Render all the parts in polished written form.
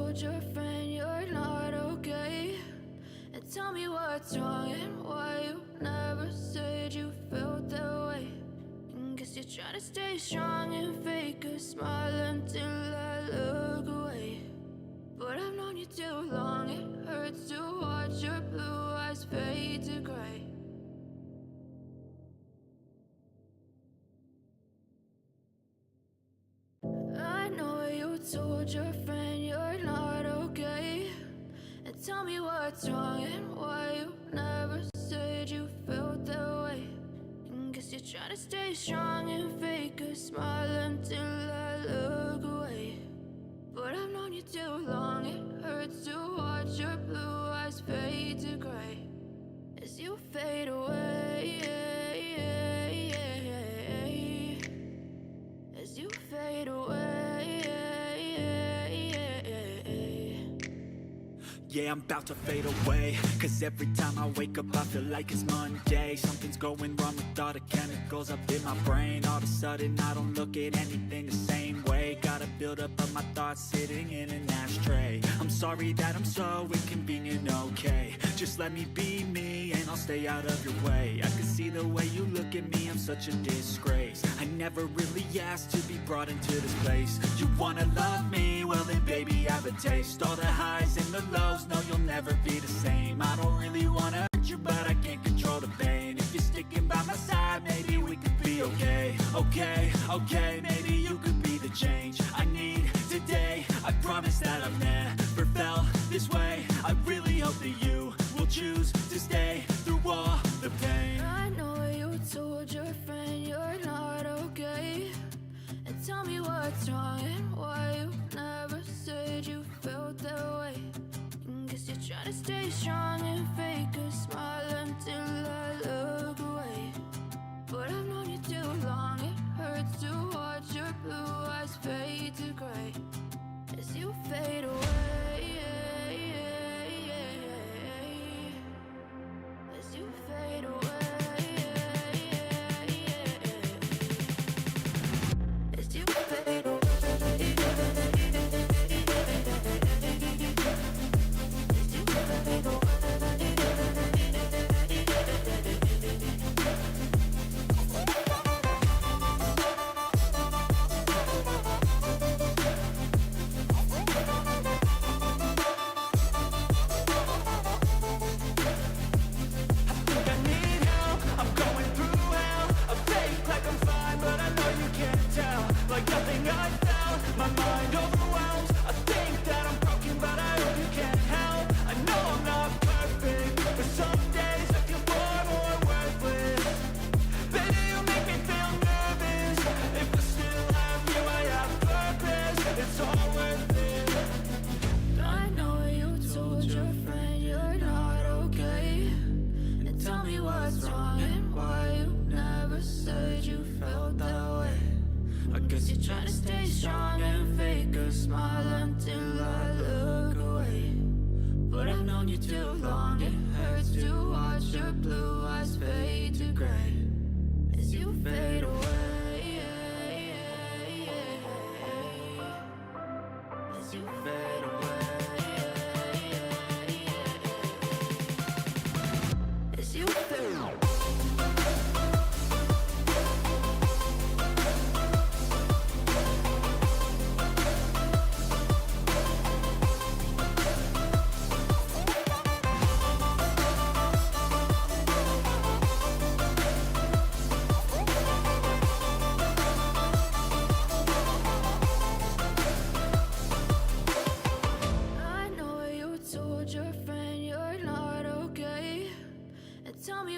told your friend you're not okay? And tell me what's wrong and why you never said you felt that way. And guess you're trying to stay strong and fake a smile until I look away. But I've known you too long, it hurts to watch your blue eyes fade to gray. I know you told your friend you're not okay. And tell me what's wrong and why you never said you felt that way. And guess you're trying to stay strong and fake a smile until I look away. But I've known you too long, it hurts to watch your blue eyes fade to gray. As you fade away, as you fade away. Yeah, I'm about to fade away, cause every time I wake up I feel like it's Monday. Something's going wrong with all the chemicals up in my brain. All of a sudden I don't look at anything the same way. Gotta build up of my thoughts sitting in an ashtray. I'm sorry that I'm so inconvenient, okay? Just let me be me and I'll stay out of your way. I can see the way you look at me, I'm such a disgrace. I never really asked to be brought into this place. You wanna love me? Well then baby I have a taste. All the highs and the lows, no you'll never be the same. I don't really wanna hurt you but I can't control the pain. If you're sticking by my side maybe we could be okay. Okay, maybe you could be the change I need today. I promise that I've never felt this way. I really hope that you will choose to stay through all the pain. I know you told your friend you're not okay. And tell me what's wrong and why you never said you felt that way. And guess you're trying to stay strong and fake a smile until I look away. But I've known you too long, it hurts to watch your blue eyes fade to gray. As you fade away, as you fade away, as you fade away.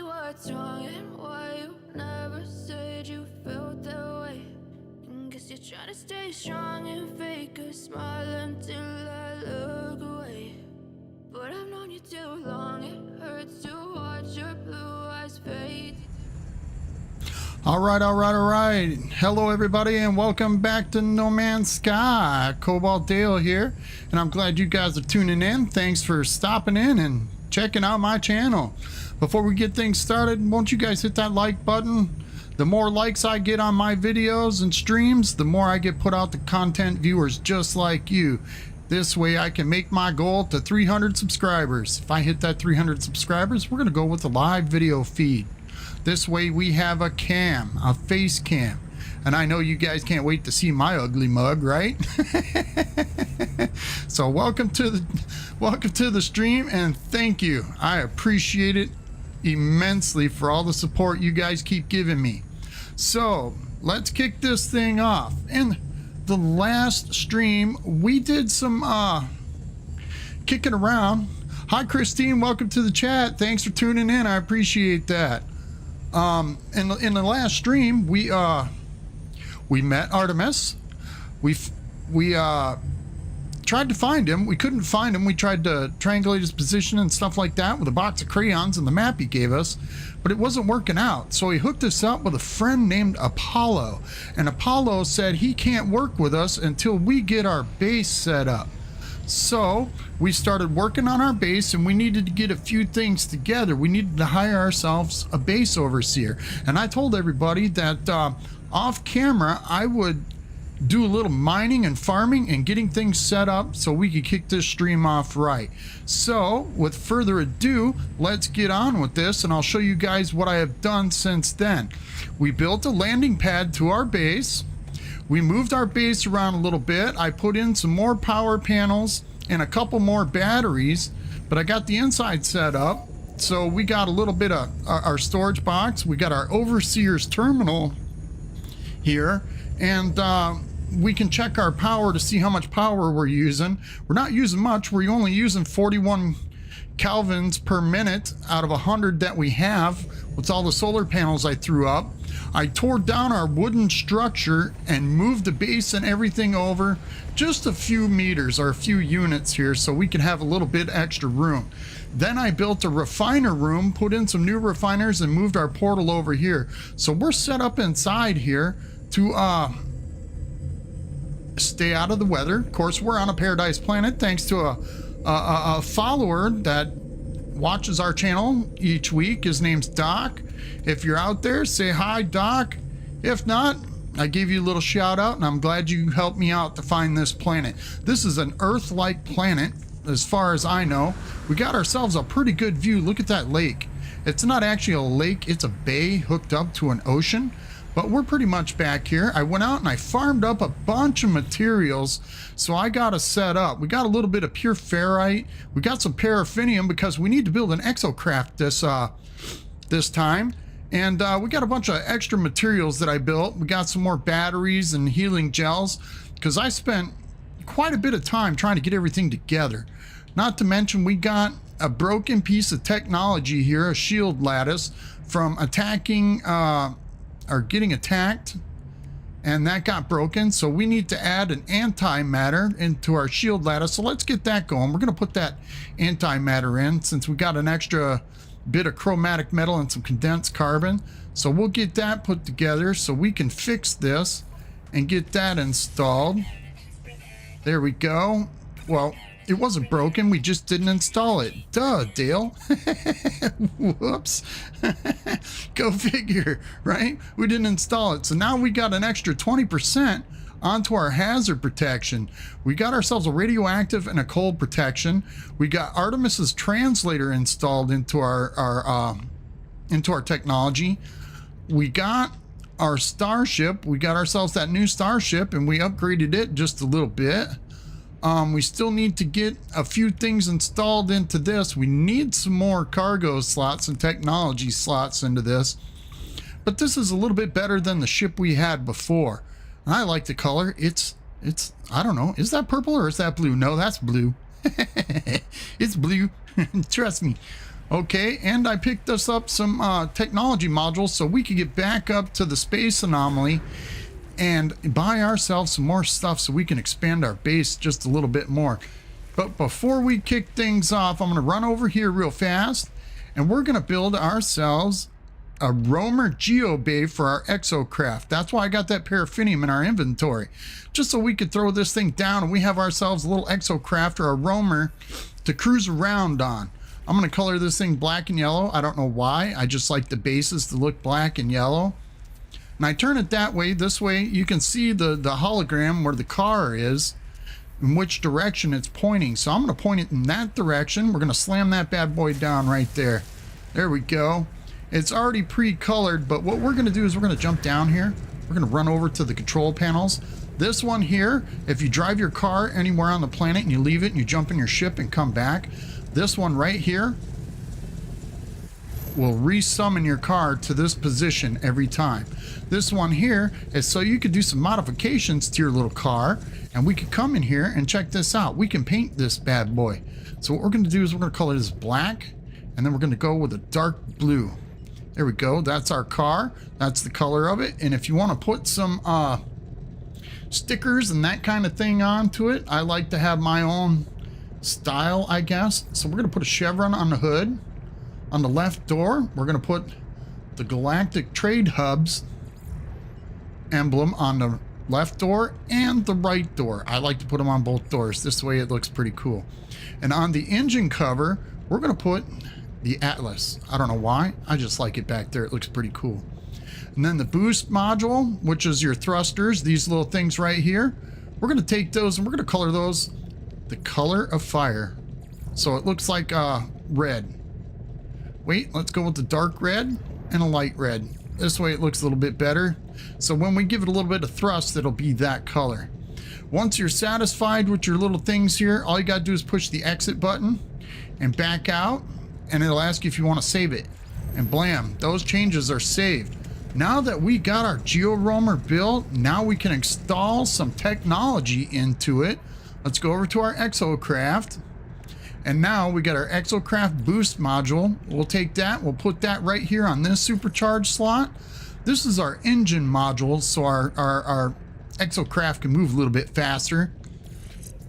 What's wrong and why you never said you felt that way. And guess you're trying to stay strong and fake a smile until I look away. But I've known you too long, it hurts to watch your blue eyes fade. All right. Hello, everybody, and welcome back to No Man's Sky. Cobalt Dale here, and I'm glad you guys are tuning in. Thanks for stopping in and checking out my channel. Before we get things started, won't you guys hit that like button? The more likes I get on my videos and streams, the more I get put out to content viewers just like you. This way I can make my goal to 300 subscribers. If I hit that 300 subscribers, we're going to go with a live video feed. This way we have a cam, a face cam. And I know you guys can't wait to see my ugly mug, right? So welcome to the stream, and thank you. I appreciate it immensely for all the support you guys keep giving me. So let's kick this thing off. In the last stream, we did some kicking around. Hi Christine, welcome to the chat. Thanks for tuning in. I appreciate that. In the last stream, we met Artemis. We tried to find him. We couldn't find him. We tried to triangulate his position and stuff like that with a box of crayons and the map he gave us, but it wasn't working out. So he hooked us up with a friend named Apollo, and Apollo said he can't work with us until we get our base set up. So we started working on our base, and we needed to get a few things together. We needed to hire ourselves a base overseer, and I told everybody that off camera I would do a little mining and farming and getting things set up so we could kick this stream off right. So with further ado, let's get on with this, and I'll show you guys what I have done since then. We built a landing pad to our base. We moved our base around a little bit. I put in some more power panels and a couple more batteries, but I got the inside set up. So we got a little bit of our storage box. We got our overseer's terminal here, and we can check our power to see how much power we're using. We're not using much. We're only using 41 kelvins per minute out of 100 that we have with all the solar panels I threw up. I tore down our wooden structure and moved the base and everything over just a few meters or a few units here so we can have a little bit extra room. Then I built a refiner room, put in some new refiners, and moved our portal over here. So we're set up inside here to stay out of the weather. Of course, we're on a paradise planet thanks to a follower that watches our channel each week. His name's Doc. If you're out there, say hi, Doc. If not, I give you a little shout out, and I'm glad you helped me out to find this planet. This is an Earth-like planet as far as I know. We got ourselves a pretty good view. Look at that lake. It's not actually a lake, it's a bay hooked up to an ocean. But we're pretty much back here. I went out and I farmed up a bunch of materials, so I got us set up. We got a little bit of pure ferrite. We got some paraffinium because we need to build an exocraft this time. And we got a bunch of extra materials that I built. We got some more batteries and healing gels because I spent quite a bit of time trying to get everything together. Not to mention we got a broken piece of technology here, a shield lattice from attacking are getting attacked, and that got broken, so we need to add an antimatter into our shield lattice. So let's get that going. We're going to put that antimatter in since we got an extra bit of chromatic metal and some condensed carbon. So we'll get that put together so we can fix this and get that installed. There we go. Well, it wasn't broken, we just didn't install it. Duh, Dale. Whoops. Go figure, right? We didn't install it. So now we got an extra 20% onto our hazard protection. We got ourselves a radioactive and a cold protection. We got Artemis's translator installed into our technology. We got our starship. We got ourselves that new starship, and we upgraded it just a little bit. We still need to get a few things installed into this. We need some more cargo slots and technology slots into this. But this is a little bit better than the ship we had before. And I like the color. It's I don't know. Is that purple or is that blue? No, that's blue. It's blue. Trust me. Okay, and I picked us up some technology modules so we could get back up to the space anomaly and buy ourselves some more stuff so we can expand our base just a little bit more. But before we kick things off, I'm going to run over here real fast, and we're going to build ourselves a roamer geobay for our exocraft. That's why I got that paraffinium in our inventory, just so we could throw this thing down and we have ourselves a little exocraft or a roamer to cruise around on. I'm going to color this thing black and yellow. I don't know why. I just like the bases to look black and yellow. And I turn it that way. This way you can see the hologram where the car is. in which direction it's pointing. So I'm going to point it in that direction. We're going to slam that bad boy down right there. There we go. It's already pre-colored, but what we're going to do is we're going to jump down here. We're going to run over to the control panels. This one here, if you drive your car anywhere on the planet and you leave it and you jump in your ship and come back, this one right here will resummon your car to this position every time. This one here is so you could do some modifications to your little car, and we could come in here and check this out. We can paint this bad boy. So what we're going to do is we're going to color this black, and then we're going to go with a dark blue. There we go. That's our car. That's the color of it. And if you want to put some stickers and that kind of thing onto it, I like to have my own style, I guess. So we're going to put a chevron on the hood. On the left door, we're going to put the Galactic Trade Hubs emblem on the left door and the right door. I like to put them on both doors. This way it looks pretty cool. And on the engine cover, we're going to put the Atlas. I don't know why. I just like it back there. It looks pretty cool. And then the boost module, which is your thrusters, these little things right here, we're going to take those and we're going to color those the color of fire. So it looks like red. Wait, let's go with the dark red and a light red. This way it looks a little bit better. So when we give it a little bit of thrust, it'll be that color. Once you're satisfied with your little things here, all you got to do is push the exit button and back out, and it'll ask you if you want to save it. And blam, those changes are saved. Now that we got our GeoRoamer built, now we can install some technology into it. Let's go over to our Exocraft. And now we got our Exocraft boost module. We'll take that, we'll put that right here on this supercharged slot. This is our engine module, so our Exocraft can move a little bit faster.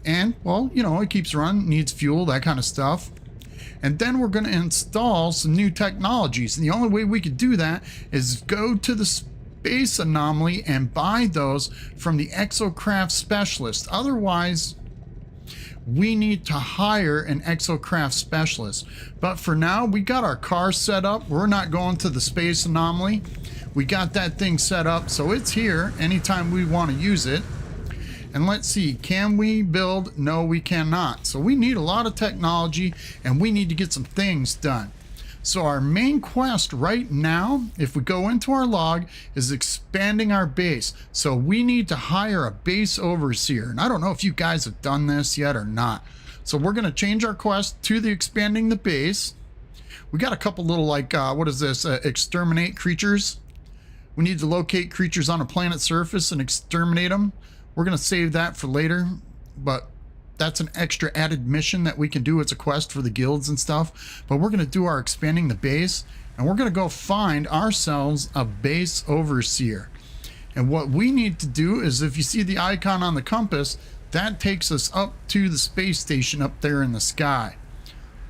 And, well, you know, it keeps running, needs fuel, that kind of stuff. And then we're going to install some new technologies. And the only way we could do that is go to the space anomaly and buy those from the Exocraft specialist. Otherwise, we need to hire an Exocraft specialist. But for now, we got our car set up. We're not going to the space anomaly. We got that thing set up, so it's here anytime we want to use it. And let's see, can we build? No, we cannot. So we need a lot of technology, and we need to get some things done. So our main quest right now, if we go into our log, is expanding our base. So we need to hire a base overseer. And I don't know if you guys have done this yet or not. So we're going to change our quest to the expanding the base. We got a couple little like, what is this? Exterminate creatures. We need to locate creatures on a planet surface and exterminate them. We're going to save that for later, but that's an extra added mission that we can do. It's a quest for the guilds and stuff, but we're going to do our expanding the base, and we're going to go find ourselves a base overseer. And what we need to do is, if you see the icon on the compass, that takes us up to the space station up there in the sky.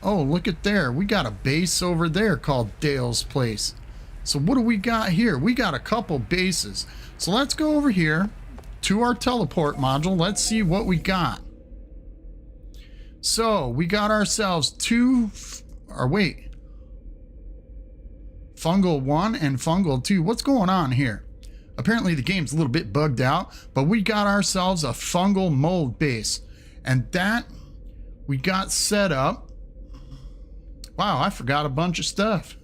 Oh, look at there. We got a base over there called Dale's Place. So what do we got here? We got a couple bases. So let's go over here to our teleport module. Let's see what we got. So we got ourselves Fungal 1 and Fungal 2. What's going on here? Apparently the game's a little bit bugged out, but we got ourselves a fungal mold base, and that we got set up. Wow, I forgot a bunch of stuff.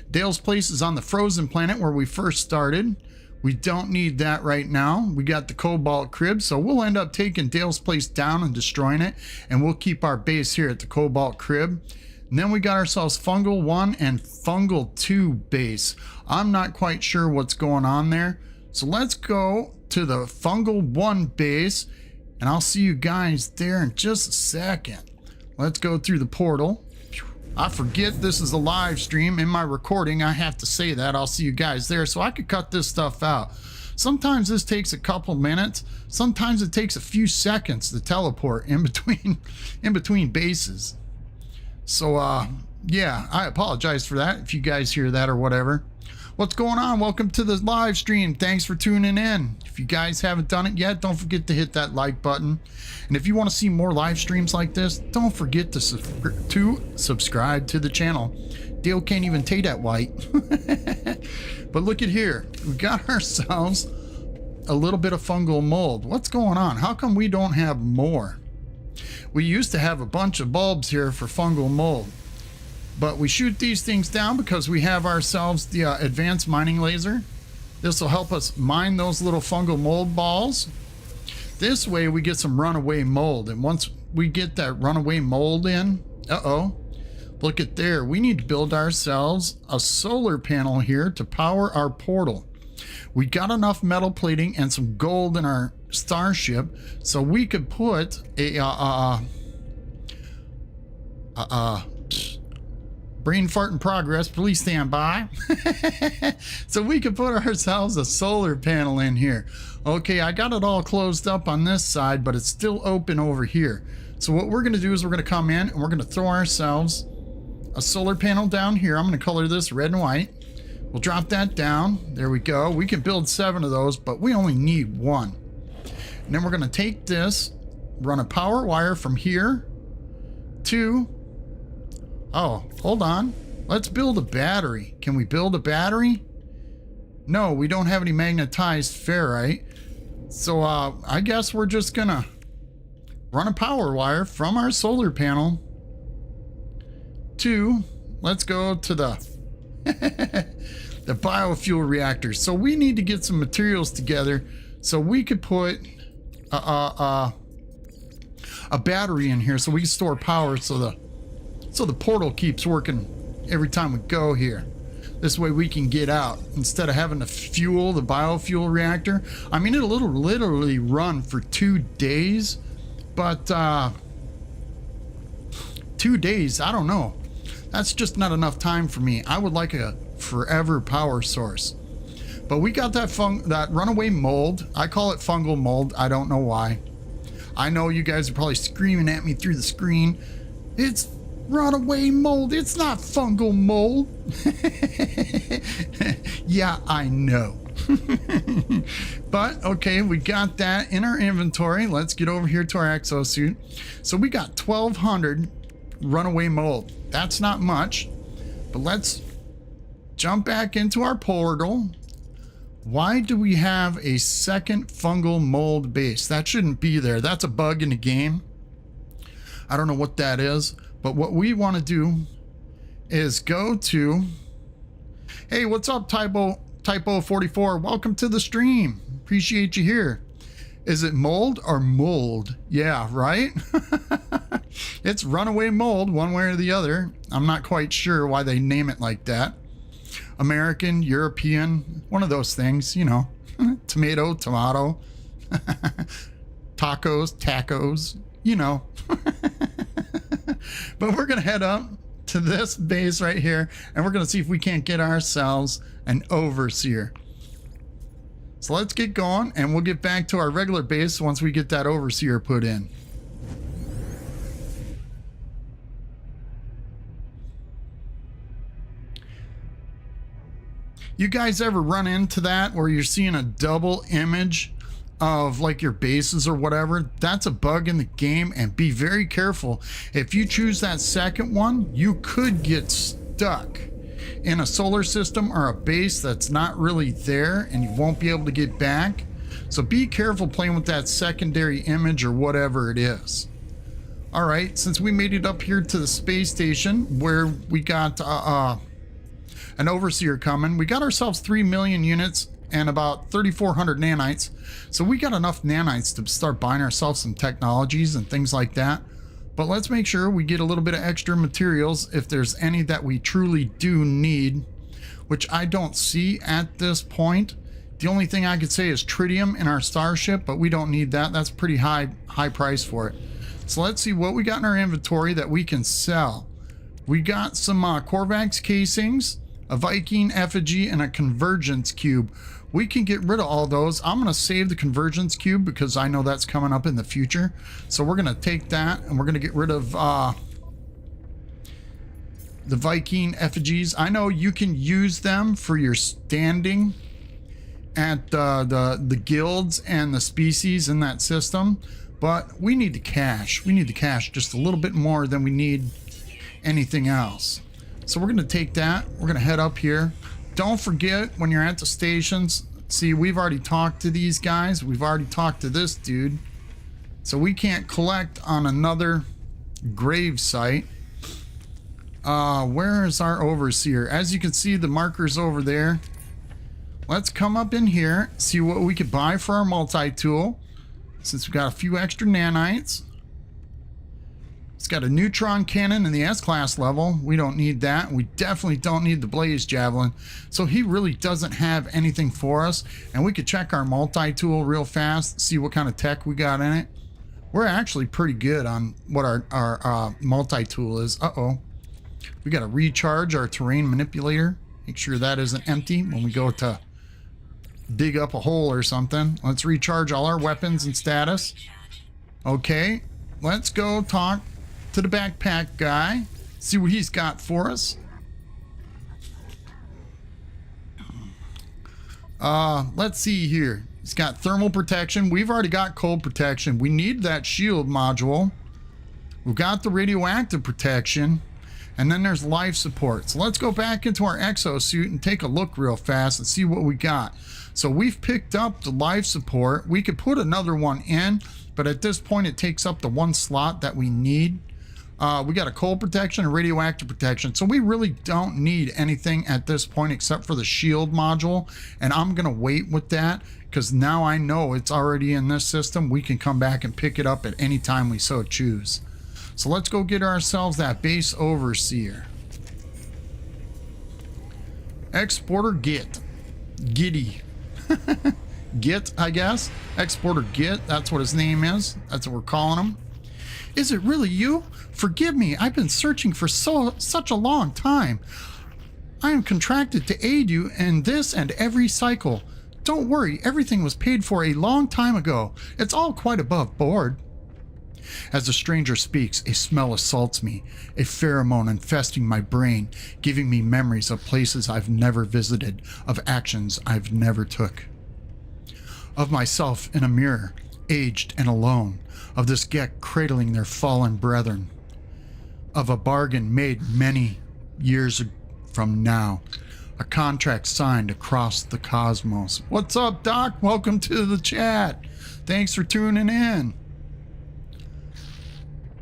Dale's Place is on the frozen planet where we first started. We don't need that right now. We got the Cobalt Crib, so we'll end up taking Dale's Place down and destroying it, and we'll keep our base here at the Cobalt Crib. And then we got ourselves Fungal 1 and Fungal 2 base. I'm not quite sure what's going on there. So let's go to the Fungal 1 base, and I'll see you guys there in just a second. Let's go through the portal. I forget this is a live stream. In my recording, I have to say that. I'll see you guys there, so I could cut this stuff out. Sometimes this takes a couple minutes. Sometimes it takes a few seconds to teleport in between bases. So, yeah, I apologize for that if you guys hear that or whatever. What's going on? Welcome to the live stream. Thanks for tuning in. If you guys haven't done it yet, don't forget to hit that like button. And if you want to see more live streams like this, don't forget to subscribe to the channel. Dale can't even take that white. But look at here. We got ourselves a little bit of fungal mold. What's going on? How come we don't have more? We used to have a bunch of bulbs here for fungal mold, but we shoot these things down because we have ourselves the advanced mining laser. This will help us mine those little fungal mold balls. This way we get some runaway mold, and once we get that runaway mold in, look at there, we need to build ourselves a solar panel here to power our portal. We got enough metal plating and some gold in our starship, so we could put a brain fart in progress, please stand by. So we could put ourselves a solar panel in here. Okay, I got it all closed up on this side, but it's still open over here. So what we're going to do is we're going to come in and we're going to throw ourselves a solar panel down here. I'm going to color this red and white. We'll drop that down. There we go. We can build 7 of those, but we only need 1. And then we're going to take this, run a power wire from here to... Oh, hold on. Let's build a battery. Can we build a battery? No, we don't have any magnetized ferrite. So I guess we're just going to run a power wire from our solar panel to, let's go to the the biofuel reactor. So we need to get some materials together so we could put a battery in here so we can store power so the portal keeps working every time we go here. This way we can get out instead of having to fuel the biofuel reactor. I mean, it'll literally run for 2 days, but 2 days, I don't know. That's just not enough time for me. I would like a forever power source. But we got that runaway mold. I call it fungal mold. I don't know why. I know you guys are probably screaming at me through the screen. It's runaway mold. It's not fungal mold. Yeah, I know. But okay, we got that in our inventory. Let's get over here to our exosuit. So we got 1,200 runaway mold. That's not much, but let's jump back into our portal. Why do we have a second fungal mold base? That shouldn't be there. That's a bug in the game. I don't know what that is, but what we want to do is go to, hey, what's up, Typo 44? Welcome to the stream. Appreciate you here. Is it mold or mold? Yeah, right? It's runaway mold one way or the other. I'm not quite sure why they name it like that. American, European, one of those things, you know. Tomato, tacos, tacos, you know. But we're going to head up to this base right here, and we're going to see if we can't get ourselves an overseer. So let's get going, and we'll get back to our regular base once we get that overseer put in. You guys ever run into that where you're seeing a double image of like your bases or whatever? That's a bug in the game, and be very careful. If you choose that second one, you could get stuck in a solar system or a base that's not really there, and you won't be able to get back. So be careful playing with that secondary image or whatever it is. All right, since we made it up here to the space station where we got an overseer coming, we got ourselves 3 million units and about 3,400 nanites. So we got enough nanites to start buying ourselves some technologies and things like that. But let's make sure we get a little bit of extra materials if there's any that we truly do need, which I don't see at this point. The only thing I could say is tritium in our starship, but we don't need that. That's pretty high price for it. So let's see what we got in our inventory that we can sell. We got some Korvax casings, a Viking effigy, and a convergence cube. We can get rid of all those. I'm going to save the convergence cube because I know that's coming up in the future. So we're going to take that and we're going to get rid of the Viking effigies. I know you can use them for your standing at the guilds and the species in that system, but we need the cash. We need the cash just a little bit more than we need anything else. So we're going to take that. We're going to head up here. Don't forget, when you're at the stations, See, we've already talked to these guys. We've already talked to this dude. So we can't collect on another grave site. Where is our overseer? As you can see, the marker's over there. Let's come up in here, see what we could buy for our multi-tool. Since we got a few extra nanites. It's got a neutron cannon in the S-class level. We don't need that. We definitely don't need the blaze javelin. So he really doesn't have anything for us. And we could check our multi-tool real fast, see what kind of tech we got in it. We're actually pretty good on what our multi-tool is. Uh-oh. We got to recharge our terrain manipulator. Make sure that isn't empty when we go to dig up a hole or something. Let's recharge all our weapons and status. Okay, let's go talk to the backpack guy. See what he's got for us. Let's see here. He's got thermal protection. We've already got cold protection. We need that shield module. We've got the radioactive protection. And then there's life support. So let's go back into our exosuit and take a look real fast and see what we got. So we've picked up the life support. We could put another one in, but at this point it takes up the one slot that we need. We got a cold protection and radioactive protection. So we really don't need anything at this point except for the shield module. And I'm going to wait with that because now I know it's already in this system. We can come back and pick it up at any time we so choose. So let's go get ourselves that base overseer. Exporter Git. Giddy. Git, I guess. Exporter Git, that's what his name is. That's what we're calling him. Is it really you? Forgive me, I've been searching for such a long time. I am contracted to aid you in this and every cycle. Don't worry, everything was paid for a long time ago. It's all quite above board. As the stranger speaks, a smell assaults me, a pheromone infesting my brain, giving me memories of places I've never visited, of actions I've never took. Of myself in a mirror, aged and alone, of this Gek cradling their fallen brethren, of a bargain made many years from now, a contract signed across the cosmos. What's up, Doc? Welcome to the chat. Thanks for tuning in.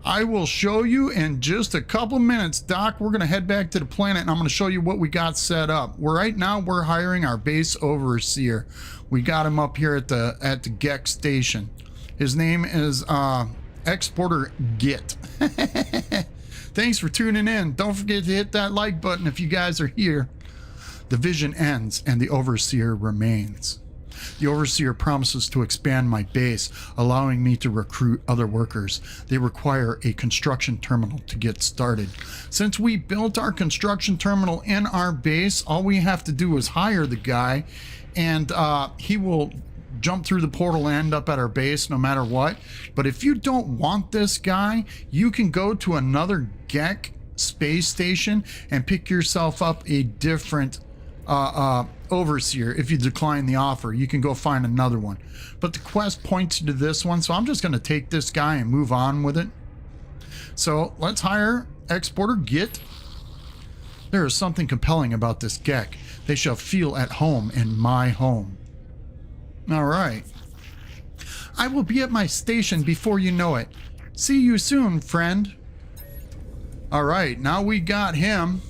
I will show you in just a couple minutes, Doc. We're going to head back to the planet and I'm going to show you what we got set up. Right now we're hiring our base overseer. We got him up here at the Gek station. His name is Exporter Git. Thanks for tuning in. Don't forget to hit that like button if you guys are here. The vision ends and the overseer remains. The overseer promises to expand my base, allowing me to recruit other workers. They require a construction terminal to get started. Since we built our construction terminal in our base, all we have to do is hire the guy, and he will jump through the portal and end up at our base no matter what. But if you don't want this guy, you can go to another Gek space station and pick yourself up a different overseer. If you decline the offer, you can go find another one, but the quest points you to this one, so I'm just going to take this guy and move on with it. So let's hire Exporter Git. There is something compelling about this Gek. They shall feel at home in my home. All right, I will be at my station before you know it. See you soon, friend. All right, now we got him.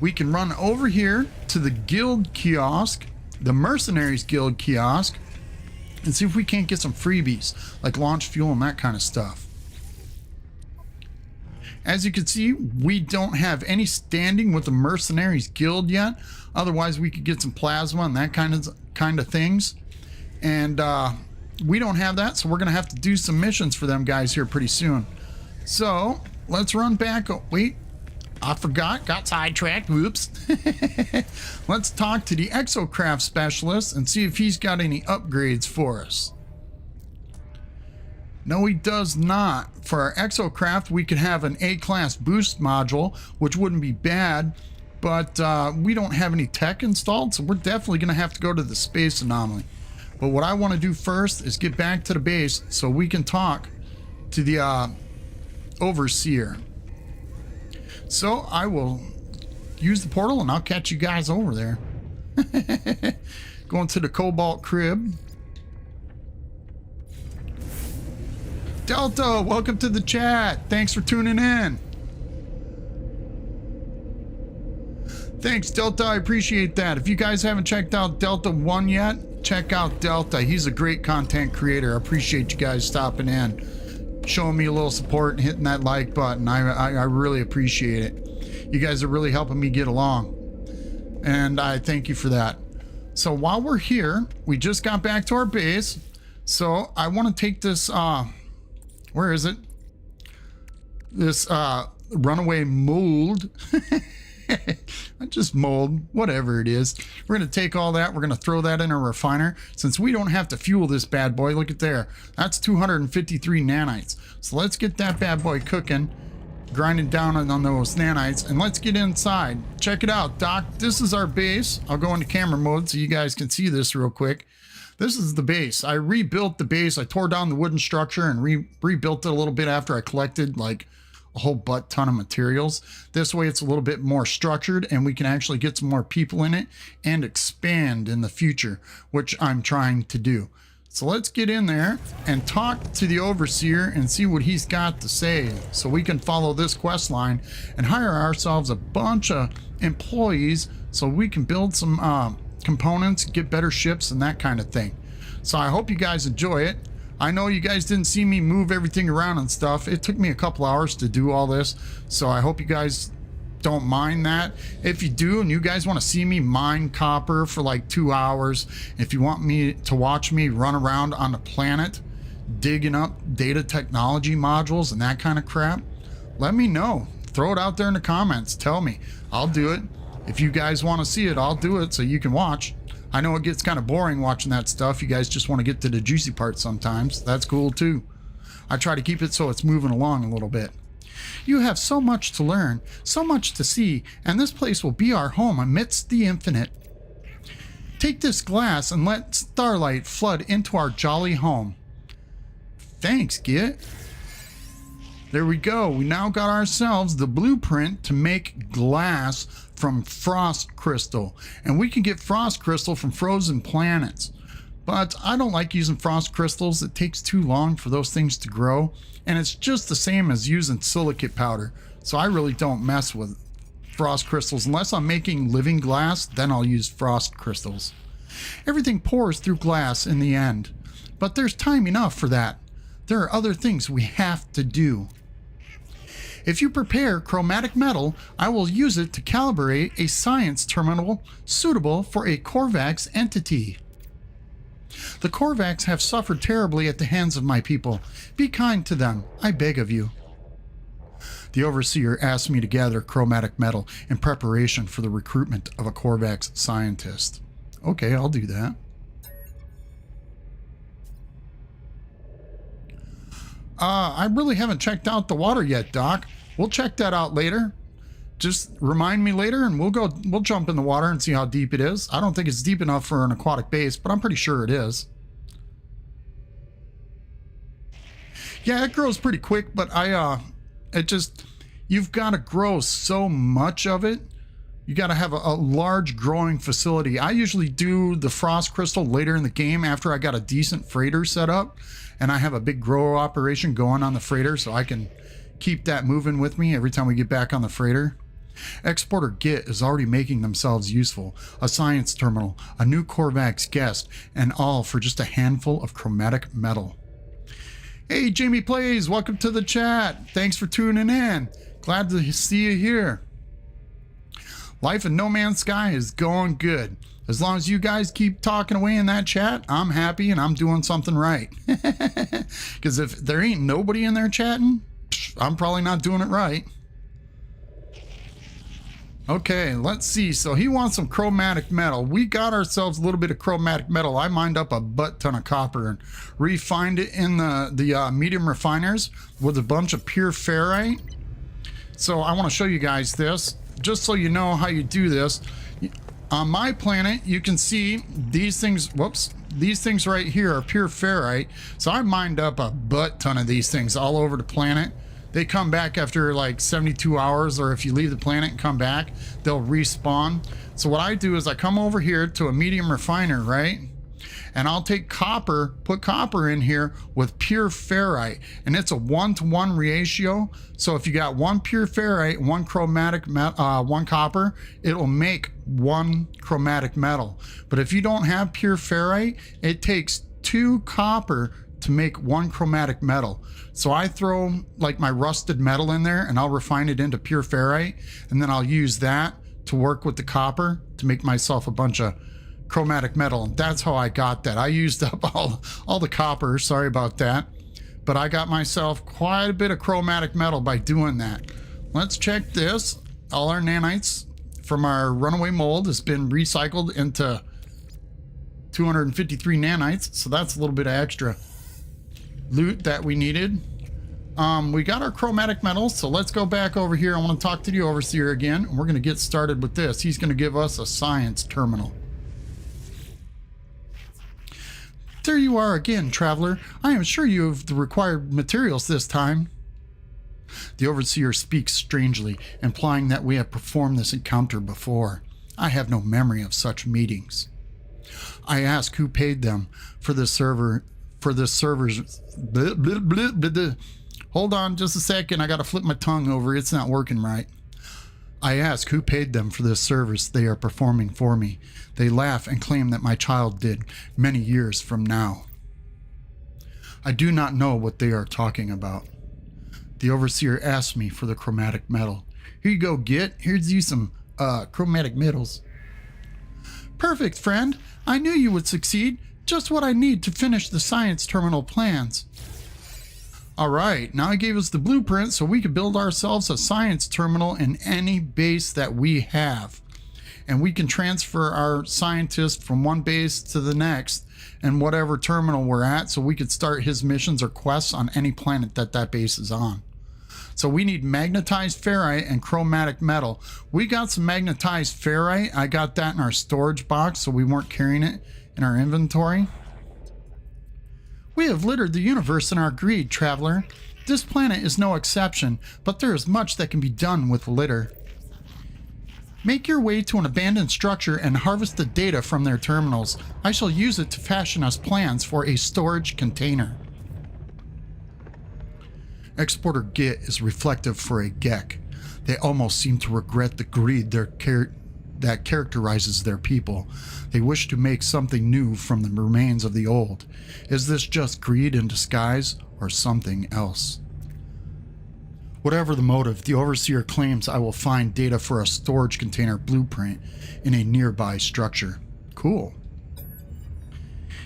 We can run over here to the guild kiosk, the Mercenaries Guild kiosk, and see if we can't get some freebies like launch fuel and that kind of stuff. As you can see, we don't have any standing with the Mercenaries Guild yet. Otherwise, we could get some plasma and that kind of things. And we don't have that, so we're going to have to do some missions for them guys here pretty soon. So let's run back. Oh, wait. I forgot, got sidetracked, whoops. Let's talk to the exocraft specialist and see if he's got any upgrades for us. No, he does not. For our exocraft, we could have an A-class boost module, which wouldn't be bad, but we don't have any tech installed, so we're definitely gonna have to go to the space anomaly. But what I want to do first is get back to the base so we can talk to the overseer. So I will use the portal and I'll catch you guys over there. Going to the cobalt crib. Delta, welcome to the chat. Thanks for tuning in. Thanks, Delta. I appreciate that. If you guys haven't checked out Delta 1 yet, check out Delta. He's a great content creator. I appreciate you guys stopping in, showing me a little support and hitting that like button. I really appreciate it. You guys are really helping me get along, and I thank you for that. So while we're here, we just got back to our base. So I want to take this, where is it? This runaway mold. Just mold, whatever it is. We're going to take all that. We're going to throw that in a refiner. Since we don't have to fuel this bad boy, look at there. That's 253 nanites. So let's get that bad boy cooking, grinding down on those nanites, and let's get inside. Check it out, Doc. This is our base. I'll go into camera mode so you guys can see this real quick. This is the base. I rebuilt the base. I tore down the wooden structure and rebuilt it a little bit after I collected like a whole butt ton of materials. This way it's a little bit more structured and we can actually get some more people in it and expand in the future, which I'm trying to do. So let's get in there and talk to the overseer and see what he's got to say, so we can follow this quest line and hire ourselves a bunch of employees so we can build some components, get better ships and that kind of thing. So I hope you guys enjoy it. I know you guys didn't see me move everything around and stuff. It took me a couple hours to do all this, so I hope you guys don't mind that. If you do and you guys want to see me mine copper for like 2 hours, if you want me to watch me run around on the planet digging up data technology modules and that kind of crap, let me know. Throw it out there in the comments. Tell me. I'll do it. If you guys want to see it, I'll do it so you can watch. I know it gets kind of boring watching that stuff. You guys just want to get to the juicy part sometimes. That's cool too. I try to keep it so it's moving along a little bit. You have so much to learn, so much to see, and this place will be our home amidst the infinite. Take this glass and let starlight flood into our jolly home. Thanks, Git. There we go. We now got ourselves the blueprint to make glass from frost crystal, and we can get frost crystal from frozen planets. But I don't like using frost crystals. It takes too long for those things to grow, and it's just the same as using silicate powder. So I really don't mess with frost crystals unless I'm making living glass. Then I'll use frost crystals. Everything pours through glass in the end, but there's time enough for that. There are other things we have to do. If you prepare chromatic metal, I will use it to calibrate a science terminal suitable for a Korvax entity. The Korvax have suffered terribly at the hands of my people. Be kind to them, I beg of you. The overseer asked me to gather chromatic metal in preparation for the recruitment of a Korvax scientist. Okay, I'll do that. I really haven't checked out the water yet, Doc. We'll check that out later. Just remind me later and we'll jump in the water and see how deep it is. I don't think it's deep enough for an aquatic base, but I'm pretty sure it is. Yeah, it grows pretty quick, but you've got to grow so much of it. You got to have a large growing facility. I usually do the frost crystal later in the game after I got a decent freighter set up, and I have a big grower operation going on the freighter so I can keep that moving with me every time we get back on the freighter. Exporter Git is already making themselves useful. A science terminal, a new Korvax guest, and all for just a handful of chromatic metal. Hey, Jamie Plays, welcome to the chat. Thanks for tuning in. Glad to see you here. Life in No Man's Sky is going good. As long as you guys keep talking away in that chat, I'm happy and I'm doing something right. Because if there ain't nobody in there chatting, I'm probably not doing it right. Okay, let's see. So he wants some chromatic metal. We got ourselves a little bit of chromatic metal. I mined up a butt ton of copper and refined it in the medium refiners with a bunch of pure ferrite. So I want to show you guys this, just so you know how you do this. On my planet, you can see these things, whoops, these things right here are pure ferrite. So I mined up a butt ton of these things all over the planet. They come back after like 72 hours, or if you leave the planet and come back, they'll respawn. So what I do is I come over here to a medium refiner, right? And I'll take copper, put copper in here with pure ferrite, and it's a 1-to-1 ratio. So if you got 1 pure ferrite, 1 chromatic, 1 copper, it'll make 1 chromatic metal. But if you don't have pure ferrite, it takes 2 copper to make 1 chromatic metal. So I throw like my rusted metal in there, and I'll refine it into pure ferrite, and then I'll use that to work with the copper to make myself a bunch of chromatic metal. And that's how I got that. I used up all the copper, sorry about that, but I got myself quite a bit of chromatic metal by doing that. Let's check this. All our nanites from our runaway mold has been recycled into 253 nanites, so that's a little bit of extra loot that we needed. We got our chromatic metals, so let's go back over here. I want to talk to the overseer again, and we're going to get started with this. He's going to give us a science terminal. There you are again, traveler. I am sure you have the required materials this time. The overseer speaks strangely, implying that we have performed this encounter before. I have no memory of such meetings. I ask who paid them for this server's hold on just a second, I gotta flip my tongue over, it's not working right. I ask who paid them for this service they are performing for me. They laugh and claim that my child did many years from now. I do not know what they are talking about. The overseer asks me for the chromatic metal. Here you go, Git. Here's you some chromatic metals. Perfect, friend. I knew you would succeed. Just what I need to finish the science terminal plans. All right, now he gave us the blueprint so we could build ourselves a science terminal in any base that we have. And we can transfer our scientists from one base to the next and whatever terminal we're at, so we could start his missions or quests on any planet that that base is on. So we need magnetized ferrite and chromatic metal. We got some magnetized ferrite. I got that in our storage box, so we weren't carrying it in our inventory. We have littered the universe in our greed, traveler. This planet is no exception, but there is much that can be done with litter. Make your way to an abandoned structure and harvest the data from their terminals. I shall use it to fashion us plans for a storage container. Exporter Git is reflective for a Gek. They almost seem to regret the greed that characterizes their people. They wish to make something new from the remains of the old. Is this just greed in disguise or something else? Whatever the motive, the overseer claims I will find data for a storage container blueprint in a nearby structure. Cool.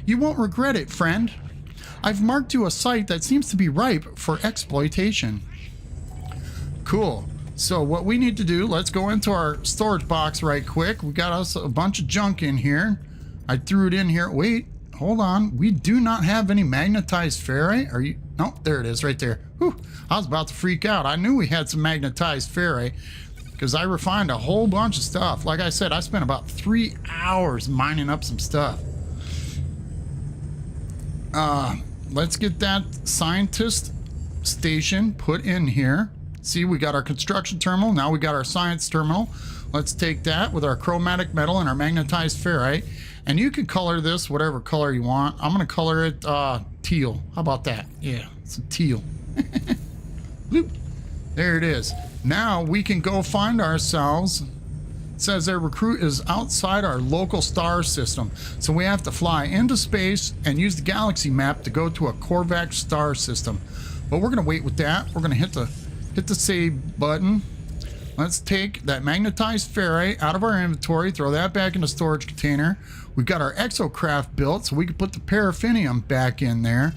You won't regret it, friend. I've marked you a site that seems to be ripe for exploitation. Cool. So what we need to do, let's go into our storage box right quick. We got us a bunch of junk in here. I threw it in here. Wait, hold on. We do not have any magnetized ferrite. Are you? Nope, there it is right there. Whew, I was about to freak out. I knew we had some magnetized ferrite because I refined a whole bunch of stuff. Like I said, I spent about 3 hours mining up some stuff. Let's get that scientist station put in here. See, we got our construction terminal. Now we got our science terminal. Let's take that with our chromatic metal and our magnetized ferrite. And you can color this whatever color you want. I'm going to color it teal. How about that? Yeah, it's a teal. Bloop. There it is. Now we can go find ourselves. It says their recruit is outside our local star system. So we have to fly into space and use the galaxy map to go to a Korvac star system. But we're going to wait with that. We're going to hit the save button. Let's take that magnetized ferrite out of our inventory, throw that back in the storage container. We've got our exocraft built, so we can put the paraffinium back in there.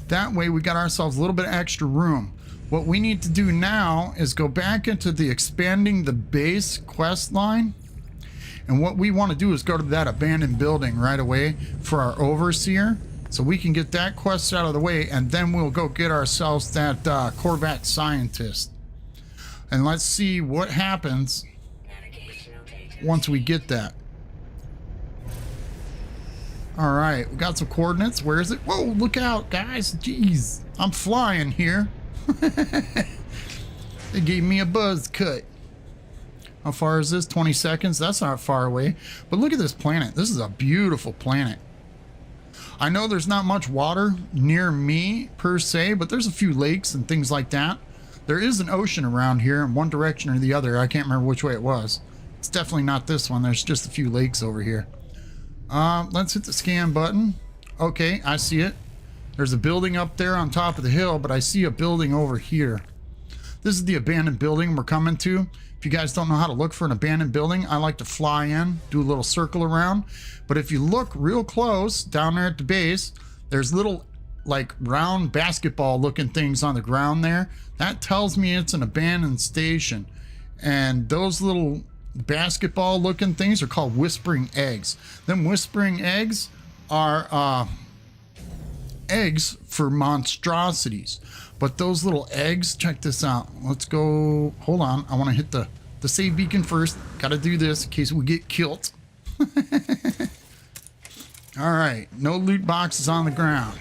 That way we got ourselves a little bit of extra room. What we need to do now is go back into the expanding the base quest line. And what we want to do is go to that abandoned building right away for our overseer. So we can get that quest out of the way, and then we'll go get ourselves that Korvac scientist. And let's see what happens once we get that. All right, we got some coordinates. Where is it? Whoa, look out, guys. Jeez, I'm flying here. They gave me a buzz cut. How far is this? 20 seconds? That's not far away. But look at this planet. This is a beautiful planet. I know there's not much water near me per se, but there's a few lakes and things like that. There is an ocean around here in one direction or the other. I can't remember which way it was. It's definitely not this one. There's just a few lakes over here. Let's hit the scan button. Okay, I see it. There's a building up there on top of the hill, but I see a building over here. This is the abandoned building we're coming to. If you guys don't know how to look for an abandoned building, I like to fly in, do a little circle around. But if you look real close down there at the base, there's little like round basketball looking things on the ground there. That tells me it's an abandoned station. And those little basketball looking things are called whispering eggs. Them whispering eggs are eggs for monstrosities. But those little eggs, check this out. Let's go. Hold on. I want to hit the save beacon first. Got to do this in case we get killed. All right. No loot boxes on the ground.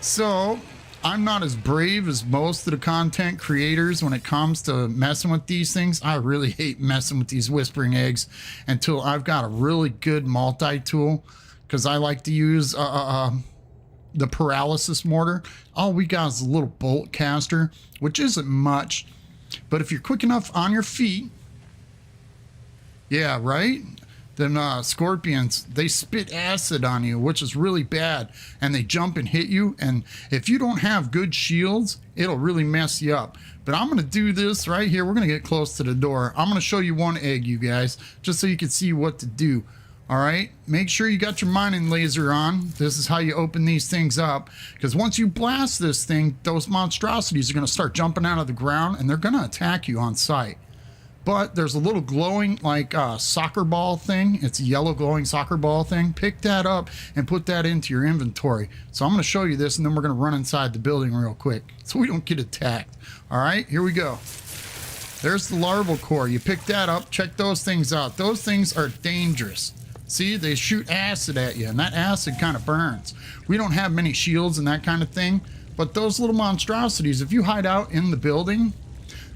So I'm not as brave as most of the content creators when it comes to messing with these things. I really hate messing with these whispering eggs until I've got a really good multi-tool, because I like to use the paralysis mortar. All we got is a little bolt caster, which isn't much, but if you're quick enough on your feet, yeah, right? Then scorpions, they spit acid on you, which is really bad, and they jump and hit you, and if you don't have good shields, it'll really mess you up. But I'm gonna do this right here. We're gonna get close to the door. I'm gonna show you one egg, you guys, just so you can see what to do. All right, make sure you got your mining laser on. This is how you open these things up, because once you blast this thing, those monstrosities are going to start jumping out of the ground, and they're going to attack you on sight. But there's a little glowing like soccer ball thing. It's a yellow glowing soccer ball thing. Pick that up and put that into your inventory. So I'm going to show you this, and then we're going to run inside the building real quick so we don't get attacked. All right, here we go. There's the larval core. You pick that up. Check those things out. Those things are dangerous. See, they shoot acid at you, and that acid kind of burns. We don't have many shields and that kind of thing, but those little monstrosities, if you hide out in the building,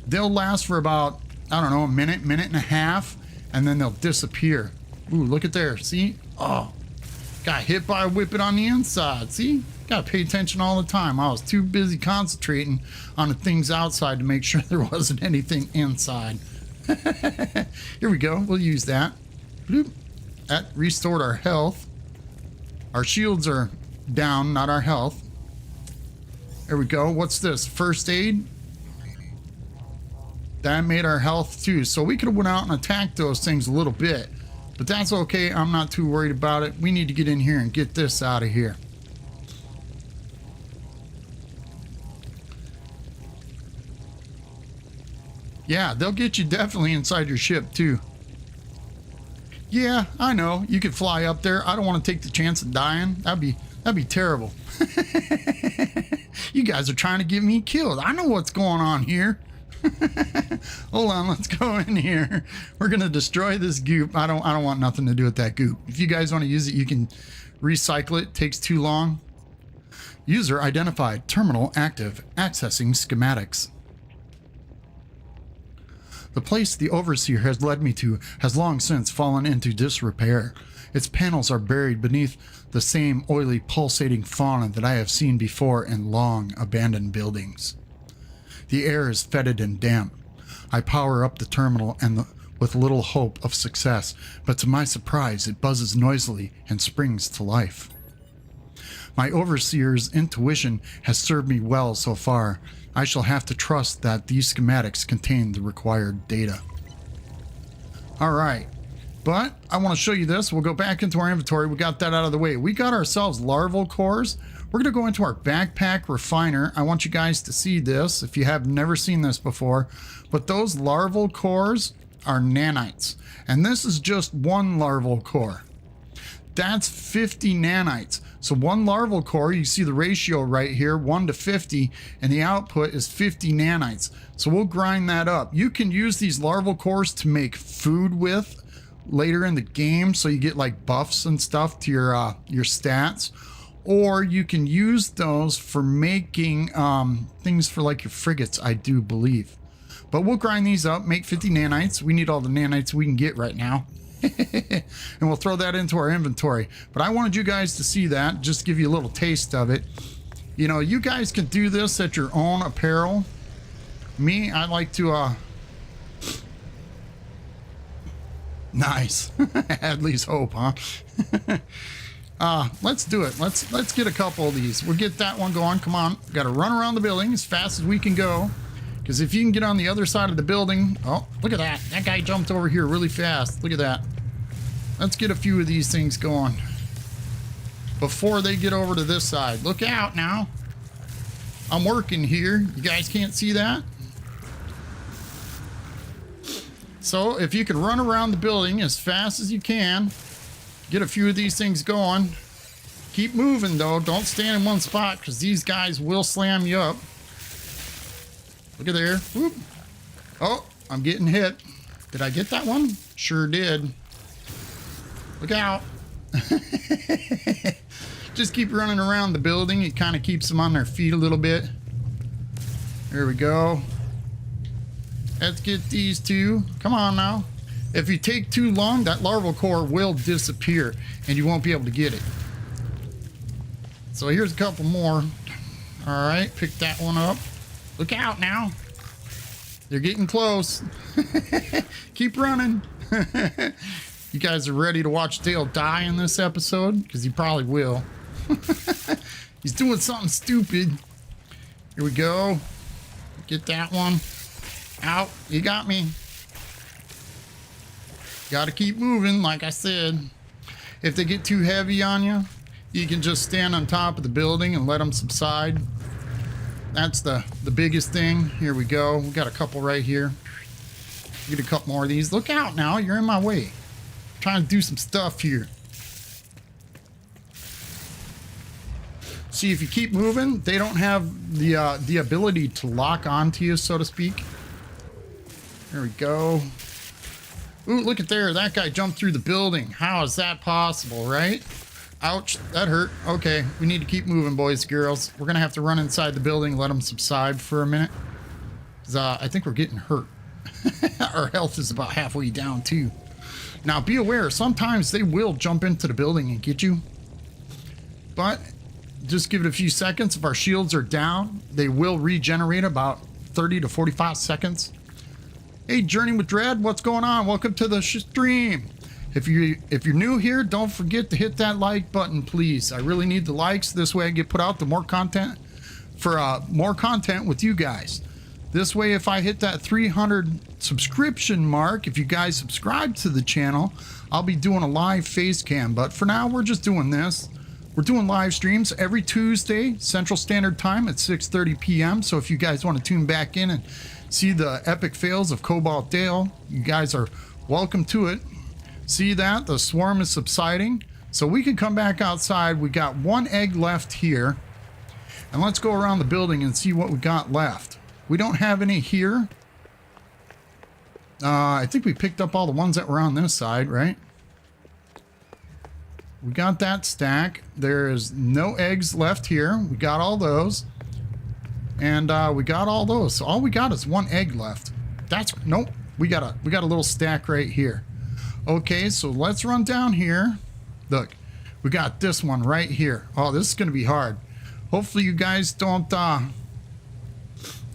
they'll last for about, I don't know, a minute, minute and a half, and then they'll disappear. Ooh, look at there. See? Oh, got hit by a whippet on the inside. See? Got to pay attention all the time. I was too busy concentrating on the things outside to make sure there wasn't anything inside. Here we go. We'll use that. Bloop. That restored our health. Our shields are down, not our health. There we go. What's this? First aid? That made our health too. So we could have went out and attacked those things a little bit. But that's okay. I'm not too worried about it. We need to get in here and get this out of here. Yeah, they'll get you definitely inside your ship too. Yeah, I know. You could fly up there. I don't want to take the chance of dying. That'd be terrible. You guys are trying to get me killed. I know what's going on here. Hold on, let's go in here. We're gonna destroy this goop. I don't want nothing to do with that goop. If you guys want to use it, you can recycle it. Takes too long. User identified. Terminal active. Accessing schematics. The place the Overseer has led me to has long since fallen into disrepair. Its panels are buried beneath the same oily, pulsating fauna that I have seen before in long, abandoned buildings. The air is fetid and damp. I power up the terminal with little hope of success, but to my surprise, it buzzes noisily and springs to life. My Overseer's intuition has served me well so far. I shall have to trust that these schematics contain the required data. All right, but I want to show you this. We'll go back into our inventory. We got that out of the way. We got ourselves larval cores. We're going to go into our backpack refiner. I want you guys to see this if you have never seen this before. But those larval cores are nanites. And this is just one larval core. That's 50 nanites. So one larval core, you see the ratio right here, 1 to 50, and the output is 50 nanites. So we'll grind that up. You can use these larval cores to make food with later in the game, so you get like buffs and stuff to your stats. or you can use those for making things for like your frigates, I do believe. But we'll grind these up, make 50 nanites. We need all the nanites we can get right now. And we'll throw that into our inventory. But I wanted you guys to see that, just give you a little taste of it. You know, you guys can do this at your own apparel. Me, I like to nice. At least hope, huh? Let's do it. Let's get a couple of these. We'll get that one going. Come on. Got to run around the building as fast as we can go. Because if you can get on the other side of the building... Oh, look at that. That guy jumped over here really fast. Look at that. Let's get a few of these things going before they get over to this side. Look out now. I'm working here. You guys can't see that? So if you can run around the building as fast as you can, get a few of these things going. Keep moving though. Don't stand in one spot because these guys will slam you up. Look at there. Whoop. Oh, I'm getting hit. Did I get that one? Sure did. Look out. Just keep running around the building. It kind of keeps them on their feet a little bit. There we go. Let's get these two. Come on now. If you take too long, that larval core will disappear and you won't be able to get it. So here's a couple more. All right, pick that one up. Look out now. They're getting close. Keep running. You guys are ready to watch Dale die in this episode? Because he probably will. He's doing something stupid. Here we go. Get that one. Out. You got me. Got to keep moving, like I said. If they get too heavy on you, you can just stand on top of the building and let them subside. That's the biggest thing. Here we go. We got a couple right here. Get a couple more of these. Look out now. You're in my way. I'm trying to do some stuff here. See, if you keep moving, they don't have the ability to lock onto you, so to speak. There we go. Ooh, look at there. That guy jumped through the building. How is that possible, right? Ouch, that hurt. Okay, we need to keep moving, boys and girls. We're going to have to run inside the building, let them subside for a minute. 'Cause, I think we're getting hurt. Our health is about halfway down, too. Now, be aware, sometimes they will jump into the building and get you. But just give it a few seconds. If our shields are down, they will regenerate about 30 to 45 seconds. Hey, Journey with Dread, what's going on? Welcome to the stream. If you're new here, don't forget to hit that like button, please. I really need the likes. This way I get put out the more content for more content with you guys. This way, if I hit that 300 subscription mark, if you guys subscribe to the channel, I'll be doing a live face cam. But for now, we're just doing this. We're doing live streams every Tuesday, Central Standard Time at 6:30 p.m. So if you guys want to tune back in and see the epic fails of Cobalt Dale, you guys are welcome to it. See that? The swarm is subsiding. So we can come back outside. We got one egg left here. And let's go around the building and see what we got left. We don't have any here. I think we picked up all the ones that were on this side, right? We got that stack. There is no eggs left here. We got all those. And we got all those. So all we got is one egg left. That's nope. We got a little stack right here. Okay, so let's run down here. Look, we got this one right here. Oh, this is going to be hard. Hopefully you guys don't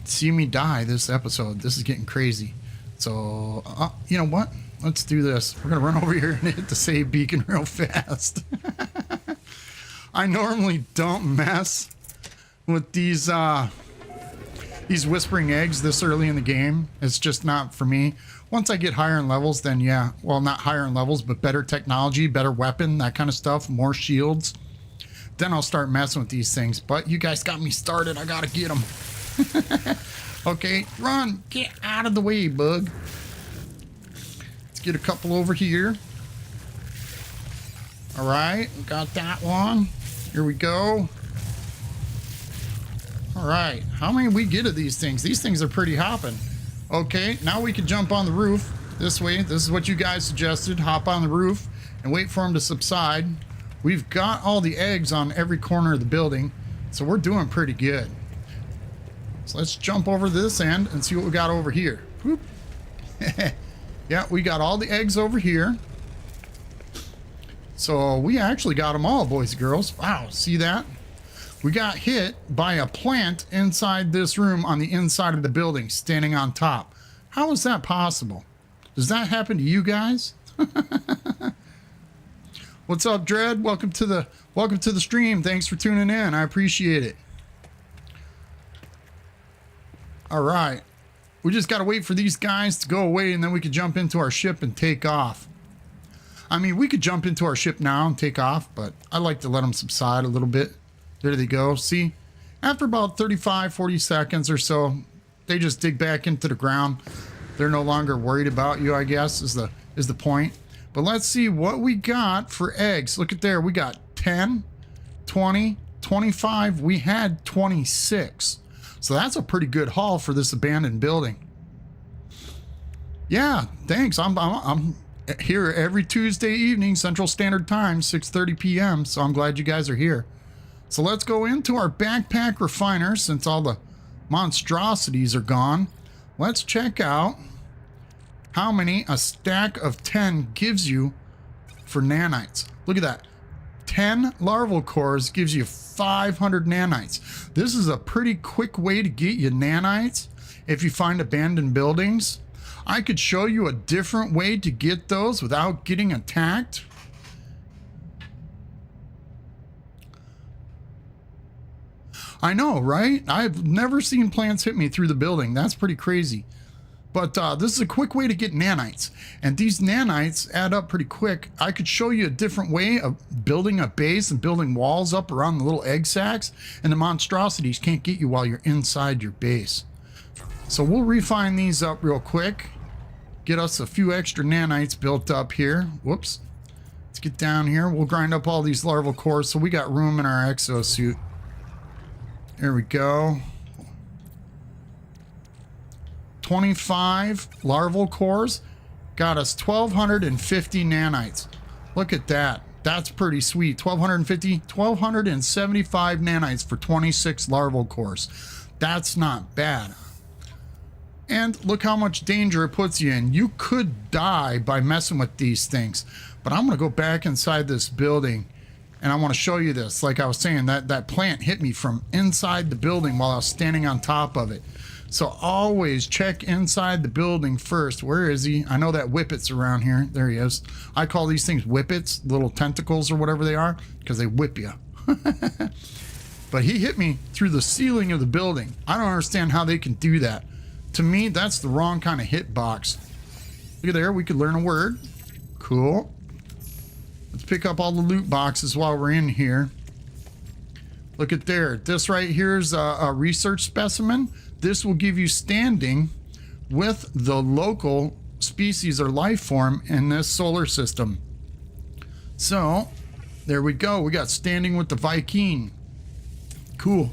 see me die this episode. This is getting crazy. So, you know what? Let's do this. We're going to run over here and hit the save beacon real fast. I normally don't mess with these whispering eggs this early in the game. It's just not for me. Once I get higher in levels, then yeah. Well, not higher in levels, but better technology, better weapon, that kind of stuff, more shields. Then I'll start messing with these things. But you guys got me started. I got to get them. Okay, run. Get out of the way, bug. Let's get a couple over here. All right, got that one. Here we go. All right, how many we get of these things? These things are pretty hopping. Okay, now we can jump on the roof this way. This is what you guys suggested. Hop on the roof and wait for them to subside. We've got all the eggs on every corner of the building, so we're doing pretty good. So let's jump over this end and see what we got over here. Whoop. Yeah, we got all the eggs over here. So we actually got them all, boys and girls. Wow, see that? We got hit by a plant inside this room on the inside of the building, standing on top. How is that possible? Does that happen to you guys? What's up, Dread? Welcome to the stream. Thanks for tuning in. I appreciate it. All right. We just got to wait for these guys to go away, and then we could jump into our ship and take off. I mean, we could jump into our ship now and take off, but I like to let them subside a little bit. There they go. See? After about 35, 40 seconds or so, they just dig back into the ground. They're no longer worried about you, I guess, is the point. But let's see what we got for eggs. Look at there. We got 10, 20, 25. We had 26. So that's a pretty good haul for this abandoned building. Yeah, thanks. I'm here every Tuesday evening, Central Standard Time, 6:30 p.m. So I'm glad you guys are here. So let's go into our backpack refiner since all the monstrosities are gone. Let's check out how many a stack of 10 gives you for nanites. Look at that. 10 larval cores gives you 500 nanites. This is a pretty quick way to get you nanites if you find abandoned buildings. I could show you a different way to get those without getting attacked. I know, right? I've never seen plants hit me through the building. That's pretty crazy. But this is a quick way to get nanites. And these nanites add up pretty quick. I could show you a different way of building a base and building walls up around the little egg sacs. And the monstrosities can't get you while you're inside your base. So we'll refine these up real quick. Get us a few extra nanites built up here. Whoops. Let's get down here. We'll grind up all these larval cores so we got room in our exosuit. There we go. 25 larval cores got us 1,250 nanites. Look at that. That's pretty sweet. 1,275 nanites for 26 larval cores. That's not bad. And look how much danger it puts you in. You could die by messing with these things. But I'm going to go back inside this building and I want to show you this. Like I was saying, that plant hit me from inside the building while I was standing on top of it. So always check inside the building first. Where is he? I know that whippet's around here. There he is. I call these things whippets, little tentacles or whatever they are, because they whip you. But he hit me through the ceiling of the building. I don't understand how they can do that. To me, that's the wrong kind of hitbox. Look at there. We could learn a word. Cool. Let's pick up all the loot boxes while we're in here. Look at there. This right here is a research specimen. This will give you standing with the local species or life form in this solar system. So there we go. We got standing with the Viking. Cool.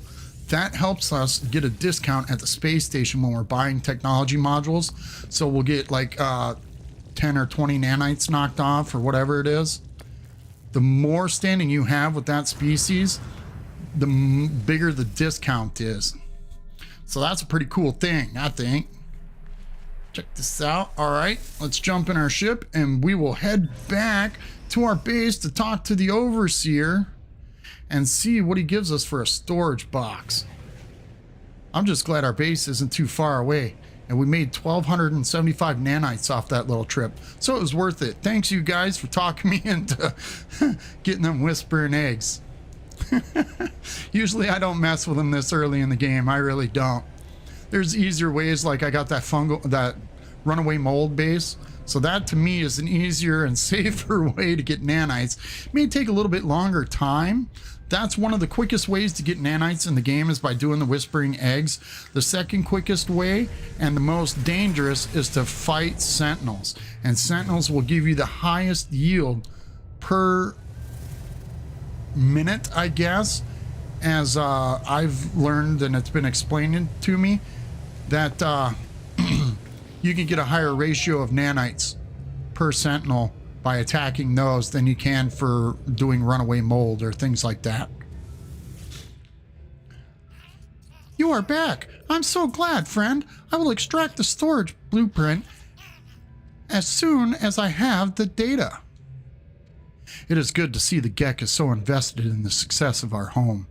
That helps us get a discount at the space station when we're buying technology modules. So we'll get like 10 or 20 nanites knocked off or whatever it is. The more standing you have with that species, the bigger the discount is. So that's a pretty cool thing, I think. Check this out. All right, let's jump in our ship and we will head back to our base to talk to the overseer and see what he gives us for a storage box. I'm just glad our base isn't too far away. And we made 1,275 nanites off that little trip. So it was worth it. Thanks you guys for talking me into getting them whispering eggs. Usually I don't mess with them this early in the game. I really don't. There's easier ways, like I got that runaway mold base. So that to me is an easier and safer way to get nanites. It may take a little bit longer time. That's one of the quickest ways to get nanites in the game is by doing the whispering eggs. The second quickest way and the most dangerous is to fight sentinels. And sentinels will give you the highest yield per minute, I guess, as I've learned and it's been explained to me that you can get a higher ratio of nanites per sentinel by attacking those than you can for doing runaway mold or things like that. You are back. I'm so glad, friend. I will extract the storage blueprint as soon as I have the data. It is good to see the Gek is so invested in the success of our home.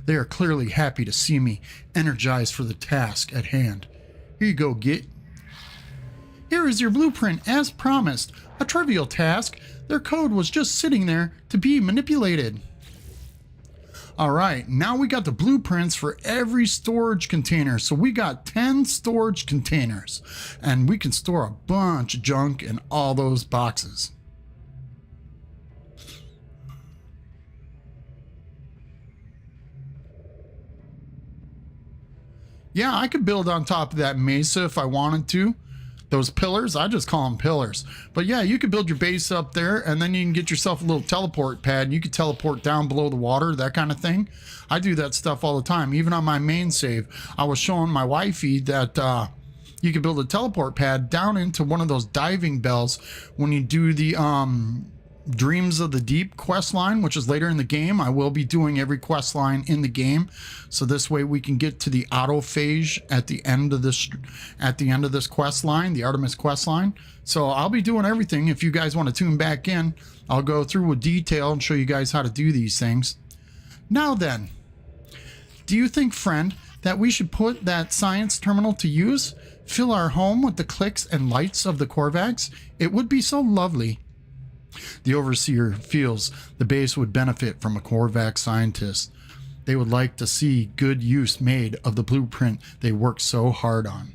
They are clearly happy to see me energized for the task at hand. Here you go, Git. Here is your blueprint as promised. A trivial task. Their code was just sitting there to be manipulated. Alright, now we got the blueprints for every storage container. So we got 10 storage containers. And we can store a bunch of junk in all those boxes. Yeah, I could build on top of that mesa if I wanted to. Those pillars, I just call them pillars. But yeah, you could build your base up there, and then you can get yourself a little teleport pad. You could teleport down below the water, that kind of thing. I do that stuff all the time. Even on my main save, I was showing my wifey that you could build a teleport pad down into one of those diving bells when you do the Dreams of the Deep quest line, which is later in the game. I will be doing every quest line in the game, so this way we can get to the autophage at the end of this quest line, the Artemis quest line. So I'll be doing everything. If you guys want to tune back in, I'll go through with detail and show you guys how to do these things. Now then, do you think, friend, that we should put that science terminal to use? Fill our home with the clicks and lights of the Korvax? It would be so lovely. The Overseer feels the base would benefit from a Korvax scientist. They would like to see good use made of the blueprint they worked so hard on.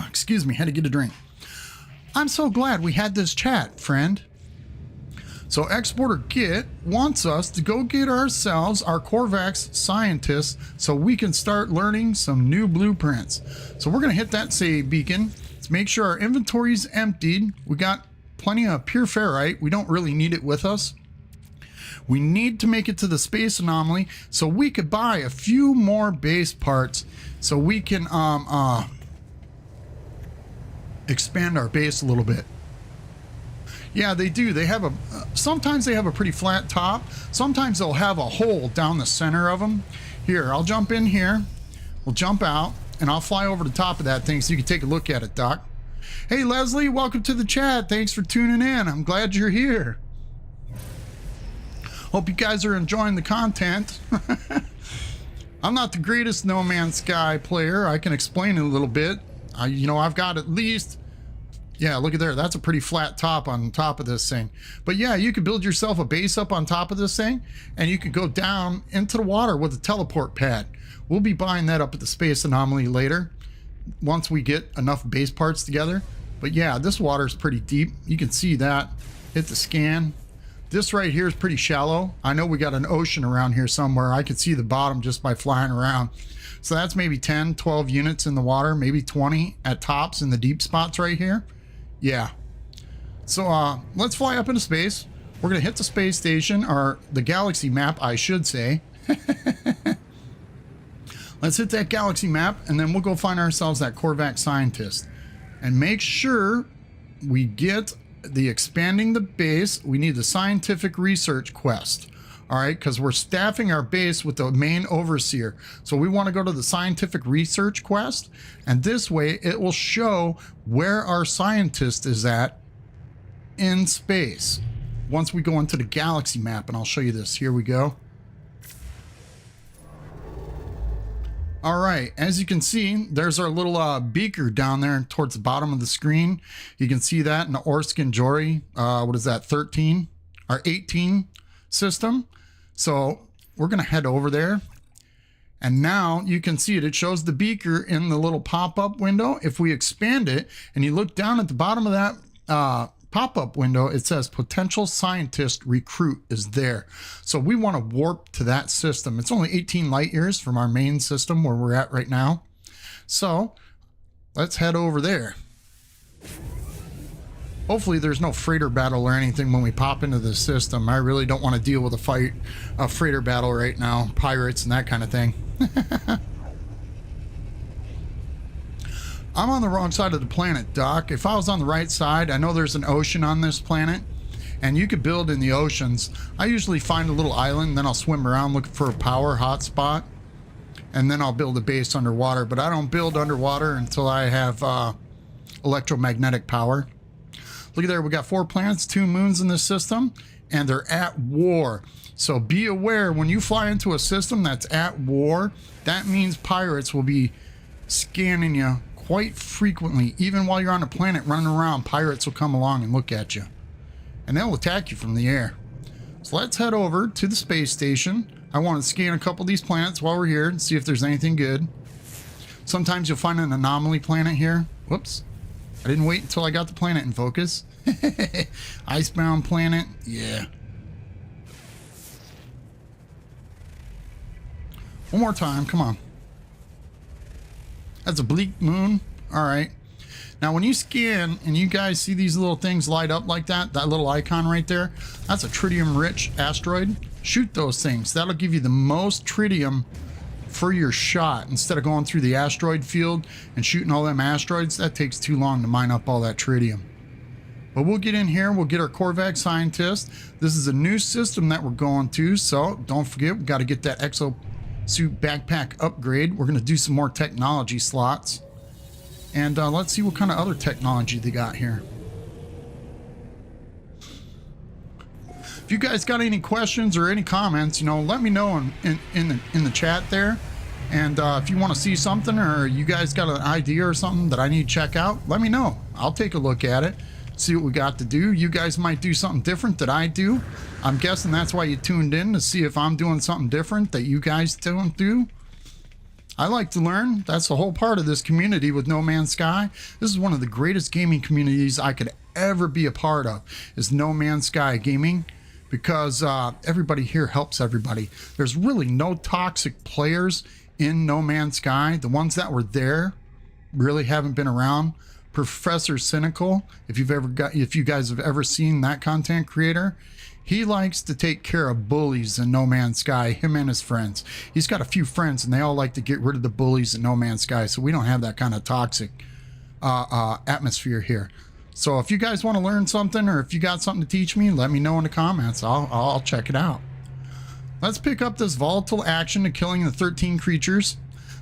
Excuse me, had to get a drink. I'm so glad we had this chat, friend. So Exporter Git wants us to go get ourselves our Korvax scientists so we can start learning some new blueprints. So we're going to hit that save beacon. Let's make sure our inventory is emptied. We got plenty of pure ferrite. We don't really need it with us. We need to make it to the space anomaly so we could buy a few more base parts so we can expand our base a little bit. Yeah, they do. They have sometimes they have a pretty flat top. Sometimes they'll have a hole down the center of them. Here, I'll jump in here. We'll jump out. And I'll fly over the top of that thing so you can take a look at it, Doc. Hey, Leslie, welcome to the chat. Thanks for tuning in. I'm glad you're here. Hope you guys are enjoying the content. I'm not the greatest No Man's Sky player. I can explain it a little bit. I've got at least... Yeah, look at there. That's a pretty flat top on top of this thing. But yeah, you could build yourself a base up on top of this thing, and you could go down into the water with a teleport pad. We'll be buying that up at the space anomaly later, once we get enough base parts together. But yeah, this water is pretty deep. You can see that. Hit the scan. This right here is pretty shallow. I know we got an ocean around here somewhere. I could see the bottom just by flying around. So that's maybe 10, 12 units in the water, maybe 20 at tops in the deep spots right here. Yeah. So let's fly up into space. We're going to hit the space station, or the galaxy map, I should say. Let's hit that galaxy map, and then we'll go find ourselves that Korvax scientist. And make sure we get the expanding the base. We need the scientific research quest. All right, because we're staffing our base with the main overseer. So we want to go to the scientific research quest. And this way, it will show where our scientist is at in space. Once we go into the galaxy map, and I'll show you this. Here we go. All right, as you can see, there's our little beaker down there towards the bottom of the screen. You can see that in the Orskin Jory, what is that, 13 or 18 system. So we're gonna head over there. And now you can see it. It shows the beaker in the little pop-up window. If we expand it and you look down at the bottom of that pop-up window, it says potential scientist recruit is there. So we want to warp to that system. It's only 18 light years from our main system where we're at right now. So let's head over there. Hopefully there's no freighter battle or anything when we pop into the system. I really don't want to deal with a freighter battle right now, pirates and that kind of thing. I'm on the wrong side of the planet, Doc. If I was on the right side, I know there's an ocean on this planet, and you could build in the oceans. I usually find a little island, then I'll swim around looking for a power hotspot, and then I'll build a base underwater. But I don't build underwater until I have electromagnetic power. Look at there, we got 4 planets, 2 moons in this system, and they're at war. So be aware, when you fly into a system that's at war, that means pirates will be scanning you quite frequently. Even while you're on a planet running around, pirates will come along and look at you, and they'll attack you from the air. So let's head over to the space station. I want to scan a couple of these planets while we're here and see if there's anything good. Sometimes you'll find an anomaly planet here. Whoops, I didn't wait until I got the planet in focus. Icebound planet, yeah. One more time, come on. That's a bleak moon. All right. Now, when you scan and you guys see these little things light up like that, that little icon right there, that's a tritium-rich asteroid. Shoot those things. That'll give you the most tritium for your shot. Instead of going through the asteroid field and shooting all them asteroids, that takes too long to mine up all that tritium. But we'll get in here. We'll get our Korvax scientist. This is a new system that we're going to, so don't forget, we got to get that exosuit backpack upgrade. We're going to do some more technology slots. And let's see what kind of other technology they got here. If you guys got any questions or any comments, you know, let me know in the chat there. And if you want to see something, or you guys got an idea or something that I need to check out, let me know. I'll take a look at it, see what we got to do. You guys might do something different that I do. I'm guessing that's why you tuned in, to see if I'm doing something different that you guys don't do. I like to learn. That's the whole part of this community with No Man's Sky. This is one of the greatest gaming communities I could ever be a part of, is No Man's Sky Gaming, because everybody here helps everybody. There's really no toxic players in No Man's Sky. The ones that were there really haven't been around. Professor Cynical, if you guys have ever seen that content creator, he likes to take care of bullies in No Man's Sky, him and his friends. He's got a few friends, and they all like to get rid of the bullies in No Man's Sky, so we don't have that kind of toxic atmosphere here. So if you guys want to learn something, or if you got something to teach me, let me know in the comments. I'll check it out. Let's pick up this volatile action to killing the 13 creatures.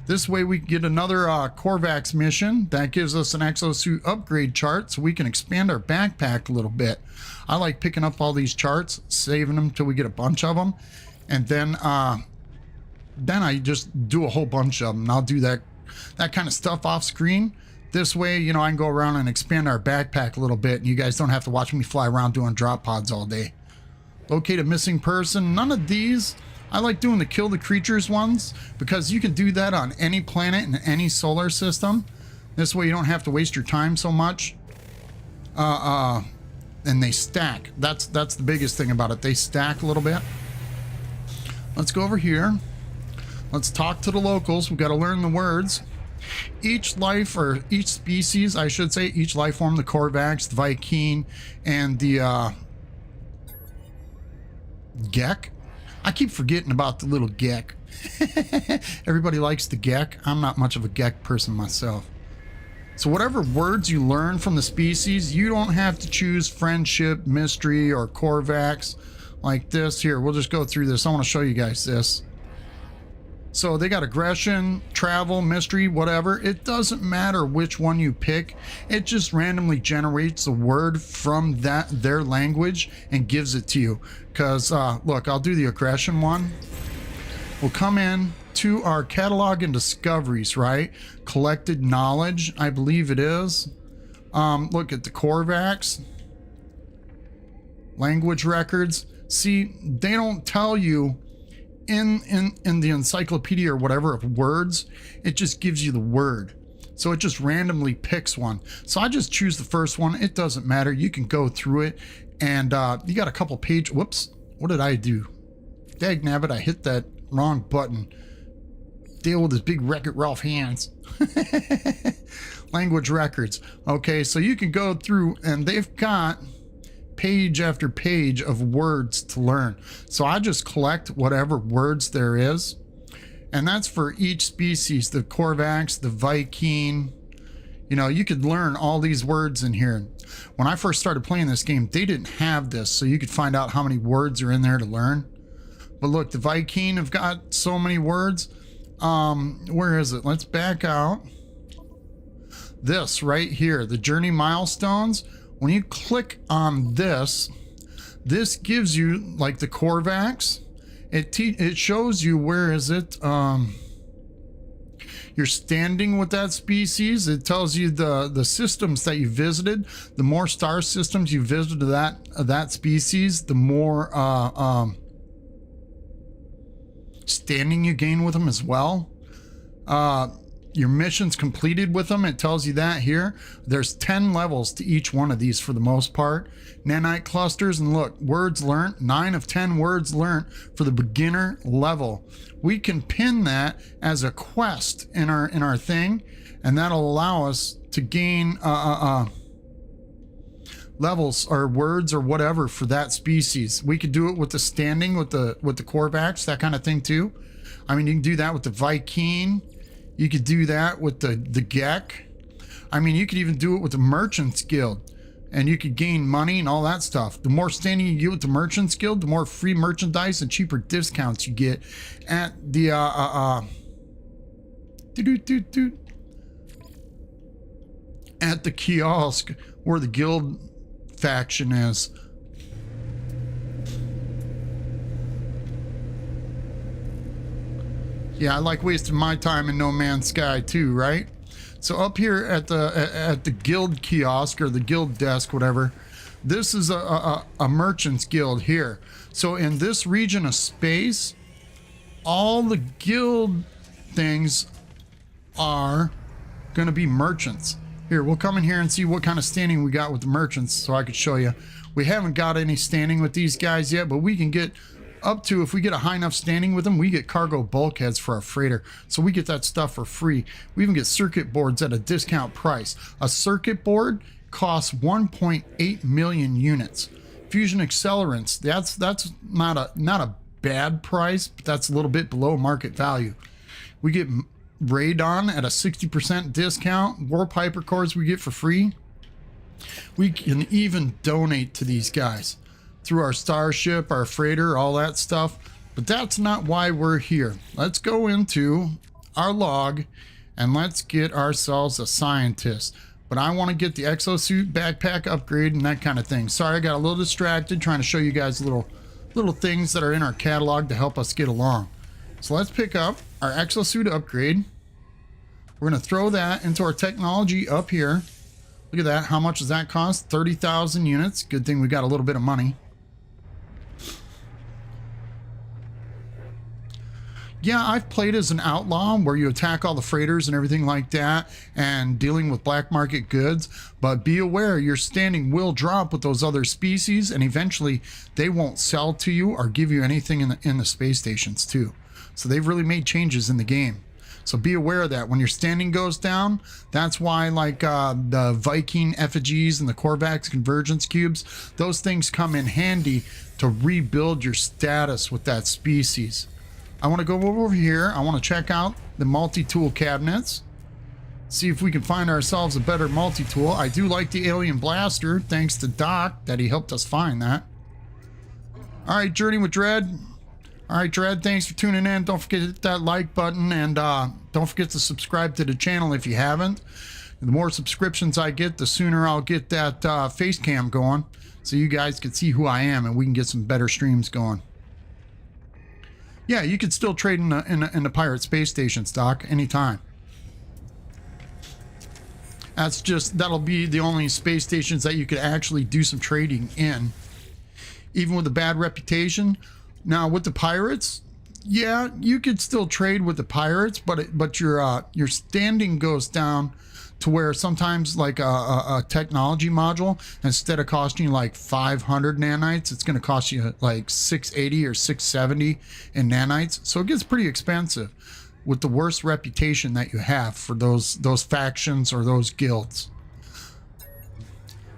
This way we can get another Korvax mission that gives us an exosuit upgrade chart, so we can expand our backpack a little bit. I like picking up all these charts, saving them till we get a bunch of them, and then I just do a whole bunch of them. And I'll do that kind of stuff off screen. This way, you know, I can go around and expand our backpack a little bit, and you guys don't have to watch me fly around doing drop pods all day. Locate a missing person. None of these. I like doing the kill the creatures ones, because you can do that on any planet in any solar system. This way you don't have to waste your time so much. And they stack. That's the biggest thing about it. They stack a little bit. Let's go over here. Let's talk to the locals. We've got to learn the words. Each life, or each species, I should say, each life form, the Korvax, the Viking, and the Gek. I keep forgetting about the little Gek. Everybody likes the Gek. I'm not much of a Gek person myself. So whatever words you learn from the species, you don't have to choose friendship, mystery, or Korvax like this. Here, we'll just go through this. I want to show you guys this. So they got aggression, travel, mystery, whatever. It doesn't matter which one you pick. It just randomly generates a word from their language and gives it to you. Because, look, I'll do the aggression one. We'll come in to our catalog and discoveries, right? Collected knowledge, I believe it is. Look at the Korvax. Language records. See, they don't tell you in the encyclopedia or whatever of words. It just gives you the word. So it just randomly picks one. So I just choose the first one. It doesn't matter. You can go through it, and you got a couple page. Whoops, what did I do? Dagnabbit, I hit that wrong button. Deal with his big Wreck-It Ralph hands. Language records. Okay, so you can go through, and they've got page after page of words to learn. So I just collect whatever words there is, and that's for each species. The Korvax, the Viking, You know, you could learn all these words in here. When I first started playing this game, they didn't have this, so you could find out how many words are in there to learn. But look, the Viking have got so many words. Where is it? Let's back out. This right here, the journey milestones. When you click on this, this gives you like the Korvax. It shows you, where is it? You're standing with that species. It tells you the systems that you visited. The more star systems you visited that species, the more standing you gain with them as well. Your missions completed with them, it tells you that here. There's 10 levels to each one of these for the most part. Nanite clusters, and look, words learned, 9 of 10 words learned for the beginner level. We can pin that as a quest in our thing, and that'll allow us to gain levels or words or whatever for that species. We could do it with the standing with the Korvax, that kind of thing too. I mean, you can do that with the Viking. You could do that with the Gek. I mean, you could even do it with the Merchants Guild, and you could gain money and all that stuff. The more standing you get with the Merchants Guild, the more free merchandise and cheaper discounts you get at the at the kiosk where the guild faction is. Yeah, I like wasting my time in No Man's Sky too, right? So up here at the guild kiosk or the guild desk, whatever, this is a merchant's guild here. So in this region of space, all the guild things are going to be merchants. Here, we'll come in here and see what kind of standing we got with the merchants so I could show you. We haven't got any standing with these guys yet, but we can get up to, if we get a high enough standing with them, we get cargo bulkheads for our freighter. So we get that stuff for free. We even get circuit boards at a discount price. A circuit board costs 1.8 million units. Fusion accelerants, that's not a bad price, but that's a little bit below market value. We get radon at a 60% discount. Warp hypercores we get for free. We can even donate to these guys through our starship, our freighter, all that stuff. But that's not why we're here. Let's go into our log and let's get ourselves a scientist. But I want to get the exosuit backpack upgrade and that kind of thing. Sorry, I got a little distracted trying to show you guys little things that are in our catalog to help us get along. So let's pick up our exosuit upgrade. We're going to throw that into our technology up here. Look at that. How much does that cost? 30,000 units. Good thing we got a little bit of money. Yeah, I've played as an outlaw where you attack all the freighters and everything like that and dealing with black market goods, but be aware your standing will drop with those other species and eventually they won't sell to you or give you anything in the space stations too. So they've really made changes in the game. So be aware of that. When your standing goes down, that's why like the Viking effigies and the Korvax convergence cubes, those things come in handy to rebuild your status with that species. I want to go over here. I want to check out the multi-tool cabinets. See if we can find ourselves a better multi-tool. I do like the alien blaster, thanks to Doc that he helped us find that. All right, Journey with Dread. All right, Dread, thanks for tuning in. Don't forget to hit that like button and don't forget to subscribe to the channel if you haven't. The more subscriptions I get, the sooner I'll get that face cam going so you guys can see who I am and we can get some better streams going. Yeah, you could still trade in the pirate space stations, Doc, anytime. That'll be the only space stations that you could actually do some trading in, even with a bad reputation. Now with the pirates, yeah, you could still trade with the pirates, but your standing goes down to where sometimes like a technology module, instead of costing you like 500 nanites, it's going to cost you like 680 or 670 in nanites. So it gets pretty expensive with the worst reputation that you have for those factions or those guilds.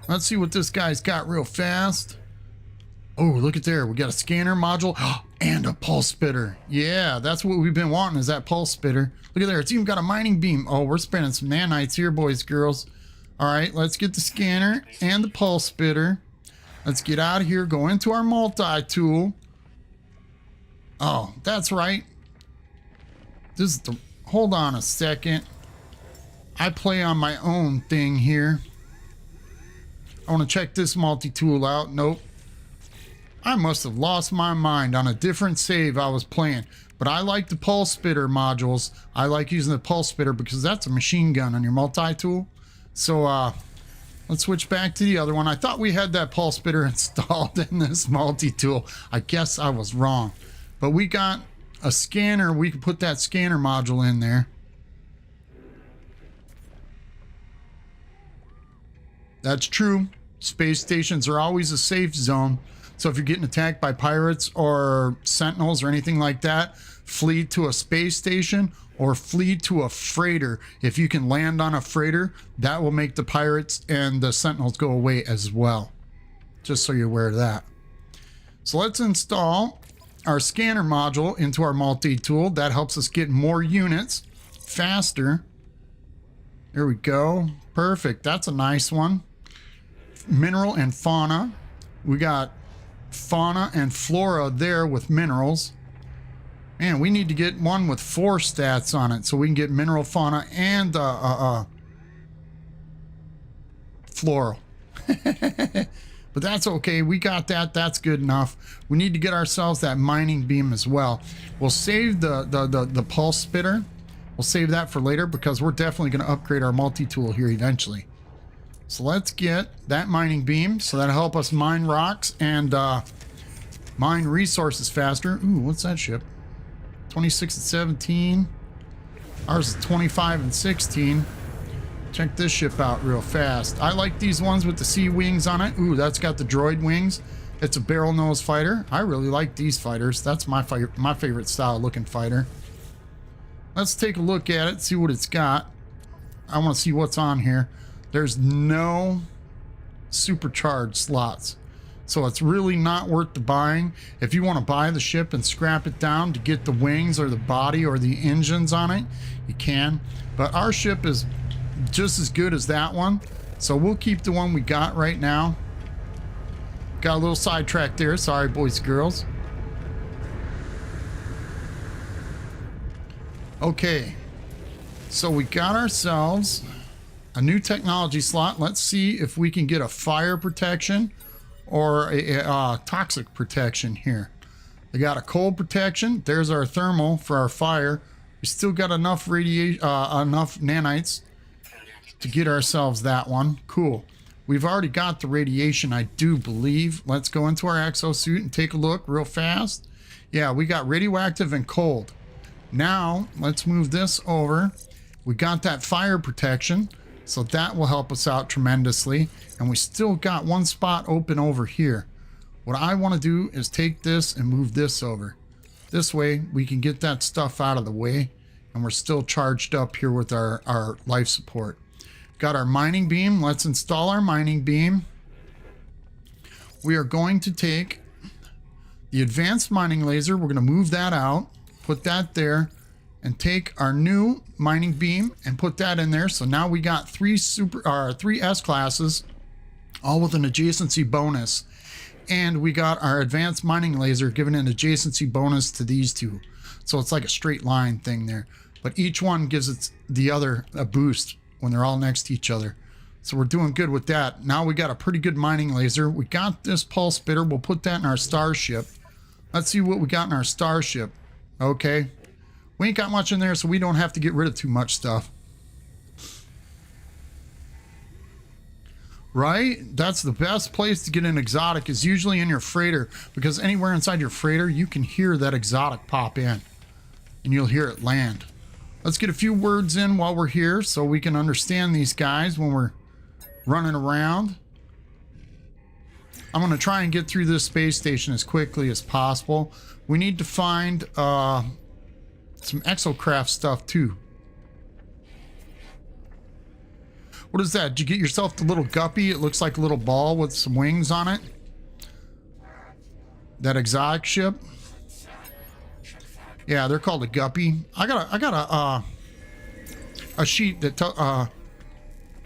Let's see what this guy's got real fast. Oh, look at there. We got a scanner module. And a pulse spitter. Yeah, that's what we've been wanting, is that pulse spitter. Look at there, it's even got a mining beam. Oh, we're spending some nanites here, boys, girls. All right, let's get the scanner and the pulse spitter. Let's get out of here, go into our multi-tool. Oh, that's right. This is the, hold on a second. I play on my own thing here. I want to check this multi-tool out. Nope. I must have lost my mind on a different save I was playing. But I like the pulse spitter modules. I like using the pulse spitter because that's a machine gun on your multi-tool. So let's switch back to the other one. I thought we had that pulse spitter installed in this multi-tool. I guess I was wrong. But we got a scanner. We can put that scanner module in there. That's true. Space stations are always a safe zone. So if you're getting attacked by pirates or sentinels or anything like that, flee to a space station or flee to a freighter. If you can land on a freighter, that will make the pirates and the sentinels go away as well. Just so you're aware of that. So let's install our scanner module into our multi-tool. That helps us get more units faster. There we go. Perfect. That's a nice one. Mineral and fauna. We got fauna and flora there with minerals. Man, we need to get one with 4 stats on it so we can get mineral, fauna, and floral. But that's okay. We got that. That's good enough. We need to get ourselves that mining beam as well. We'll save the pulse spitter. We'll save that for later because we're definitely going to upgrade our multi-tool here eventually. So let's get that mining beam. So that'll help us mine rocks and mine resources faster. Ooh, what's that ship? 26 and 17. Ours is 25 and 16. Check this ship out real fast. I like these ones with the sea wings on it. Ooh, that's got the droid wings. It's a barrel nose fighter. I really like these fighters. That's my favorite style looking fighter. Let's take a look at it, see what it's got. I want to see what's on here. There's no supercharged slots. So it's really not worth the buying. If you want to buy the ship and scrap it down to get the wings or the body or the engines on it, you can. But our ship is just as good as that one. So we'll keep the one we got right now. Got a little sidetracked there. Sorry, boys and girls. Okay. So we got ourselves a new technology slot. Let's see if we can get a fire protection or a toxic protection here. They got a cold protection. There's our thermal for our fire. We still got enough enough nanites to get ourselves that one. Cool. We've already got the radiation, I do believe. Let's go into our exosuit and take a look real fast. Yeah, we got radioactive and cold. Now, let's move this over. We got that fire protection, so that will help us out tremendously. And we still got one spot open over here. What I want to do is take this and move this over. This way, we can get that stuff out of the way, and we're still charged up here with our life support. Got our mining beam. Let's install our mining beam. We are going to take the advanced mining laser. We're going to move that out, put that there, and take our new mining beam and put that in there. So now we got three S classes, all with an adjacency bonus. And we got our advanced mining laser giving an adjacency bonus to these two. So it's like a straight line thing there. But each one gives the other a boost when they're all next to each other. So we're doing good with that. Now we got a pretty good mining laser. We got this pulse spitter. We'll put that in our starship. Let's see what we got in our starship. Okay. We ain't got much in there, so we don't have to get rid of too much stuff. Right? That's the best place to get an exotic, is usually in your freighter, because anywhere inside your freighter, you can hear that exotic pop in, and you'll hear it land. Let's get a few words in while we're here so we can understand these guys when we're running around. I'm going to try and get through this space station as quickly as possible. We need to find some exocraft stuff too. What is that? Did you get yourself the little guppy? It looks like a little ball with some wings on it. That exotic ship. Yeah, they're called a guppy. I got a sheet that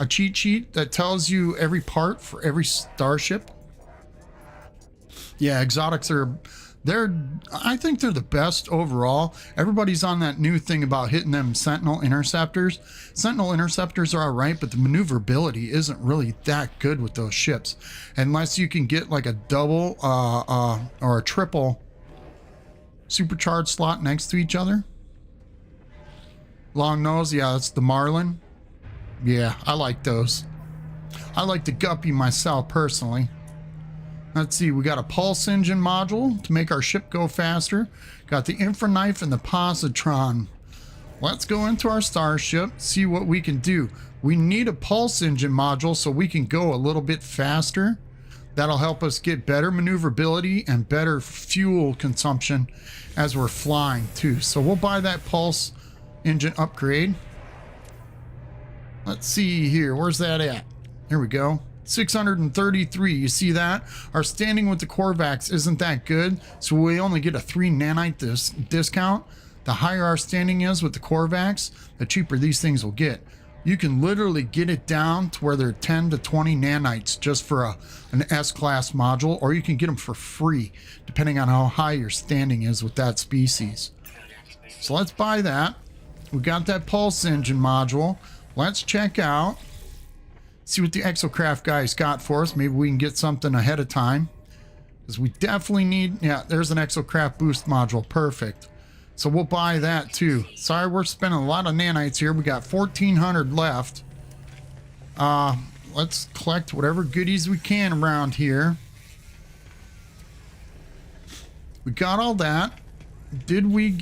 a cheat sheet that tells you every part for every starship. Yeah, exotics I think they're the best overall. Everybody's on that new thing about hitting them Sentinel interceptors. Sentinel interceptors are all right, but the maneuverability isn't really that good with those ships unless you can get like a double or a triple supercharged slot next to each other. Long nose, yeah, that's the Marlin. Yeah, I like those. I like the guppy myself personally. Let's see, we got a pulse engine module to make our ship go faster. Got the infra knife and the positron. Let's go into our starship, see what we can do. We need a pulse engine module so we can go a little bit faster. That'll help us get better maneuverability and better fuel consumption as we're flying too. So we'll buy that pulse engine upgrade. Let's see here, where's that at? Here we go. 633, you see that? Our standing with the Korvax isn't that good, so we only get a 3 nanite discount. The higher our standing is with the Korvax, the cheaper these things will get. You can literally get it down to where they're 10 to 20 nanites just for an S-class module, or you can get them for free, depending on how high your standing is with that species. So let's buy that. We got that pulse engine module. Let's check out. See what the exocraft guys got for us. Maybe we can get something ahead of time. Because we definitely need... Yeah, there's an exocraft boost module. Perfect. So we'll buy that too. Sorry, we're spending a lot of nanites here. We got 1,400 left. Let's collect whatever goodies we can around here. We got all that. Did we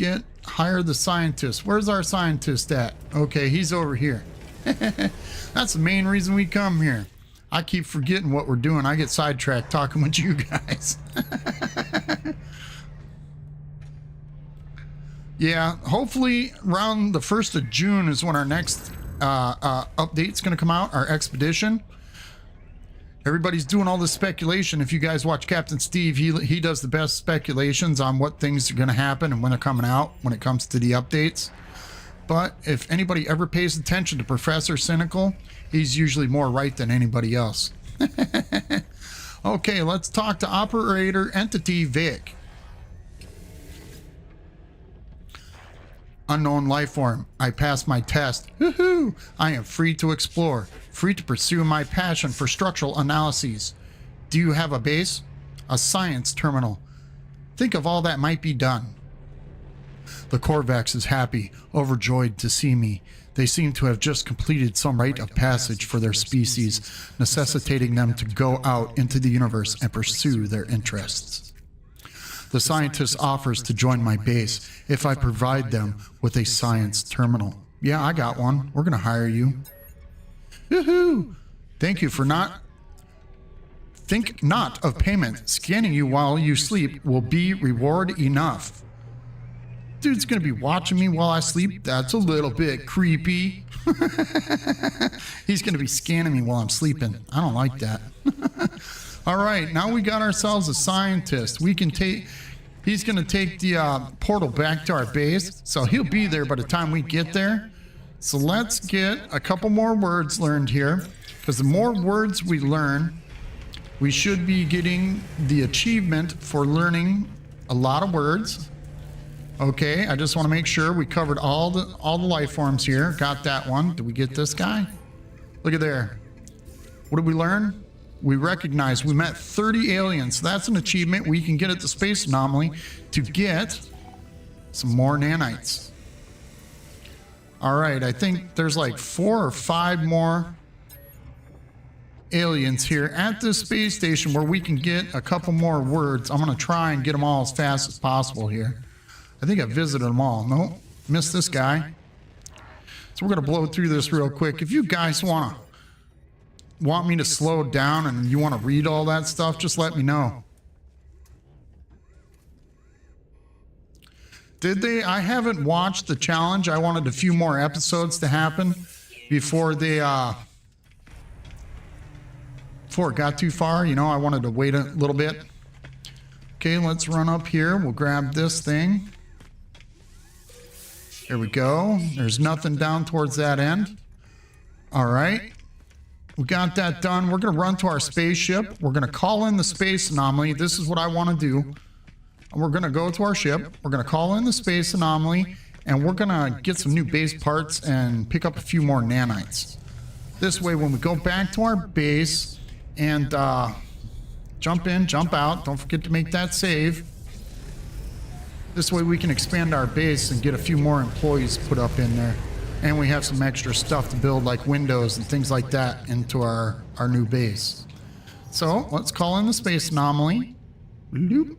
hire the scientist? Where's our scientist at? Okay, he's over here. That's the main reason we come here. I keep forgetting what we're doing. I get sidetracked talking with you guys. Yeah, hopefully around the 1st of June is when our next update's going to come out, our expedition. Everybody's doing all this speculation. If you guys watch Captain Steve, he does the best speculations on what things are going to happen and when they're coming out when it comes to the updates. But if anybody ever pays attention to Professor Cynical, he's usually more right than anybody else. Okay, let's talk to Operator Entity Vic. Unknown life form. I passed my test. Woohoo! I am free to explore, free to pursue my passion for structural analyses. Do you have a base? A science terminal. Think of all that might be done. The Korvax is happy, overjoyed to see me. They seem to have just completed some rite of passage for their species, necessitating them to go out into the universe and pursue their interests. The scientist offers to join my base if I provide them with a science terminal. Yeah, I got one. We're going to hire you. Woohoo! Thank you for not... Think not of payment. Scanning you while you sleep will be reward enough. Dude's gonna be watching me while I sleep. That's a little bit creepy. He's gonna be scanning me while I'm sleeping. I don't like that. All right, now we got ourselves a scientist. We can take... He's gonna take the portal back to our base, so he'll be there by the time we get there. So let's get a couple more words learned here, because the more words we learn, we should be getting the achievement for learning a lot of words. Okay, I just want to make sure we covered all the life forms here. Got that one. Did we get this guy? Look at there. What did we learn? We recognize we met 30 aliens. So that's an achievement we can get at the space anomaly to get some more nanites. All right, I think there's like 4 or 5 more aliens here at this space station where we can get a couple more words. I'm going to try and get them all as fast as possible here. I think I visited them all. Nope, missed this guy. So we're going to blow through this real quick. If you guys want me to slow down and you want to read all that stuff, just let me know. Did they? I haven't watched the challenge. I wanted a few more episodes to happen before they before it got too far. You know, I wanted to wait a little bit. Okay, let's run up here. We'll grab this thing. There we go. There's nothing down towards that end. All right. We got that done. We're going to run to our spaceship. We're going to call in the space anomaly. This is what I want to do. We're going to go to our ship. We're going to call in the space anomaly, and we're going to get some new base parts and pick up a few more nanites. This way, when we go back to our base and jump in, jump out, don't forget to make that save. This way we can expand our base and get a few more employees put up in there. And we have some extra stuff to build, like windows and things like that, into our new base. So let's call in the space anomaly. Bloop.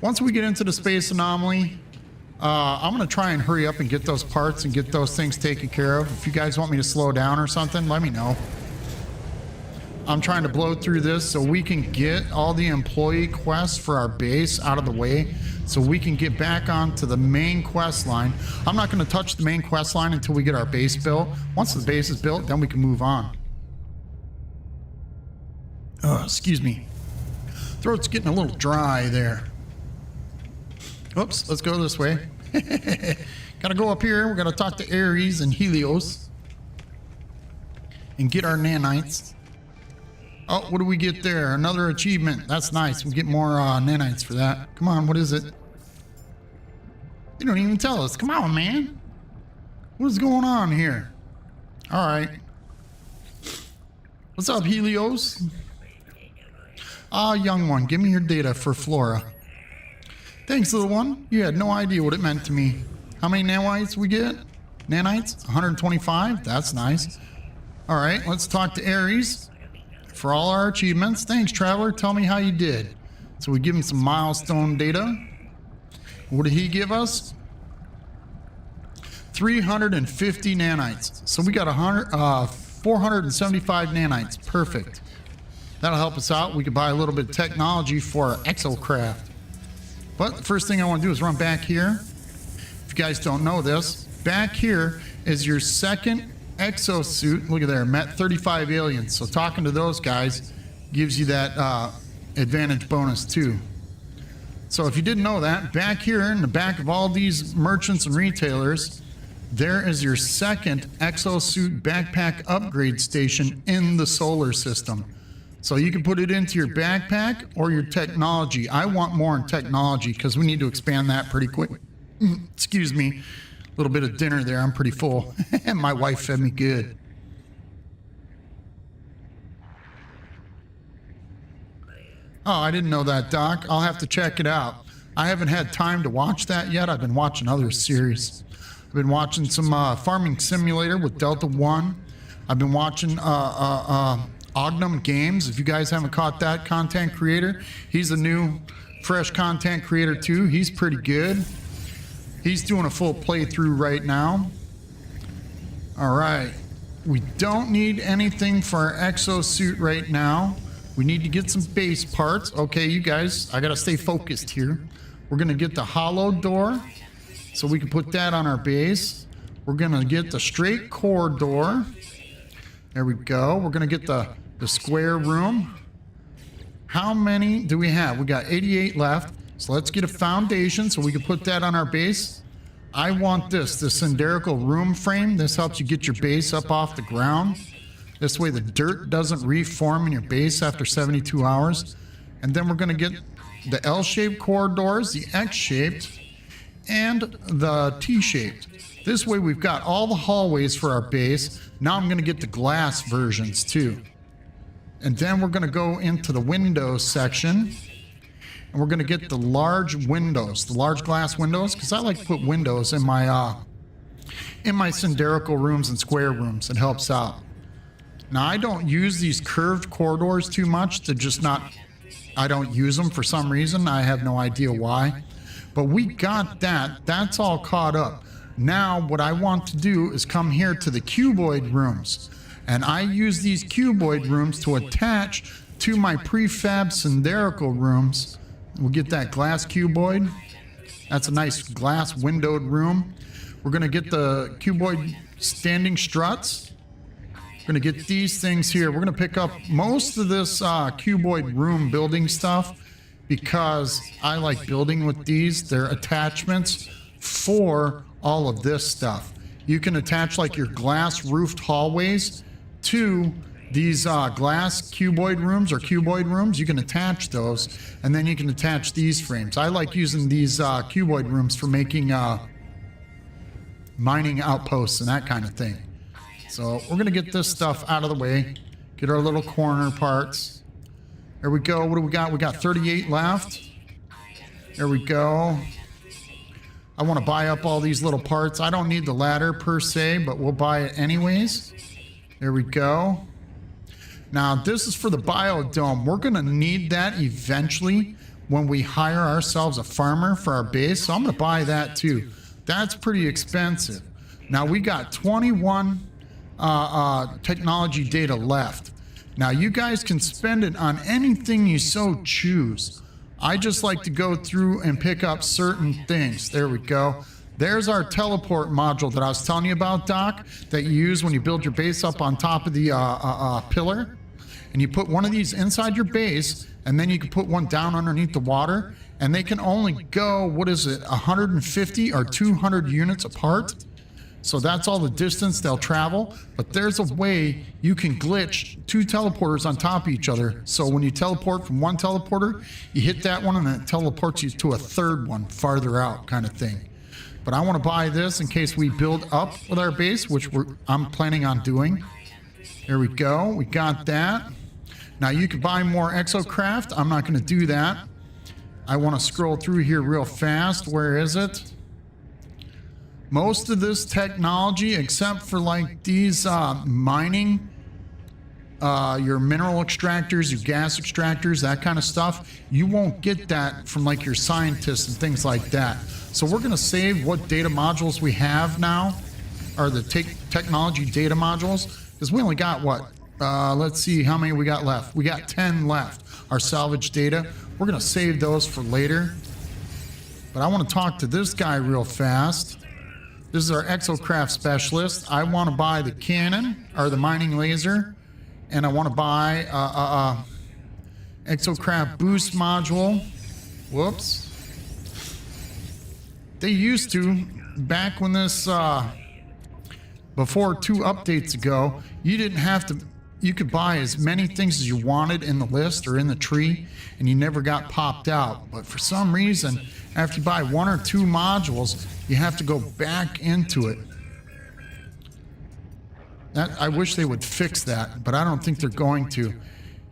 Once we get into the space anomaly, I'm going to try and hurry up and get those parts and get those things taken care of. If you guys want me to slow down or something, let me know. I'm trying to blow through this so we can get all the employee quests for our base out of the way so we can get back onto the main quest line. I'm not going to touch the main quest line until we get our base built. Once the base is built, then we can move on. Excuse me. Throat's getting a little dry there. Oops, let's go this way. Gotta go up here. We're gonna talk to Ares and Helios and get our nanites. Oh, what do we get there? Another achievement. That's nice. We get more nanites for that. Come on, what is it? You don't even tell us. Come on, man. What is going on here? All right. What's up, Helios? Young one, give me your data for Flora. Thanks, little one. You had no idea what it meant to me. How many nanites we get? Nanites? 125? That's nice. All right, let's talk to Ares for all our achievements. Thanks, Traveler. Tell me how you did. So we give him some milestone data. What did he give us? 350 nanites. So we got 475 nanites. Perfect. That'll help us out. We could buy a little bit of technology for our exocraft. But the first thing I want to do is run back here. If you guys don't know this, back here is your second exosuit. Look at there, met 35 aliens. So talking to those guys gives you that advantage bonus too. So if you didn't know that, back here in the back of all these merchants and retailers, there is your second exosuit backpack upgrade station in the solar system. So you can put it into your backpack or your technology. I want more in technology because we need to expand that pretty quick. Excuse me. A little bit of dinner there. I'm pretty full. My wife fed me good. Oh, I didn't know that, Doc. I'll have to check it out. I haven't had time to watch that yet. I've been watching other series. I've been watching some Farming Simulator with Delta One. I've been watching Ognum Games. If you guys haven't caught that content creator, he's a new, fresh content creator too. He's pretty good. He's doing a full playthrough right now. All right. We don't need anything for our exosuit right now. We need to get some base parts. Okay, you guys, I gotta stay focused here. We're gonna get the hollow door so we can put that on our base. We're gonna get the straight core door. There we go. We're gonna get the square room. How many do we have? We got 88 left. So let's get a foundation so we can put that on our base. I want the cylindrical room frame. This helps you get your base up off the ground. This way the dirt doesn't reform in your base after 72 hours. And then we're gonna get the L-shaped corridors, the X-shaped, and the T-shaped. This way we've got all the hallways for our base. Now I'm gonna get the glass versions too. And then we're gonna go into the windows section and we're gonna get the large windows, the large glass windows, because I like to put windows in my cylindrical rooms and square rooms. It helps out. Now I don't use these curved corridors too much. I don't use them for some reason. I have no idea why. But we got that. That's all caught up. Now what I want to do is come here to the cuboid rooms. And I use these cuboid rooms to attach to my prefab cylindrical rooms. We'll get that glass cuboid. That's a nice glass windowed room. We're gonna get the cuboid standing struts. We're gonna get these things here. We're gonna pick up most of this cuboid room building stuff because I like building with these. They're attachments for all of this stuff. You can attach like your glass roofed hallways to these glass cuboid rooms or cuboid rooms. You can attach those, and then you can attach these frames. I like using these cuboid rooms for making mining outposts and that kind of thing. So we're gonna get this stuff out of the way, get our little corner parts. There we go. What do we got? We got 38 left. There we go. I want to buy up all these little parts. I don't need the ladder per se, but we'll buy it anyways. There we go. Now this is for the biodome. We're gonna need that eventually when we hire ourselves a farmer for our base. So I'm gonna buy that too. That's pretty expensive. Now we got 21 technology data left. Now you guys can spend it on anything you so choose. I just like to go through and pick up certain things. There we go. There's our teleport module that I was telling you about, Doc, that you use when you build your base up on top of the pillar. And you put one of these inside your base, and then you can put one down underneath the water, and they can only go, what is it, 150 or 200 units apart. So that's all the distance they'll travel. But there's a way you can glitch two teleporters on top of each other. So when you teleport from one teleporter, you hit that one and then it teleports you to a third one farther out, kind of thing. But I want to buy this in case we build up with our base, which I'm planning on doing. There we go. We got that. Now you can buy more exocraft. I'm not going to do that. I want to scroll through here real fast. Where is it? Most of this technology, except for like these mining, your mineral extractors, your gas extractors, that kind of stuff, you won't get that from like your scientists and things like that. So we're going to save what data modules we have now, or the technology data modules, because we only got what? Let's see how many we got left. We got 10 left. Our salvage data. We're going to save those for later. But I want to talk to this guy real fast. This is our exocraft specialist. I want to buy the cannon, or the mining laser. And I want to buy exocraft boost module. Whoops. They used to, back when this, before 2 updates ago, you didn't have to, you could buy as many things as you wanted in the list or in the tree, and you never got popped out. But for some reason, after you buy 1 or 2 modules, you have to go back into it. I wish they would fix that, but I don't think they're going to.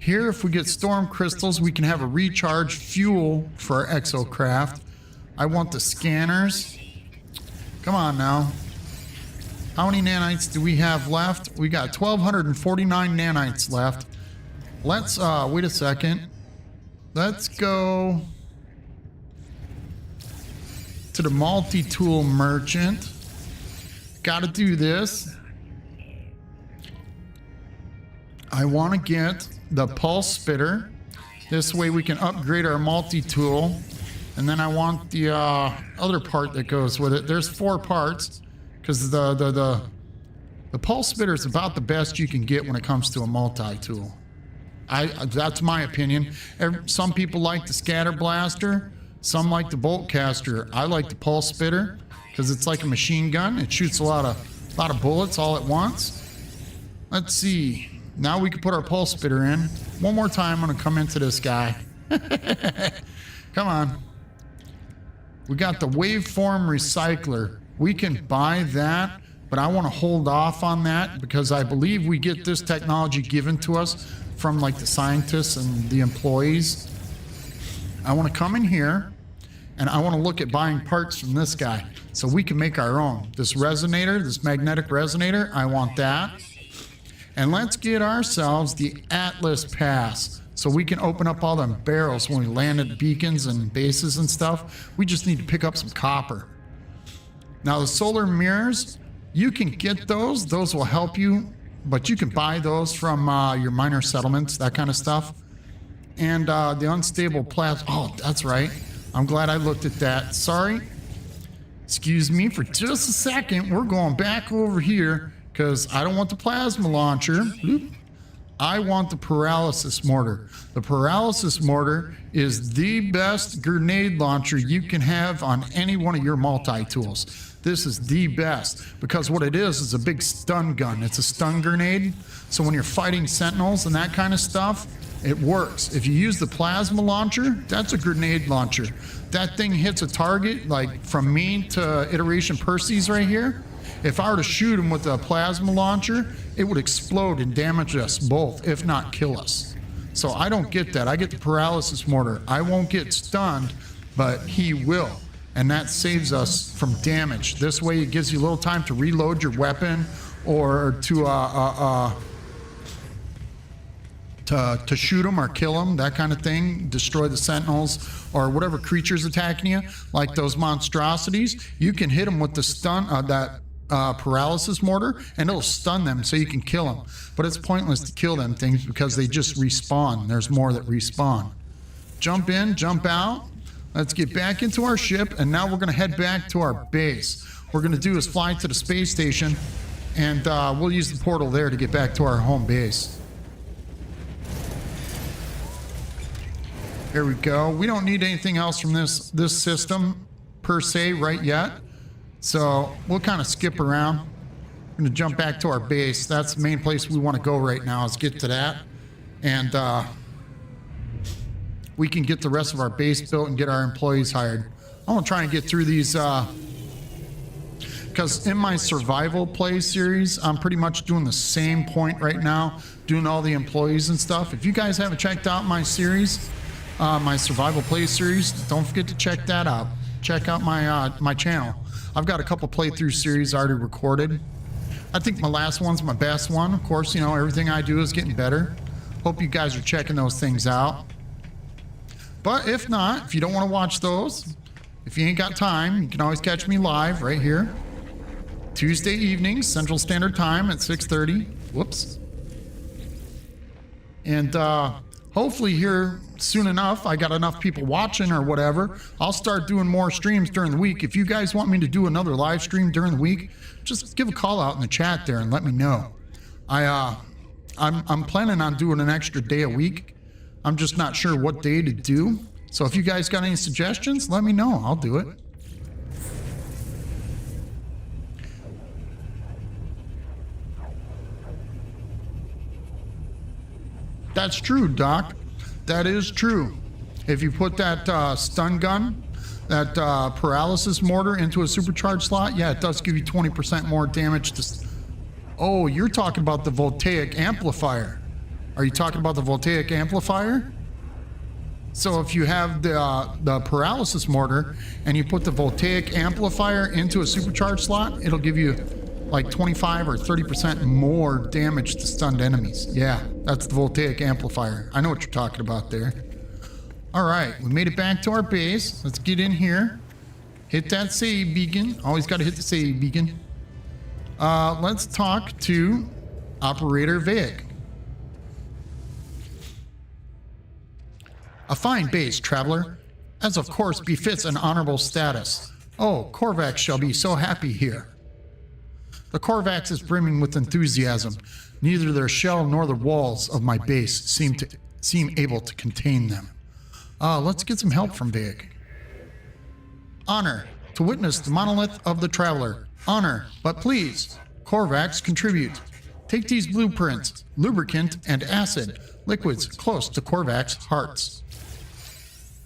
Here, if we get storm crystals, we can have a recharge fuel for our exocraft. I want the scanners. Come on now. How many nanites do we have left? We got 1,249 nanites left. Let's, wait a second. Let's go to the multi-tool merchant. Got to do this. I want to get the pulse spitter. This way we can upgrade our multi-tool. And then I want the other part that goes with it. There's 4 parts. Because the pulse spitter is about the best you can get when it comes to a multi-tool. That's my opinion. Some people like the scatter blaster. Some like the bolt caster. I like the pulse spitter because it's like a machine gun. It shoots a lot of bullets all at once. Let's see. Now we can put our pulse spitter in. One more time, I'm going to come into this guy. Come on. We got the waveform recycler. We can buy that, but I want to hold off on that because I believe we get this technology given to us from like the scientists and the employees. I want to come in here and I want to look at buying parts from this guy so we can make our own. This resonator, this magnetic resonator, I want that. And let's get ourselves the Atlas Pass so we can open up all them barrels when we land at beacons and bases and stuff. We just need to pick up some copper. Now the solar mirrors, you can get those. Those will help you, but you can buy those from your miner settlements, that kind of stuff. And the unstable plasma. Oh, that's right. I'm glad I looked at that. Sorry. Excuse me for just a second. We're going back over here because I don't want the plasma launcher. I want the paralysis mortar. The paralysis mortar is the best grenade launcher you can have on any one of your multi-tools. This is the best because what it is a big stun gun. It's a stun grenade. So when you're fighting sentinels and that kind of stuff, it works. If you use the plasma launcher, that's a grenade launcher. That thing hits a target, like from me to Iteration Percy's right here. If I were to shoot him with a plasma launcher, it would explode and damage us both, if not kill us. So I don't get that. I get the paralysis mortar. I won't get stunned, but he will. And that saves us from damage. This way it gives you a little time to reload your weapon or to shoot them or kill them, that kind of thing, destroy the sentinels or whatever creatures attacking you, like those monstrosities. You can hit them with the stun, paralysis mortar, and it'll stun them so you can kill them. But it's pointless to kill them things because they just respawn. There's more that respawn. Jump in, jump out. Let's get back into our ship, and now we're going to head back to our base. What we're going to do is fly to the space station, and we'll use the portal there to get back to our home base. There we go. We don't need anything else from this system per se right yet. So we'll kind of skip around. We're going to jump back to our base. That's the main place we want to go right now, is get to that. And we can get the rest of our base built and get our employees hired. I want to try and get through these because in my survival play series, I'm pretty much doing the same point right now, doing all the employees and stuff. If you guys haven't checked out my series, my survival play series, don't forget to check that out. Check out my my channel. I've got a couple playthrough series already recorded. I think my last one's my best one. Of course, you know, everything I do is getting better. Hope you guys are checking those things out. But if not, if you don't want to watch those, if you ain't got time, you can always catch me live right here. Tuesday evenings, Central Standard Time at 6:30. Whoops. And hopefully here soon enough, I got enough people watching or whatever, I'll start doing more streams during the week. If you guys want me to do another live stream during the week, just give a call out in the chat there and let me know. I'm planning on doing an extra day a week. I'm just not sure what day to do. So if you guys got any suggestions, let me know. I'll do it. That's true, Doc. That is true. If you put that stun gun, that paralysis mortar into a supercharged slot, yeah, it does give you 20% more damage. Oh, you're talking about the voltaic amplifier. Are you talking about the voltaic amplifier? So if you have the paralysis mortar and you put the voltaic amplifier into a supercharged slot, it'll give you like 25 or 30% more damage to stunned enemies. Yeah, that's the voltaic amplifier. I know what you're talking about there. All right, we made it back to our base. Let's get in here. Hit that save beacon. Always got to hit the save beacon. Let's talk to Operator Vig. A fine base, traveler, as of course befits an honorable status. Oh, Korvax shall be so happy here. The Korvax is brimming with enthusiasm. Neither their shell nor the walls of my base seem able to contain them. Let's get some help from Vig. Honor, to witness the monolith of the traveler. Honor, but please, Korvax, contribute. Take these blueprints, lubricant and acid, liquids close to Korvax hearts.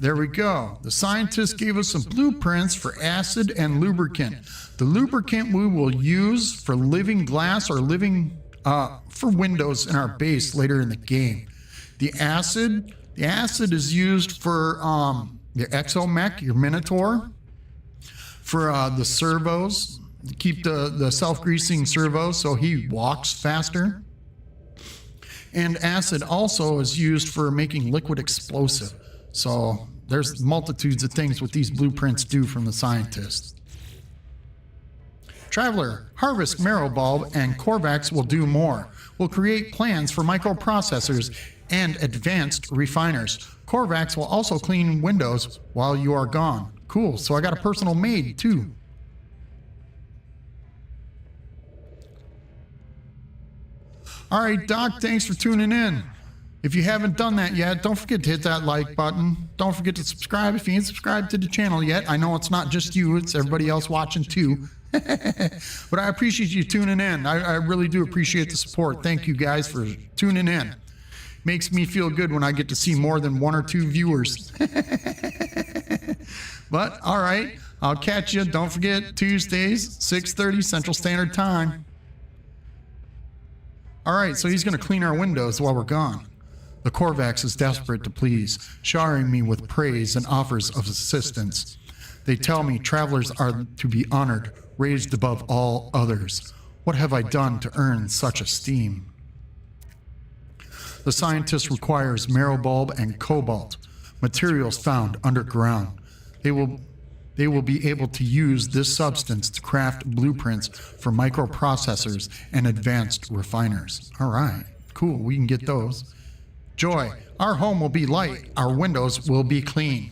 There we go. The scientists gave us some blueprints for acid and lubricant. The lubricant we will use for living glass or living for windows in our base later in the game. The acid is used for your exomech, your Minotaur, for the servos, to keep the self-greasing servos so he walks faster. And acid also is used for making liquid explosive. So there's multitudes of things what these blueprints do from the scientists. Traveler, harvest marrow bulb and Korvax will do more. We'll create plans for microprocessors and advanced refiners. Korvax will also clean windows while you are gone. Cool, so I got a personal maid too. All right, Doc, thanks for tuning in. If you haven't done that yet, don't forget to hit that like button. Don't forget to subscribe if you ain't subscribed to the channel yet. I know it's not just you, it's everybody else watching too. But I appreciate you tuning in. I really do appreciate the support. Thank you guys for tuning in. Makes me feel good when I get to see more than 1 or 2 viewers. But all right, I'll catch you. Don't forget, Tuesdays, 6:30 Central Standard Time. All right, so he's going to clean our windows while we're gone. The Korvax is desperate to please, showering me with praise and offers of assistance. They tell me travelers are to be honored, raised above all others. What have I done to earn such esteem? The scientist requires marrow bulb and cobalt, materials found underground. They will be able to use this substance to craft blueprints for microprocessors and advanced refiners. All right, cool, we can get those. Joy, our home will be light, our windows will be clean.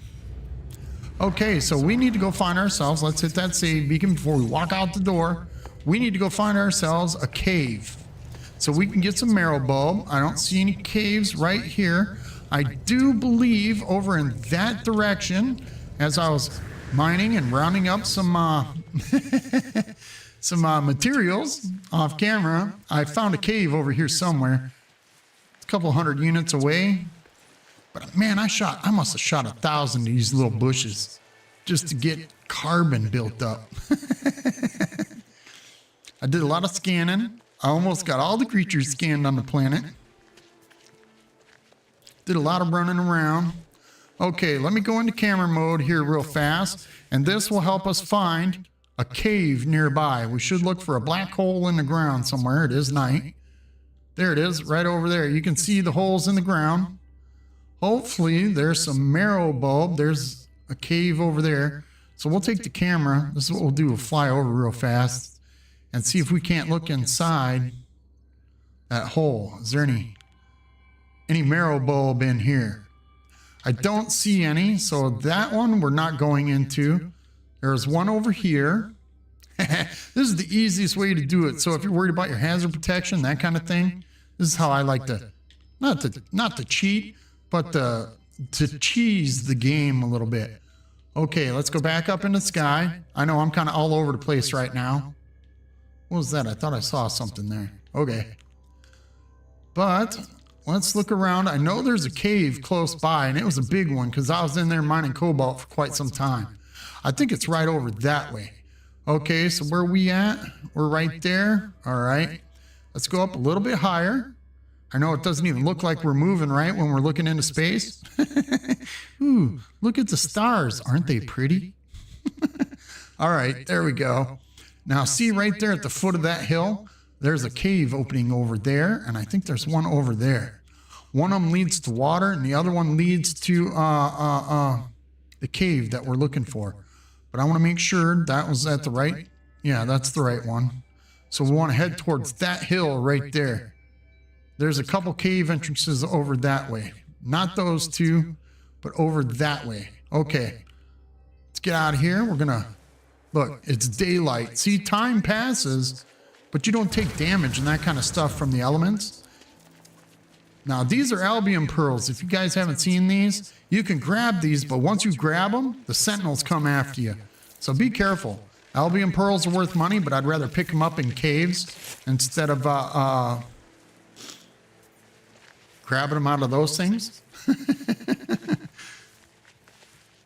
Okay, so we need to go find ourselves, let's hit that save beacon before we walk out the door. We need to go find ourselves a cave so we can get some marrow bulb. I don't see any caves right here. I do believe over in that direction, as I was mining and rounding up some materials off camera, I found a cave over here somewhere. It's a couple 100 units away. But man, I must have shot 1,000 of these little bushes just to get carbon built up. I did a lot of scanning. I almost got all the creatures scanned on the planet. Did a lot of running around. Okay, let me go into camera mode here real fast, and this will help us find a cave nearby. We should look for a black hole in the ground somewhere. It is night. There it is, right over there. You can see the holes in the ground. Hopefully there's some marrow bulb. There's a cave over there. So we'll take the camera. This is what we'll do. We'll fly over real fast and see if we can't look inside that hole. Is there any marrow bulb in here? I don't see any, so that one we're not going into. There's one over here. This is the easiest way to do it. So if you're worried about your hazard protection, that kind of thing, this is how I like to, not to cheat, but to cheese the game a little bit. Okay, let's go back up in the sky. I know I'm kind of all over the place right now. What was that? I thought I saw something there. Okay. But let's look around. I know there's a cave close by, and it was a big one because I was in there mining cobalt for quite some time. I think it's right over that way. Okay, so where are we at? We're right there. All right. Let's go up a little bit higher. I know it doesn't even look like we're moving right when we're looking into space. Ooh, look at the stars. Aren't they pretty? All right, there we go. Now see right there at the foot of that hill, there's a cave opening over there, and I think there's one over there. One of them leads to water, and the other one leads to the cave that we're looking for. But I want to make sure that was at the right. Yeah, that's the right one. So we want to head towards that hill right there. There's a couple cave entrances over that way. Not those two, but over that way. Okay. Let's get out of here. We're going to... Look, it's daylight. See, time passes, but you don't take damage and that kind of stuff from the elements. Now, these are Albion pearls. If you guys haven't seen these, you can grab these, but once you grab them, the sentinels come after you. So be careful. Albion pearls are worth money, but I'd rather pick them up in caves instead of grabbing them out of those things.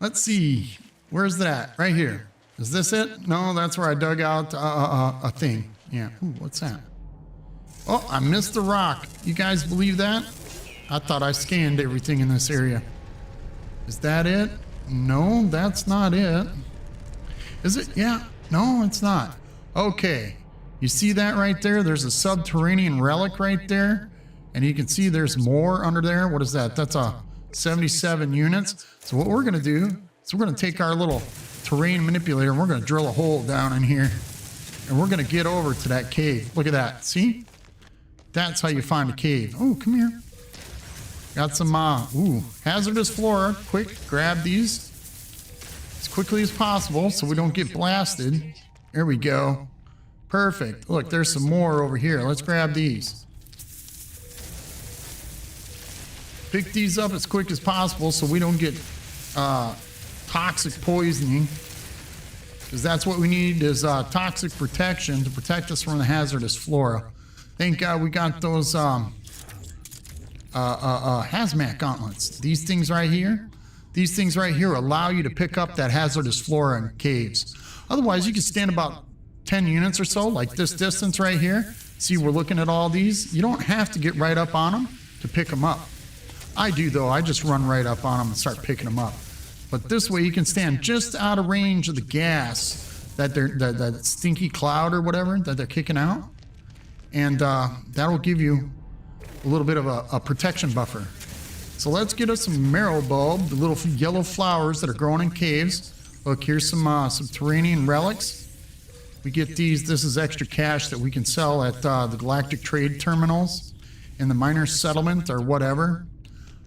Let's see. Where's that? Right here. Is this it? No, that's where I dug out a thing. Yeah. Ooh, what's that? Oh, I missed the rock. You guys believe that? I thought I scanned everything in this area. Is that it? No, that's not it. Is it? Yeah. No, it's not. Okay. You see that right there? There's a subterranean relic right there. And you can see there's more under there. What is that? That's a 77 units. So what we're going to do is we're going to take our little terrain manipulator and we're going to drill a hole down in here. And we're going to get over to that cave. Look at that. See? That's how you find a cave. Oh, come here. Got some, hazardous flora. Quick, grab these as quickly as possible so we don't get blasted. There we go. Perfect. Look, there's some more over here. Let's grab these. pick these up as quick as possible so we don't get toxic poisoning. Because that's what we need is toxic protection to protect us from the hazardous flora. Thank God we got those hazmat gauntlets. These things right here allow you to pick up that hazardous flora in caves. Otherwise, you can stand about 10 units or so, like this distance right here. See, we're looking at all these. You don't have to get right up on them to pick them up. I do, though. I just run right up on them and start picking them up. But this way, you can stand just out of range of the gas that stinky cloud or whatever that they're kicking out. And that'll give you a little bit of a protection buffer. So let's get us some marrow bulb, the little yellow flowers that are growing in caves. Look, here's some subterranean relics. We get these. This is extra cash that we can sell at the galactic trade terminals in the miner settlement or whatever.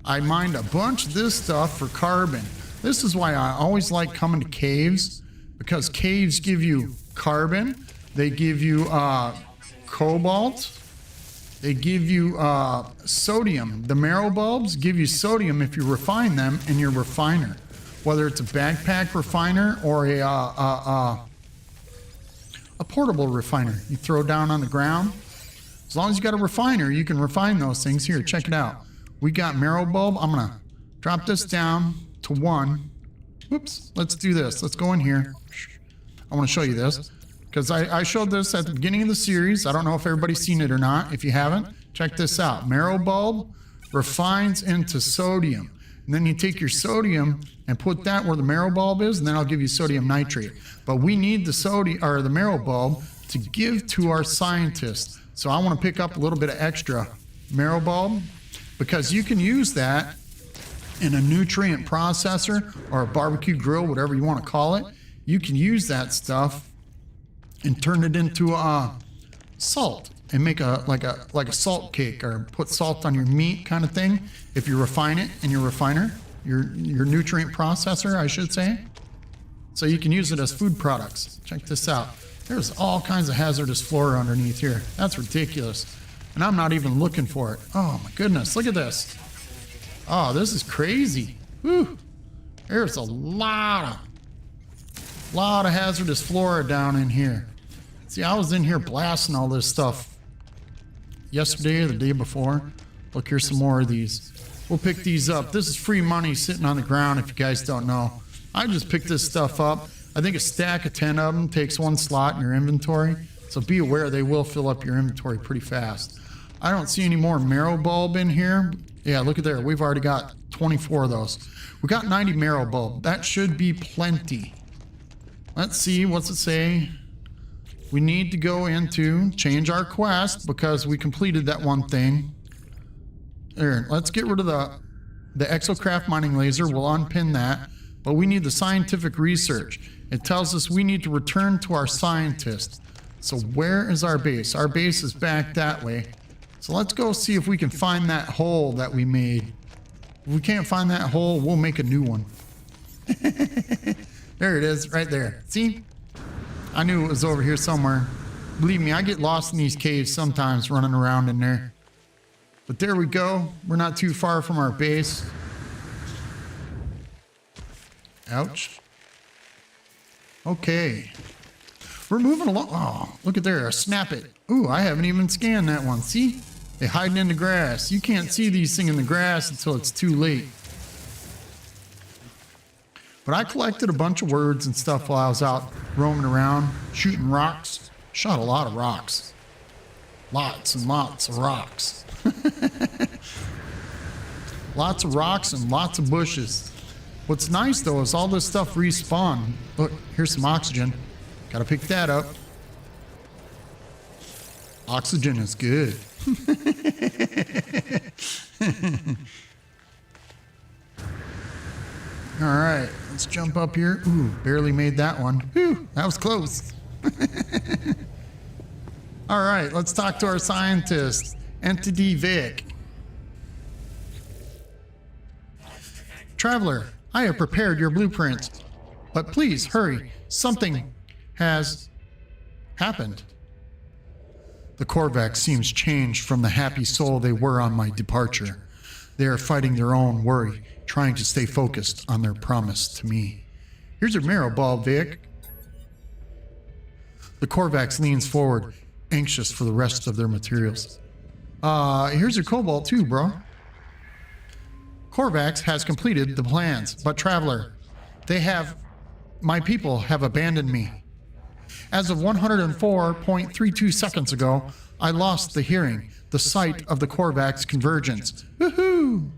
I mined a bunch of this stuff for carbon. This is why I always like coming to caves, because caves give you carbon. They give you cobalt. They give you sodium. The marrow bulbs give you sodium if you refine them in your refiner, whether it's a backpack refiner or a portable refiner you throw down on the ground. As long as you got a refiner, you can refine those things. Here, check it out. We got marrow bulb. I'm gonna drop this down to 1. Whoops, let's do this. Let's go in here. I want to show you this because I showed this at the beginning of the series. I don't know if everybody's seen it or not. If you haven't, check this out. Marrow bulb refines into sodium. And then you take your sodium and put that where the marrow bulb is, and then I'll give you sodium nitrate. But we need the sodium or the marrow bulb to give to our scientists. So I want to pick up a little bit of extra marrow bulb because you can use that in a nutrient processor or a barbecue grill, whatever you want to call it. You can use that stuff and turn it into salt and make like a salt cake or put salt on your meat kind of thing. If you refine it in your refiner, your nutrient processor, I should say. So you can use it as food products. Check this out. There's all kinds of hazardous flora underneath here. That's ridiculous. And I'm not even looking for it. Oh my goodness, look at this. Oh, this is crazy. Whew. There's a lot of hazardous flora down in here. See, I was in here blasting all this stuff yesterday or the day before. Look, here's some more of these. We'll pick these up. This is free money sitting on the ground if you guys don't know. I just picked this stuff up. I think a stack of 10 of them takes 1 slot in your inventory. So be aware they will fill up your inventory pretty fast. I don't see any more marrow bulb in here. Yeah, look at there. We've already got 24 of those. We got 90 marrow bulb. That should be plenty. Let's see. What's it say? We need to go into change our quest because we completed that one thing. There, let's get rid of the exocraft mining laser. We'll unpin that. But we need the scientific research. It tells us we need to return to our scientist. So where is our base? Our base is back that way. So let's go see if we can find that hole that we made. If we can't find that hole, we'll make a new one. There it is, right there. See? I knew it was over here somewhere. Believe me, I get lost in these caves sometimes running around in there. But there we go. We're not too far from our base. Ouch. Okay. We're moving along. Oh, look at there. Snap it. Ooh, I haven't even scanned that one. See? They're hiding in the grass. You can't see these things in the grass until it's too late. But I collected a bunch of words and stuff while I was out roaming around, shooting rocks. Shot a lot of rocks. Lots and lots of rocks. Lots of rocks and lots of bushes. What's nice though is all this stuff respawn. Look, here's some oxygen. Gotta pick that up. Oxygen is good. All right, let's jump up here. Ooh, barely made that one. Whew, that was close. All right, let's talk to our scientist, Entity Vic. Traveler, I have prepared your blueprints, but please hurry. Something has happened. The Korvax seems changed from the happy soul they were on my departure. They are fighting their own worry, trying to stay focused on their promise to me. Here's your marrow ball, Vic. The Korvax leans forward, anxious for the rest of their materials. Here's your cobalt too, bro. Korvax has completed the plans, but Traveler, my people have abandoned me. As of 104.32 seconds ago, I lost the hearing, the sight of the Korvax convergence. Woohoo!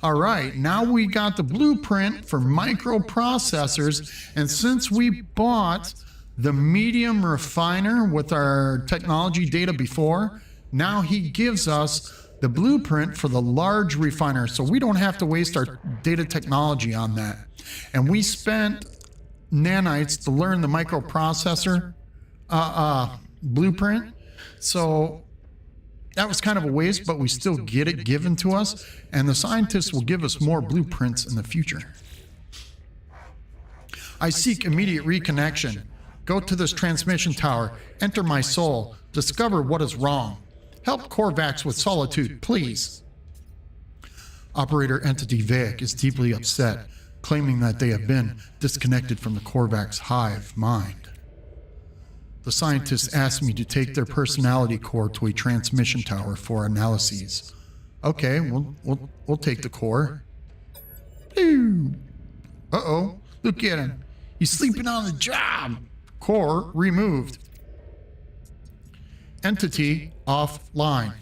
All right, now we got the blueprint for microprocessors, and since we bought the medium refiner with our technology data before, now he gives us the blueprint for the large refiner, so we don't have to waste our data technology on that. And we spent nanites to learn the microprocessor blueprint, so that was kind of a waste, but we still get it given to us, and the scientists will give us more blueprints in the future. I seek immediate reconnection. Go to this transmission tower, enter my soul, discover what is wrong. Help Korvax with solitude, please. Operator Entity Vic is deeply upset, claiming that they have been disconnected from the Korvax hive mind. The scientists asked me to take their personality core to a transmission tower for analyses. Okay, we'll take the core. Uh-oh, look at him. He's sleeping on the job. Core removed. Entity offline.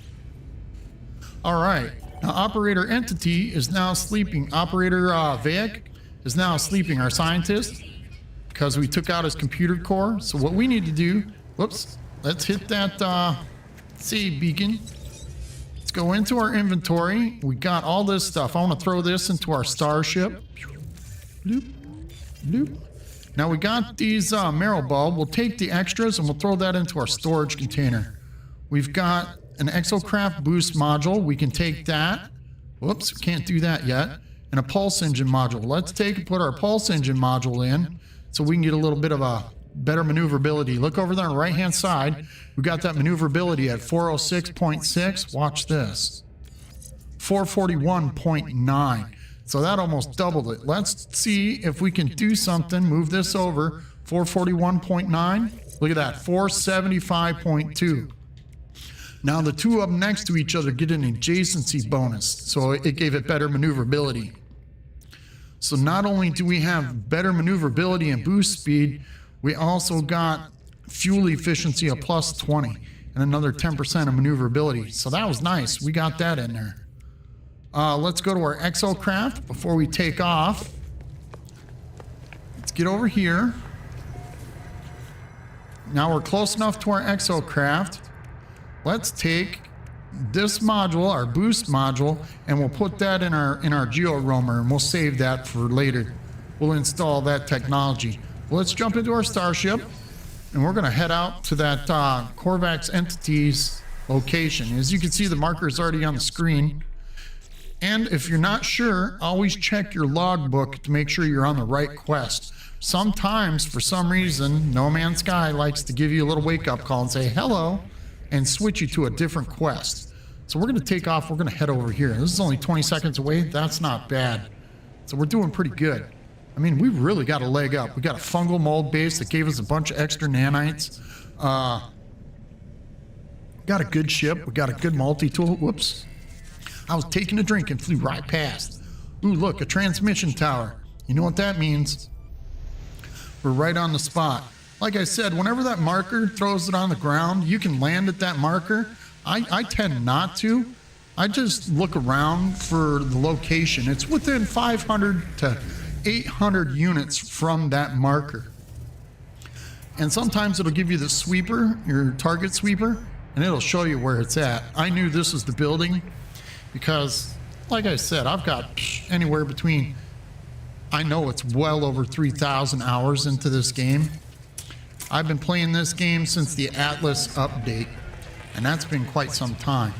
All right, now Operator Entity is now sleeping. Operator Vic is now sleeping, our scientist, because we took out his computer core. So what we need to do, whoops, let's hit that save beacon. Let's go into our inventory. We got all this stuff. I want to throw this into our starship. Bloop, bloop. Now we got these marrow bulb. We'll take the extras and we'll throw that into our storage container. We've got an exocraft boost module. We can take that. Whoops, we can't do that yet. And a pulse engine module. Let's take and put our pulse engine module in so we can get a little bit of a better maneuverability. Look over there on the right hand side. We got that maneuverability at 406.6. Watch this. 441.9. So that almost doubled it. Let's see if we can do something. Move this over. 441.9. Look at that. 475.2. Now the two of them next to each other get an adjacency bonus. So it gave it better maneuverability. So not only do we have better maneuverability and boost speed, we also got fuel efficiency of plus 20 and another 10% of maneuverability. So that was nice. We got that in there. Let's go to our exocraft before we take off. Let's get over here. Now we're close enough to our exocraft. Let's take this module, our boost module, and we'll put that in our geo roamer, and we'll save that for later. We'll install that technology. Let's jump into our starship, and we're going to head out to that Korvax Entity's location. As you can see, the marker is already on the screen. And if you're not sure, always check your logbook to make sure you're on the right quest. Sometimes, for some reason, No Man's Sky likes to give you a little wake-up call and say hello and switch you to a different quest. So we're going to take off. We're going to head over here. This is only 20 seconds away. That's not bad. So we're doing pretty good. I mean, we really got a leg up. We got a fungal mold base that gave us a bunch of extra nanites. Got a good ship. We got a good multi-tool. Whoops. I was taking a drink and flew right past. Ooh, look, a transmission tower. You know what that means? We're right on the spot. Like I said, whenever that marker throws it on the ground, you can land at that marker. I tend not to. I just look around for the location. It's within 500 to 800 units from that marker. And sometimes it'll give you the sweeper, your target sweeper, and it'll show you where it's at. I knew this was the building because, like I said, I've got anywhere between, I know it's well over 3,000 hours into this game. I've been playing this game since the Atlas update, and that's been quite some time.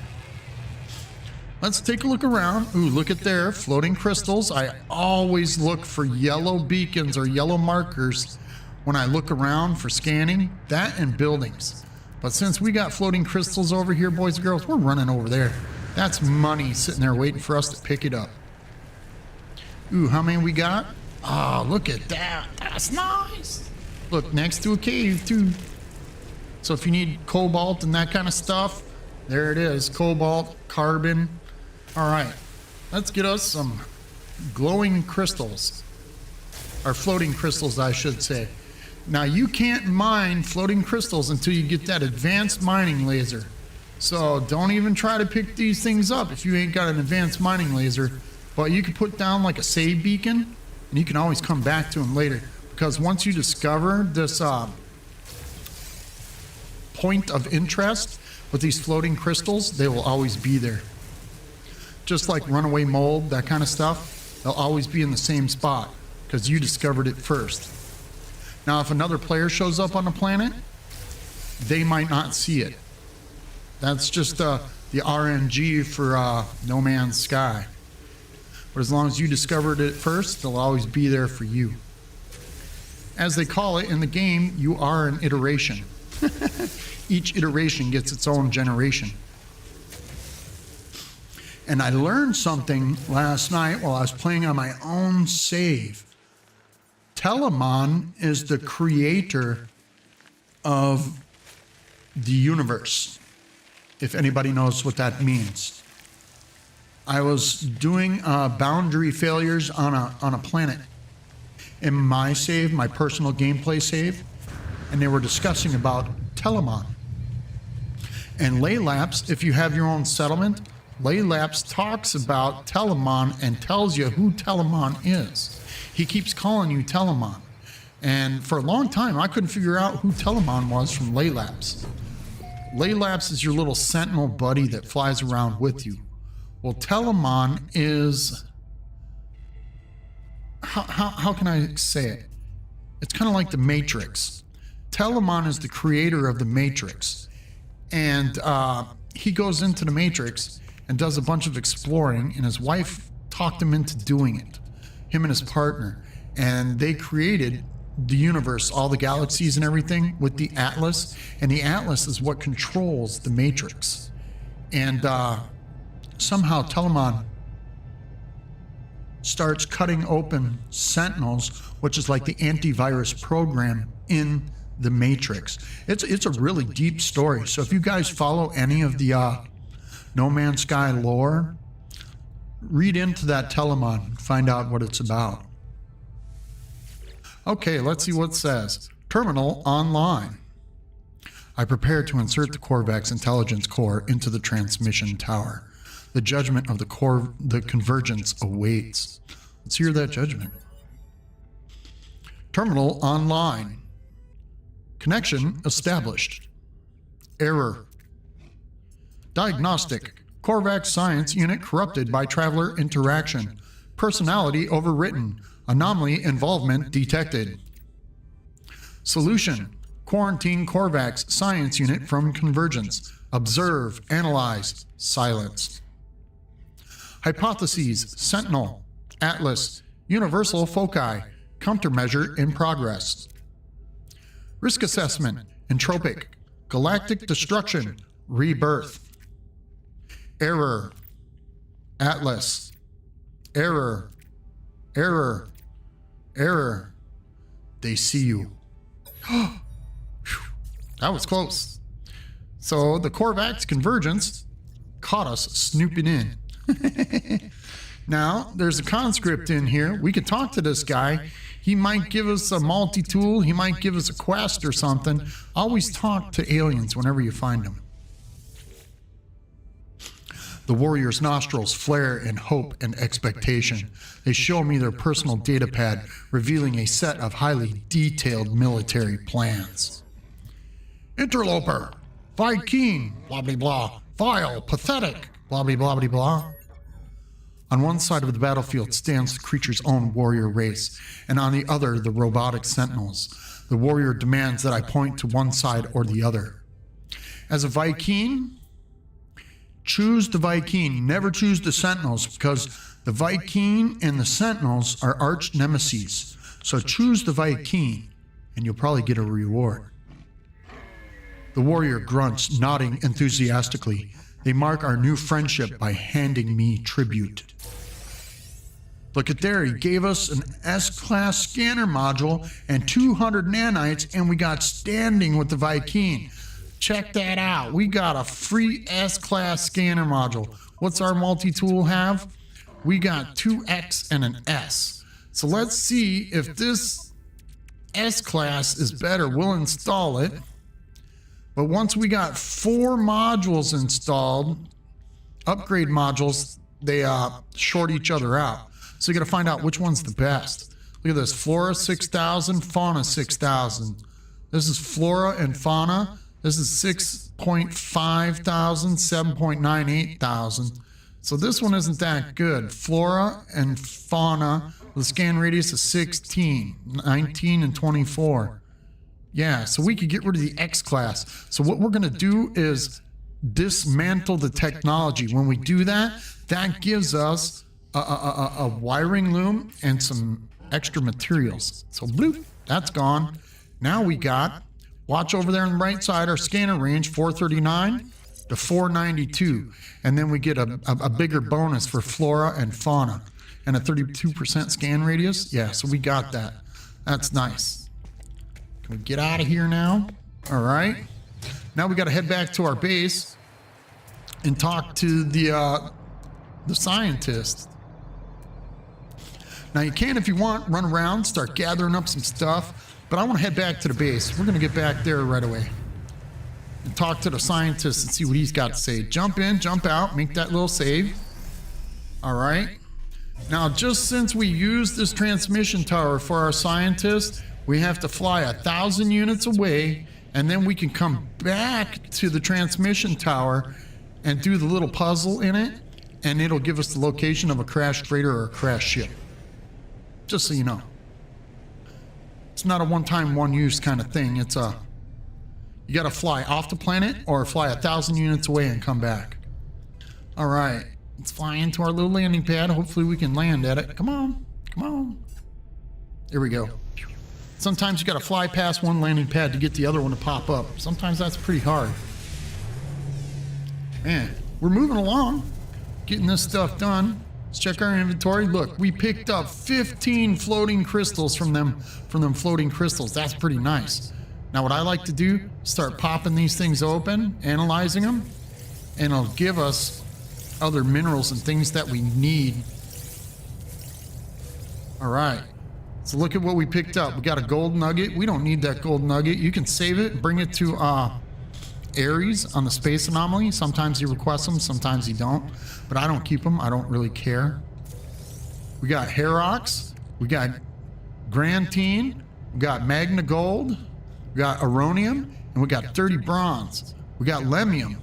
Let's take a look around. Ooh, look at there, floating crystals. I always look for yellow beacons or yellow markers when I look around for scanning, that and buildings. But since we got floating crystals over here, boys and girls, we're running over there. That's money sitting there waiting for us to pick it up. Ooh, how many we got? Oh, look at that. That's nice. Look, next to a cave, too. So if you need cobalt and that kind of stuff, there it is. Cobalt, carbon. All right. Let's get us some glowing crystals. Or floating crystals, I should say. Now, you can't mine floating crystals until you get that advanced mining laser. So don't even try to pick these things up if you ain't got an advanced mining laser. But you can put down like a save beacon, and you can always come back to them later. Because once you discover this point of interest with these floating crystals, they will always be there. Just like runaway mold, that kind of stuff, they'll always be in the same spot because you discovered it first. Now, if another player shows up on the planet, they might not see it. That's just the RNG for No Man's Sky. But as long as you discovered it first, they'll always be there for you. As they call it in the game, you are an iteration. Each iteration gets its own generation. And I learned something last night while I was playing on my own save. Telamon is the creator of the universe, if anybody knows what that means. I was doing boundary failures on a planet in my save, my personal gameplay save, and they were discussing about Telamon. And Laylapse, if you have your own settlement, Laylapse talks about Telamon and tells you who Telamon is. He keeps calling you Telamon. And for a long time, I couldn't figure out who Telamon was from Laylapse. Laylapse is your little sentinel buddy that flies around with you. Well, Telamon is... How can I say it? It's kind of like the Matrix. Telamon is the creator of the Matrix. And he goes into the Matrix and does a bunch of exploring, and his wife talked him into doing it. Him and his partner. And they created the universe, all the galaxies and everything with the Atlas. And the Atlas is what controls the Matrix. And somehow Telamon starts cutting open Sentinels, which is like the antivirus program in the Matrix. It's a really deep story. So if you guys follow any of the No Man's Sky lore, read into that Telamon, find out what it's about. Okay, let's see what it says. Terminal online. I prepare to insert the Korvax intelligence core into the transmission tower. The judgment of the convergence awaits. Let's hear that judgment. Terminal online. Connection established. Error. Diagnostic. Korvax science unit corrupted by traveler interaction. Personality overwritten. Anomaly involvement detected. Solution. Quarantine Korvax science unit from convergence. Observe, analyze, silence. Hypotheses, Sentinel, Atlas, Universal Foci, Countermeasure in progress. Risk assessment, Entropic, Galactic destruction, rebirth. Error, Atlas, error, error, error. They see you. That was close. So the Korvax convergence caught us snooping in. Now, there's a conscript in here. We could talk to this guy. He might give us a multi-tool. He might give us a quest or something. Always talk to aliens whenever you find them. The warrior's nostrils flare in hope and expectation. They show me their personal data pad, revealing a set of highly detailed military plans. Interloper, Viking, blah blah blah, vile, pathetic, blah blah blah blah blah. On one side of the battlefield stands the creature's own warrior race, and on the other, the robotic sentinels. The warrior demands that I point to one side or the other. As a Viking, choose the Viking. Never choose the sentinels, because the Viking and the sentinels are arch nemesis. So choose the Viking, and you'll probably get a reward. The warrior grunts, nodding enthusiastically. They mark our new friendship by handing me tribute. Look at there, he gave us an S-class scanner module and 200 nanites, and we got standing with the Viking. Check that out. We got a free S-class scanner module. What's our multi-tool have? We got 2X and an S. So let's see if this S-class is better. We'll install it. But once we got 4 modules installed, upgrade modules, they short each other out. So you got to find out which one's the best. Look at this, Flora 6000, Fauna 6000. This is Flora and Fauna. This is 6.5 thousand, 7.98 thousand. So this one isn't that good. Flora and Fauna, the scan radius is 16, 19, and 24. Yeah, so we could get rid of the X class. So what we're going to do is dismantle the technology. When we do that, that gives us a wiring loom and some extra materials. So bloop, that's gone. Now we got, watch over there on the right side, our scanner range, 439 to 492. And then we get a bigger bonus for Flora and Fauna and a 32% scan radius. Yeah, so we got that. That's nice. Can we get out of here now? All right. Now we got to head back to our base and talk to the scientist. Now you can, if you want, run around, start gathering up some stuff, but I want to head back to the base. We're going to get back there right away and talk to the scientist and see what he's got to say. Jump in, jump out, make that little save. All right. Now, just since we used this transmission tower for our scientist, we have to fly 1,000 units away, and then we can come back to the transmission tower and do the little puzzle in it, and it'll give us the location of a crashed freighter or a crashed ship. Just so you know. It's not a one-time, one-use kind of thing. It's a, you got to fly off the planet or fly 1,000 units away and come back. All right, let's fly into our little landing pad. Hopefully we can land at it. Come on, come on. There we go. Sometimes you got to fly past one landing pad to get the other one to pop up. Sometimes that's pretty hard. Man, we're moving along, getting this stuff done. Let's check our inventory. Look, we picked up 15 floating crystals from them floating crystals. That's pretty nice. Now what I like to do, start popping these things open, analyzing them, and it'll give us other minerals and things that we need. All right. So look at what we picked up. We got a gold nugget. We don't need that gold nugget. You can save it and bring it to Ares on the space anomaly. Sometimes you request them, sometimes you don't. But I don't keep them. I don't really care. We got Herox. We got Grantine. We got Magna Gold. We got Aronium. And we got 30 bronze. We got Lemium.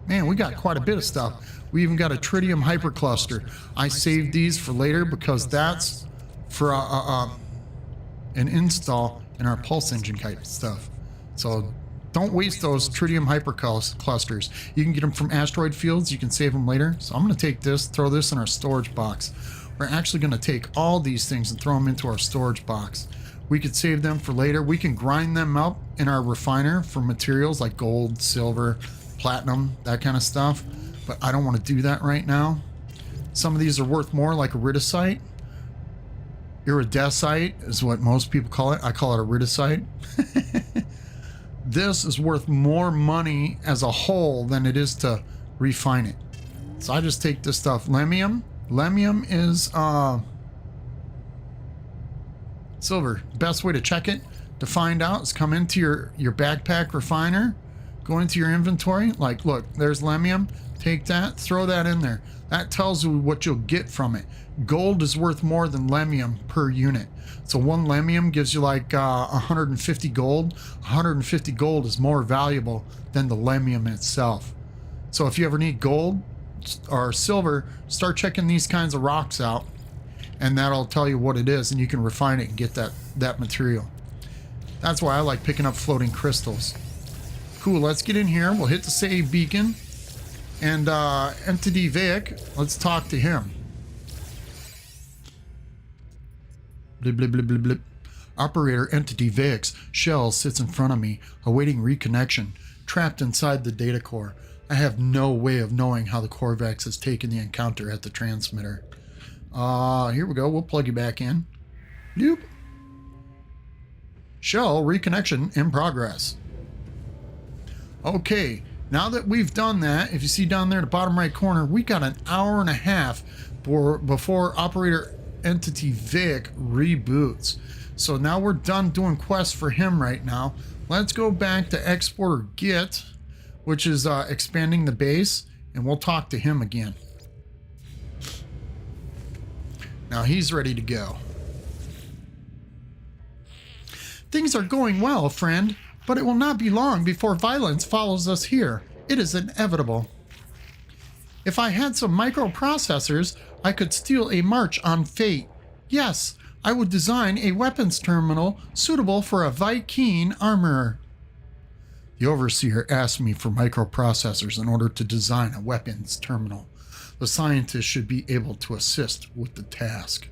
Man, we got quite a bit of stuff. We even got a Tritium hypercluster. I saved these for later because that's for an install in our pulse engine type stuff. So don't waste those Tritium hyperclusters. You can get them from asteroid fields. You can save them later. So I'm going to take this, throw this in our storage box. We're actually going to take all these things and throw them into our storage box. We could save them for later. We can grind them up in our refiner for materials like gold, silver, platinum, that kind of stuff. But I don't want to do that right now. Some of these are worth more, like iridesite. Iridesite is what most people call it. I call it iridesite. This is worth more money as a whole than it is to refine it. So I just take this stuff. Lemium. Lemium is silver. Best way to check it, to find out, is come into your backpack refiner, go into your inventory. Like, look, there's Lemium. Take that, throw that in there. That tells you what you'll get from it. Gold is worth more than Lemium per unit. So one Lemium gives you like 150 gold. 150 gold is more valuable than the Lemium itself. So if you ever need gold or silver, start checking these kinds of rocks out, and that'll tell you what it is, and you can refine it and get that material. That's why I like picking up floating crystals. Cool, let's get in here. We'll hit the save beacon. And Entity Vic, let's talk to him. Blip, blip, blip, blip, blip. Operator Entity Vic's shell sits in front of me, awaiting reconnection, trapped inside the data core. I have no way of knowing how the Corvax has taken the encounter at the transmitter. Here we go. We'll plug you back in. Bloop. Shell reconnection in progress. Okay, now that we've done that, if you see down there in the bottom right corner, we got an hour and a half before Operator Entity Vic reboots. So now we're done doing quests for him right now. Let's go back to Exporter Git, which is expanding the base, and we'll talk to him again. Now he's ready to go. Things are going well, friend, but it will not be long before violence follows us here. It is inevitable. If I had some microprocessors, I could steal a march on fate. Yes, I would design a weapons terminal suitable for a Viking armorer. The Overseer asked me for microprocessors in order to design a weapons terminal. The scientist should be able to assist with the task.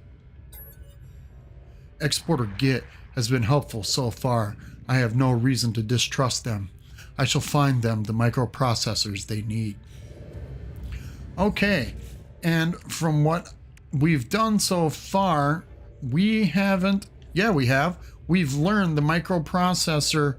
Exporter Git has been helpful so far. I have no reason to distrust them. I shall find them the microprocessors they need. Okay, and from what we've done so far, we haven't, yeah, we have. We've learned the microprocessor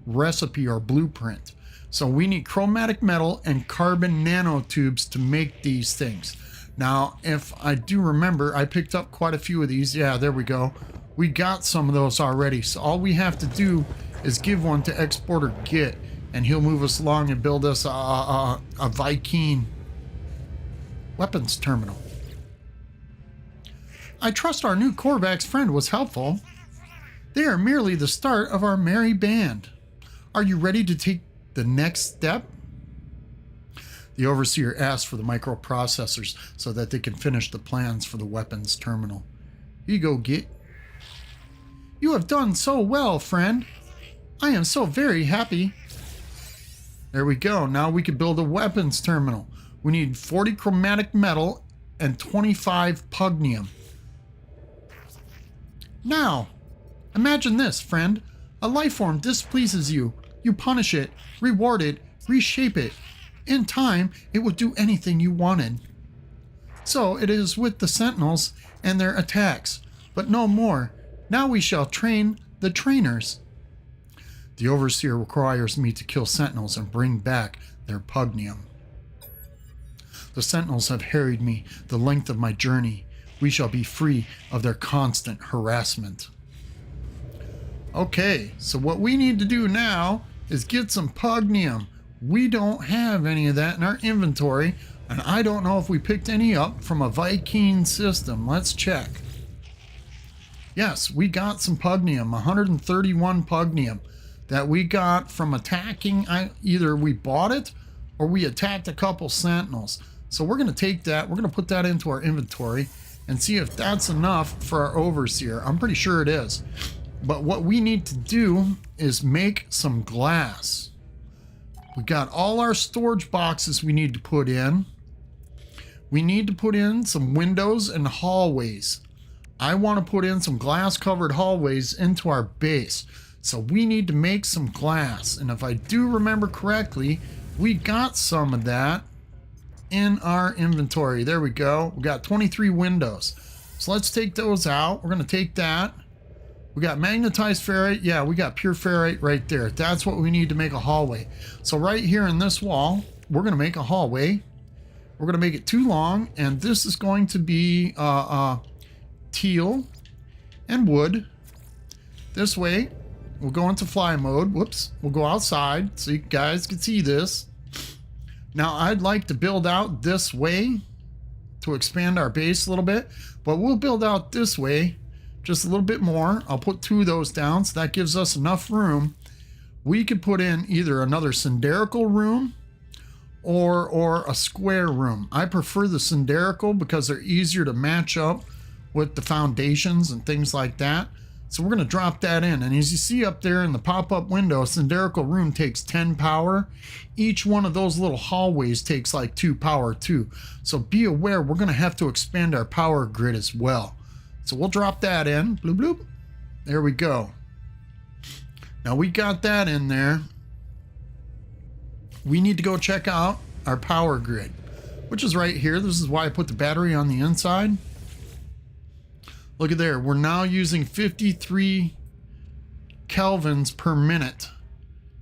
recipe or blueprint. So we need chromatic metal and carbon nanotubes to make these things. Now, if I do remember, I picked up quite a few of these. Yeah, there we go. We got some of those already. So all we have to do is give one to Exporter Git, and he'll move us along and build us a Viking weapons terminal. I trust our new Corvax friend was helpful. They are merely the start of our merry band. Are you ready to take the next step? The Overseer asked for the microprocessors so that they can finish the plans for the weapons terminal. Here you go, Git. You have done so well, friend. I am so very happy. There we go. Now we can build a weapons terminal. We need 40 chromatic metal and 25 pugnium. Now, imagine this, friend. A life form displeases you. You punish it, reward it, reshape it. In time, it would do anything you wanted. So it is with the Sentinels and their attacks, but no more. Now we shall train the trainers. The Overseer requires me to kill Sentinels and bring back their pugnium. The Sentinels have harried me the length of my journey. We shall be free of their constant harassment. Okay, so what we need to do now is get some pugnium. We don't have any of that in our inventory, and I don't know if we picked any up from a Viking system. Let's check. Yes, we got some pugnium, 131 pugnium that we got from attacking. Either we bought it or we attacked a couple Sentinels. So we're going to take that, we're going to put that into our inventory and see if that's enough for our Overseer. I'm pretty sure it is. But what we need to do is make some glass. We got all our storage boxes we need to put in. We need to put in some windows and hallways. I want to put in some glass covered hallways into our base. So we need to make some glass. And if I do remember correctly, we got some of that in our inventory. There we go. We got 23 windows. So let's take those out. We're going to take that. We got magnetized ferrite. Yeah, we got pure ferrite right there. That's what we need to make a hallway. So right here in this wall, we're going to make a hallway. We're going to make it too long. And this is going to be teal and wood. This way, we'll go into fly mode. Whoops. We'll go outside so you guys can see this. Now, I'd like to build out this way to expand our base a little bit. But we'll build out this way just a little bit more. I'll put 2 of those down, so that gives us enough room. We could put in either another cylindrical room or a square room. I prefer the cylindrical because they're easier to match up with the foundations and things like that. So we're going to drop that in. And as you see up there in the pop-up window, a cylindrical room takes 10 power. Each one of those little hallways takes like 2 power too. So be aware, we're going to have to expand our power grid as well. So we'll drop that in. Bloop, bloop. There we go. Now we got that in there. we need to go check out our power grid, which is right here. This is why I put the battery on the inside. Look at there. We're now using 53 kelvins per minute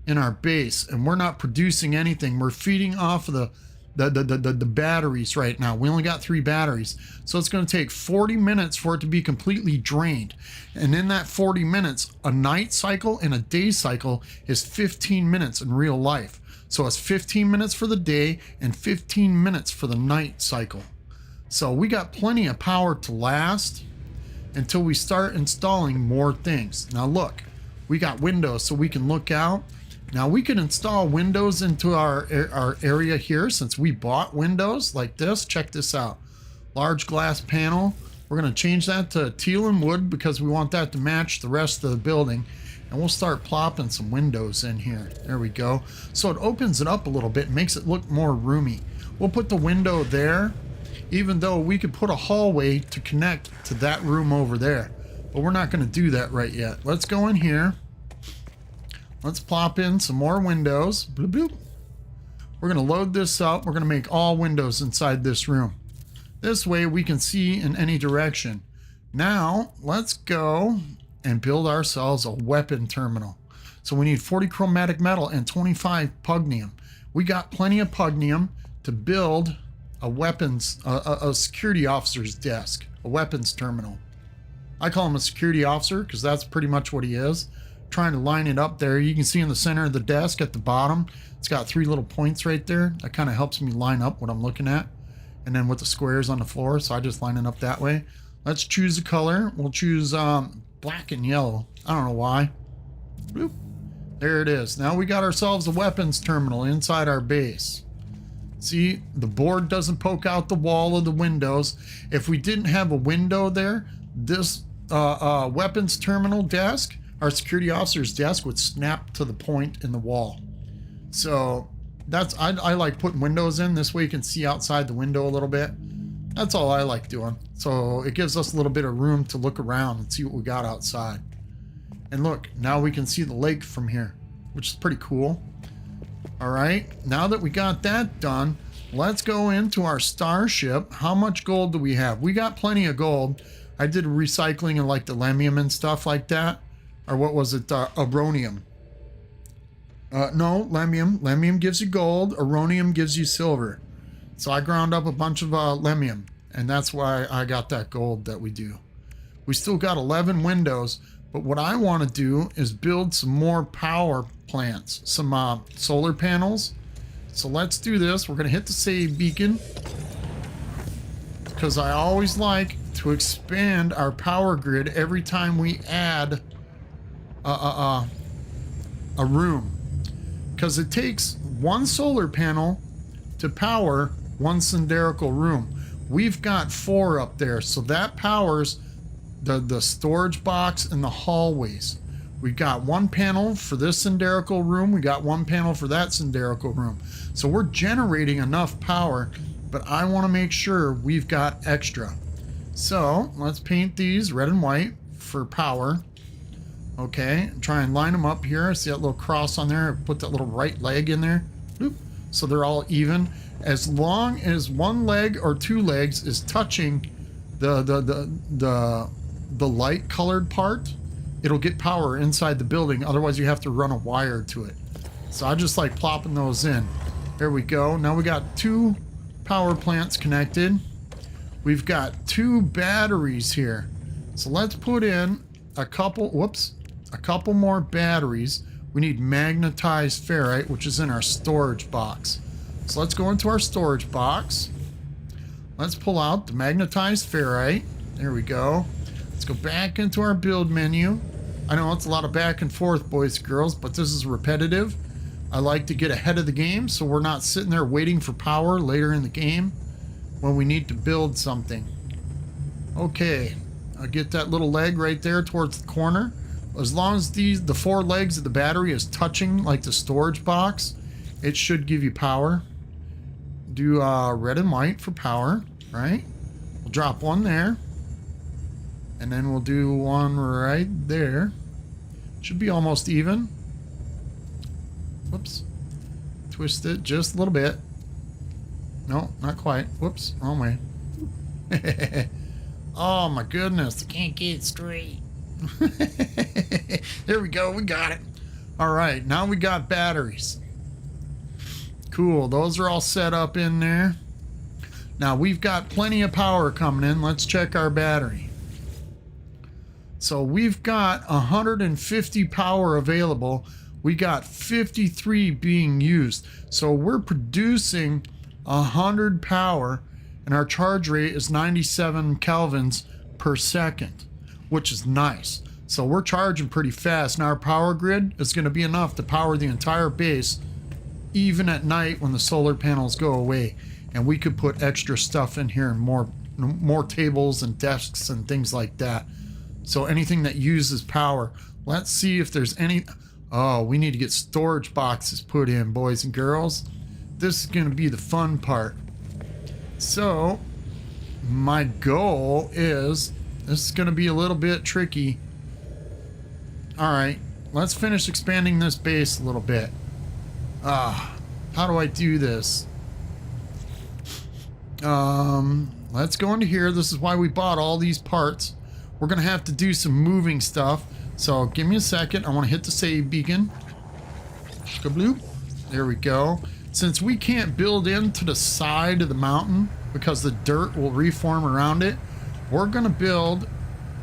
in our base, and we're not producing anything. We're feeding off of the batteries right now. We only got 3 batteries, so it's going to take 40 minutes for it to be completely drained. And in that 40 minutes, a night cycle and a day cycle is 15 minutes in real life. So it's 15 minutes for the day and 15 minutes for the night cycle. So we got plenty of power to last until we start installing more things. Now look, we got windows so we can look out. Now we can install windows into our area here since we bought windows like this. Check this out. Large glass panel. We're going to change that to teal and wood because we want that to match the rest of the building. And we'll start plopping some windows in here. There we go. So it opens it up a little bit, makes it look more roomy. We'll put the window there, even though we could put a hallway to connect to that room over there. But we're not going to do that right yet. Let's go in here. Let's plop in some more windows. Bloop, bloop. We're going to load this up. We're going to make all windows inside this room. This way we can see in any direction. Now let's go and build ourselves a weapon terminal. So we need 40 chromatic metal and 25 pugnium. We got plenty of pugnium to build a weapons, a security officer's desk, a weapons terminal. I call him a security officer because that's pretty much what he is. Trying to line it up there. You can see in the center of the desk at the bottom, it's got 3 little points right there. That kind of helps me line up what I'm looking at. And then with the squares on the floor, so I just line it up that way. Let's choose a color. We'll choose black and yellow. I don't know why. Bloop. There it is. Now we got ourselves a weapons terminal inside our base. See, the board doesn't poke out the wall of the windows. If we didn't have a window there, this weapons terminal desk, our security officer's desk, would snap to the point in the wall. So that's, I like putting windows in. This way you can see outside the window a little bit. That's all I like doing. So it gives us a little bit of room to look around and see what we got outside. And look, now we can see the lake from here, which is pretty cool. All right, now that we got that done, let's go into our starship. How much gold do we have? We got plenty of gold. I did recycling of like the lemium and stuff like that. Or what was it? Aronium. No, lemium. Lemium gives you gold. Aronium gives you silver. So I ground up a bunch of lemium, and that's why I got that gold that we do. We still got 11 windows, but what I want to do is build some more power plants, some solar panels. So let's do this. We're going to hit the save beacon because I always like to expand our power grid every time we add a room, because it takes 1 solar panel to power 1 cylindrical room. We've got 4 up there, so that powers the storage box and the hallways. We got 1 panel for this cylindrical room. We got 1 panel for that cylindrical room. So we're generating enough power, but I want to make sure we've got extra. So let's paint these red and white for power. Okay, try and line them up here. See that little cross on there? Put that little right leg in there. Boop. So they're all even. As long as 1 leg or 2 legs is touching the light colored part, it'll get power inside the building. Otherwise you have to run a wire to it. So I just like plopping those in. There we go. Now we got 2 power plants connected. We've got 2 batteries here. So let's put in a couple more batteries. We need magnetized ferrite, which is in our storage box. So let's go into our storage box. Let's pull out the magnetized ferrite. There we go. Let's go back into our build menu. I know it's a lot of back and forth, boys and girls, but this is repetitive. I like to get ahead of the game so we're not sitting there waiting for power later in the game when we need to build something. Okay, I'll get that little leg right there towards the corner. As long as the 4 legs of the battery is touching like the storage box, it should give you power. Do red and white for power, right? We'll drop 1 there. And then we'll do 1 right there. Should be almost even. Whoops. Twist it just a little bit. No, not quite. Whoops, wrong way. Oh my goodness, I can't get it straight. There we go, we got it. All right, now we got batteries. Cool, those are all set up in there. Now we've got plenty of power coming in. Let's check our battery. So we've got 150 power available. We got 53 being used. So we're producing 100 power, and our charge rate is 97 kelvins per second, which is nice. So we're charging pretty fast. Now our power grid is going to be enough to power the entire base, even at night when the solar panels go away. And we could put extra stuff in here, and more tables and desks and things like that. So anything that uses power. Let's see if there's any. Oh, we need to get storage boxes put in, boys and girls. This is going to be the fun part. So my goal is, this is going to be a little bit tricky. All right, let's finish expanding this base a little bit. How do I do this? Let's go into here. This is why we bought all these parts. We're gonna have to do some moving stuff, so give me a second. I want to hit the save beacon. Kabloop. There we go. Since we can't build into the side of the mountain because the dirt will reform around it, we're gonna build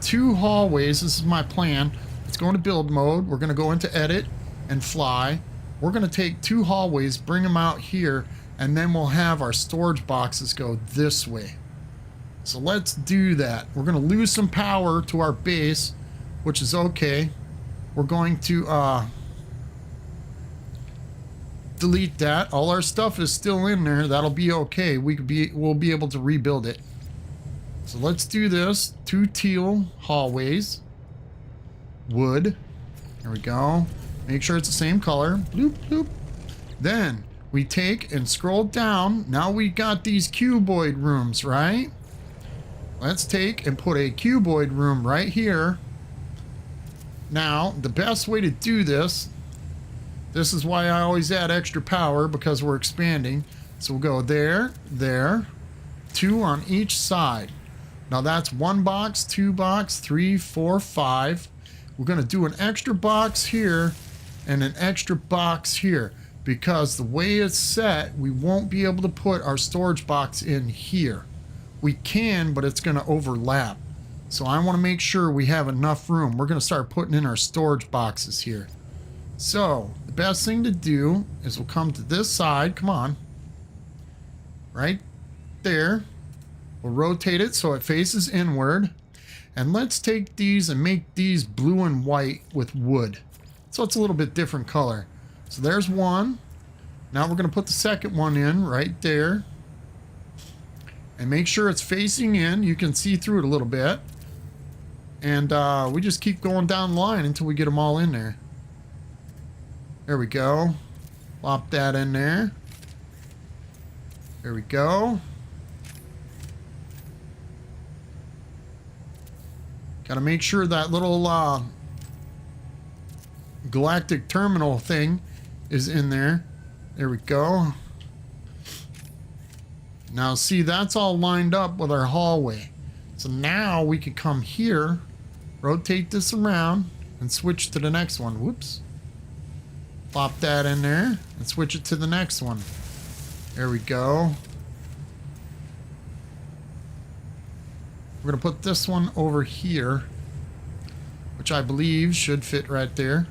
2 hallways. This is my plan. Let's go into build mode. We're gonna go into edit and fly. We're gonna take 2 hallways, bring them out here, and then we'll have our storage boxes go this way. So let's do that. We're going to lose some power to our base, which is okay. We're going to delete that. All our stuff is still in there. That'll be okay. We'll be able to rebuild it. So let's do this. 2 teal hallways. Wood. There we go. Make sure it's the same color. Bloop, bloop. Then we take and scroll down. Now we got these cuboid rooms, right? Let's take and put a cuboid room right here. Now, the best way to do this is why I always add extra power, because we're expanding. So we'll go there, there, 2 on each side. Now that's 1 box, 2 box, 3, 4, 5. We're going to do an extra box here and an extra box here, because the way it's set, we won't be able to put our storage box in here. We can, but it's going to overlap. So I want to make sure we have enough room. We're going to start putting in our storage boxes here. So the best thing to do is we'll come to this side. Come on. Right there. We'll rotate it so it faces inward. And let's take these and make these blue and white with wood. So it's a little bit different color. So there's one. Now we're going to put the second one in right there. And make sure it's facing in. You can see through it a little bit. And we just keep going down the line until we get them all in there. There we go. Plop that in there. There we go. Got to make sure that little galactic terminal thing is in there. There we go. Now see, that's all lined up with our hallway. So now we can come here, rotate this around, and switch to the next one. Whoops. Plop that in there and switch it to the next one. There we go. We're going to put this one over here, which I believe should fit right there.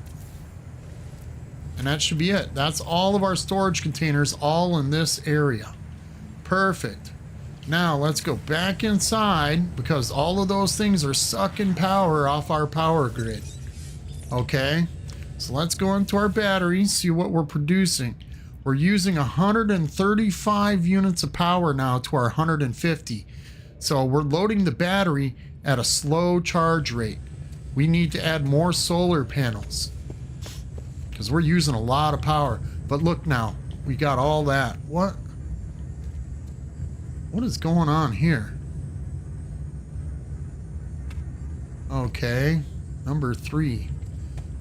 And that should be it. That's all of our storage containers all in this area. Perfect. Now let's go back inside, because all of those things are sucking power off our power grid. Okay, so let's go into our batteries, see what we're producing. We're using 135 units of power now to our 150. So we're loading the battery at a slow charge rate. We need to add more solar panels because we're using a lot of power. But look now, we got all that. What is going on here? Okay, number 3.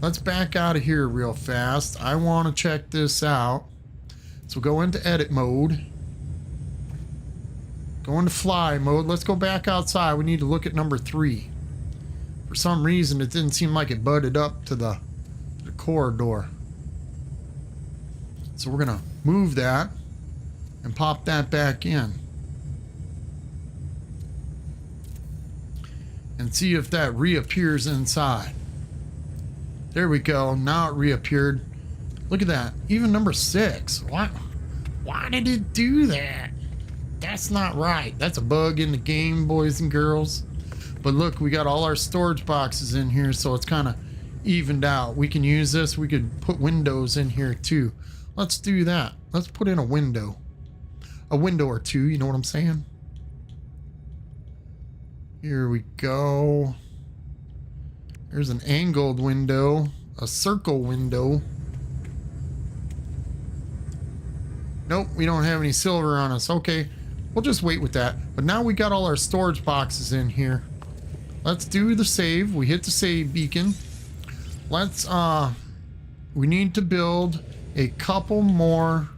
Let's back out of here real fast. I want to check this out. So go into edit mode. Go into fly mode. Let's go back outside. We need to look at number 3. For some reason, it didn't seem like it butted up to the corridor. So we're going to move that and pop that back in. And see if that reappears inside. There we go. Now it reappeared. Look at that. Even number 6. Why did it do that? That's not right. That's a bug in the game, boys and girls. But look, we got all our storage boxes in here, so it's kind of evened out. We can use this. We could put windows in here too. Let's do that. Let's put in a window. A window or two, you know what I'm saying? Here we go. There's an angled window, a circle window. Nope, we don't have any silver on us. Okay, we'll just wait with that. But now we got all our storage boxes in here. Let's do the save. We hit the save beacon. Let's, we need to build a couple more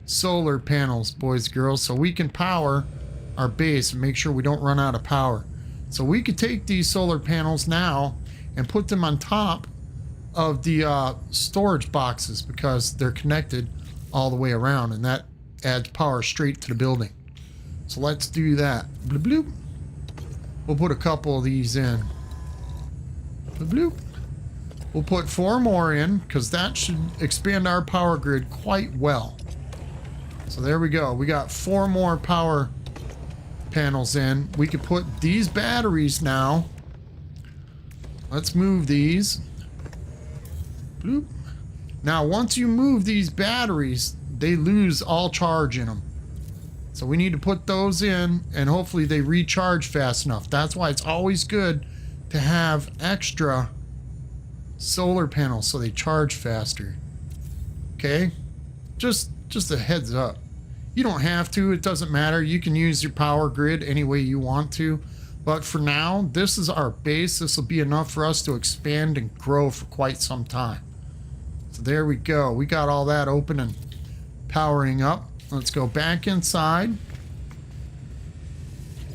solar panels, boys and girls, so we can power our base and make sure we don't run out of power. So we could take these solar panels now and put them on top of the storage boxes because they're connected all the way around, and that adds power straight to the building. So let's do that. Bloop, bloop. We'll put a couple of these in. Bloop, bloop. We'll put 4 more in because that should expand our power grid quite well. So there we go. We got 4 more power panels in. We could put these batteries now. Let's move these. Bloop. Now, once you move these batteries, they lose all charge in them. So we need to put those in, and hopefully they recharge fast enough. That's why it's always good to have extra solar panels so they charge faster. Okay? Just a heads up. You don't have to. It doesn't matter. You can use your power grid any way you want to. But for now, this is our base. This will be enough for us to expand and grow for quite some time. So there we go. We got all that open and powering up. Let's go back inside.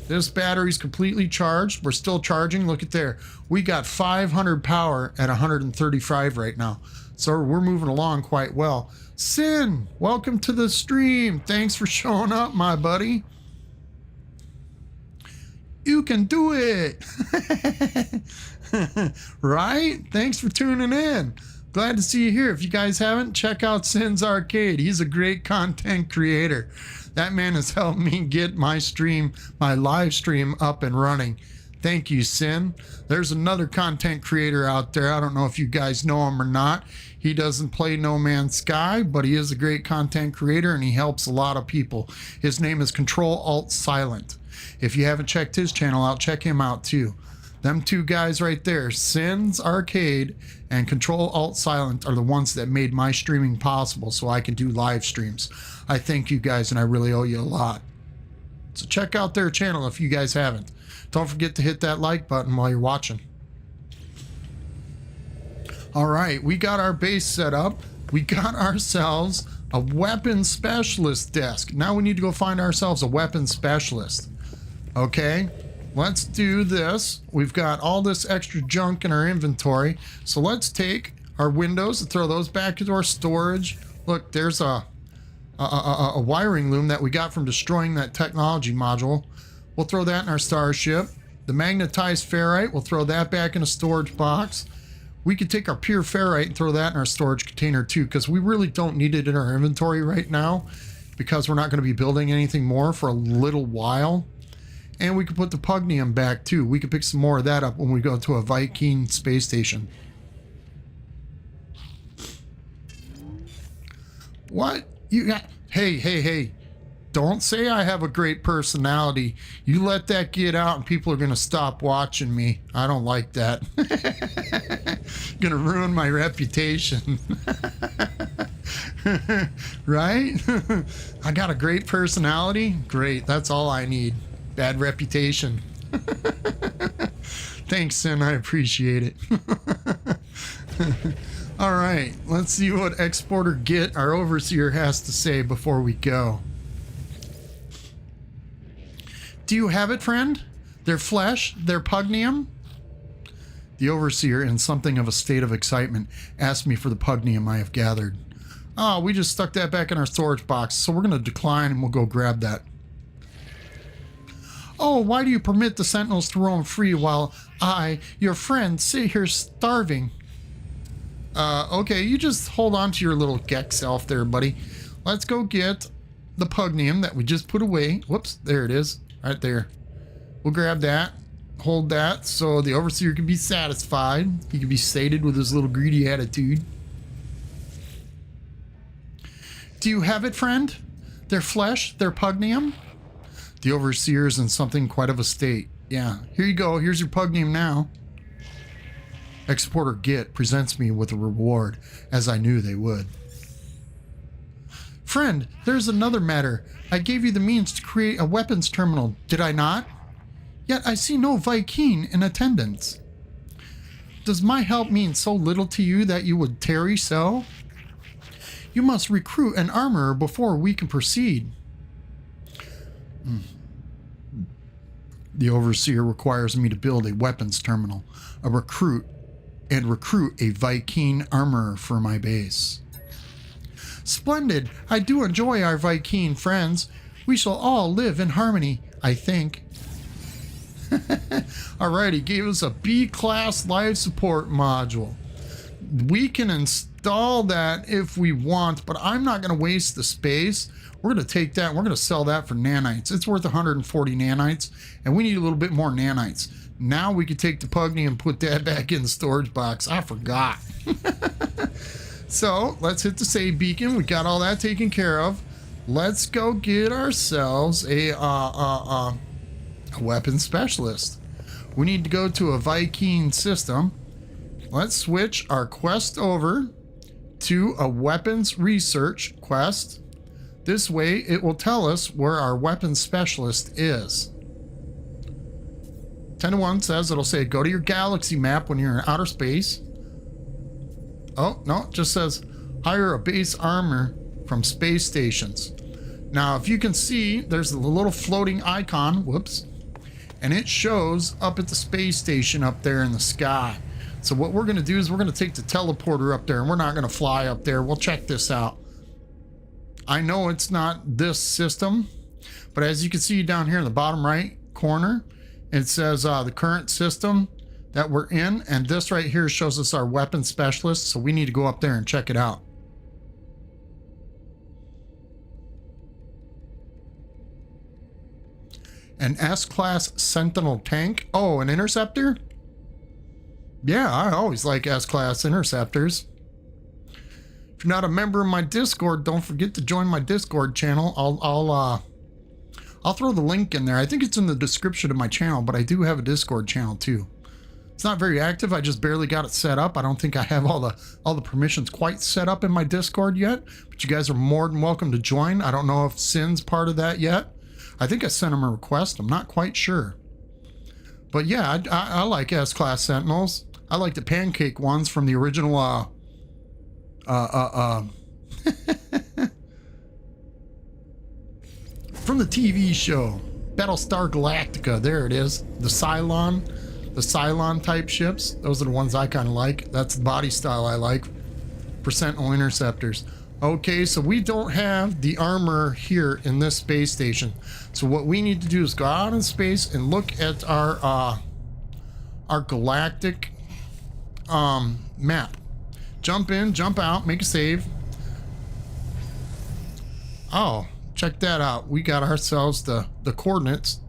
This battery's completely charged. We're still charging. Look at there. We got 500 power at 135 right now. So we're moving along quite well. Sin, welcome to the stream. Thanks for showing up, my buddy. You can do it. Right? Thanks for tuning in. Glad to see you here. If you guys haven't, check out Sin's Arcade. He's a great content creator. That man has helped me get my stream, my live stream up and running. Thank you, Sin. There's another content creator out there. I don't know if you guys know him or not. He doesn't play No Man's Sky, but he is a great content creator and he helps a lot of people. His name is Control-Alt-Silent. If you haven't checked his channel out, check him out too. Them two guys right there, Sin's Arcade and Control-Alt-Silent, are the ones that made my streaming possible so I can do live streams. I thank you guys and I really owe you a lot. So check out their channel if you guys haven't. Don't forget to hit that like button while you're watching. All right, we got our base set up. We got ourselves a weapon specialist desk. Now we need to go find ourselves a weapon specialist. Okay, let's do this. We've got all this extra junk in our inventory. So let's take our windows and throw those back into our storage. Look, there's a wiring loom that we got from destroying that technology module. We'll throw that in our starship. The magnetized ferrite, we'll throw that back in a storage box. We could take our pure ferrite and throw that in our storage container too, because we really don't need it in our inventory right now because we're not going to be building anything more for a little while. And we could put the pugnium back too. We could pick some more of that up when we go to a Viking space station. What? You got... Hey. Don't say I have a great personality. You let that get out and people are going to stop watching me. I don't like that. Going to ruin my reputation. Right? I got a great personality? Great. That's all I need. Bad reputation. Thanks, Sin. I appreciate it. All right, let's see what Exporter Git, our overseer, has to say before we go. Do you have it, friend? Their flesh, their pugnium? The overseer, in something of a state of excitement, asked me for the pugnium I have gathered. Oh, we just stuck that back in our storage box, so we're going to decline and we'll go grab that. Oh, why do you permit the sentinels to roam free while I, your friend, sit here starving? Okay, you just hold on to your little geck self there, buddy. Let's go get the pugnium that we just put away. Whoops, there it is, right there. We'll grab that, hold that, so the overseer can be satisfied. He can be sated with his little greedy attitude. Do you have it, friend? Their flesh, their pugnium? The overseer is in something quite of a state. Yeah, here you go. Here's your pugnium now. Exporter Git presents me with a reward, as I knew they would. Friend, there's another matter. I gave you the means to create a weapons terminal, did I not? Yet I see no Viking in attendance. Does my help mean so little to you that you would tarry so? You must recruit an armorer before we can proceed. The overseer requires me to build a weapons terminal, recruit a Viking armorer for my base. Splendid! I do enjoy our Viking friends. We shall all live in harmony, I think. Alright, he gave us a B-class life support module. We can install that if we want, but I'm not going to waste the space. We're going to take that and we're going to sell that for nanites. It's worth 140 nanites, and we need a little bit more nanites. Now we could take the pugnium and put that back in the storage box. I forgot. So let's hit the save beacon. We got all that taken care of. Let's go get ourselves a weapons specialist. We need to go to a Viking system. Let's switch our quest over to a weapons research quest. This way it will tell us where our weapons specialist is. 10-1 says it'll say go to your galaxy map when you're in outer space. Oh, no, it just says hire a base armor from space stations. Now, if you can see, there's a little floating icon, whoops, and it shows up at the space station up there in the sky. So what we're going to do is we're going to take the teleporter up there, and we're not going to fly up there. We'll check this out. I know it's not this system, but as you can see down here in the bottom right corner, it says the current system that we're in, and this right here shows us our weapon specialist, so we need to go up there and check it out. An S-class Sentinel tank. Oh, an interceptor? Yeah, I always like S-class interceptors. If you're not a member of my Discord, don't forget to join my Discord channel. I'll throw the link in there. I think it's in the description of my channel, but I do have a Discord channel too. It's not very active. I just barely got it set up. I don't think I have all the permissions quite set up in my Discord yet, but you guys are more than welcome to join. I don't know if Sin's part of that yet. I think I sent him a request. I'm not quite sure. But yeah, I like S-Class Sentinels. I like the pancake ones from the original from the TV show Battlestar Galactica. There it is. The Cylon type ships. Those are the ones I kind of like. That's the body style I like for Sentinel interceptors. Okay, so we don't have the armor here in this space station. So what we need to do is go out in space and look at our galactic map. Jump in, jump out, make a save. Oh, check that out. We got ourselves the coordinates.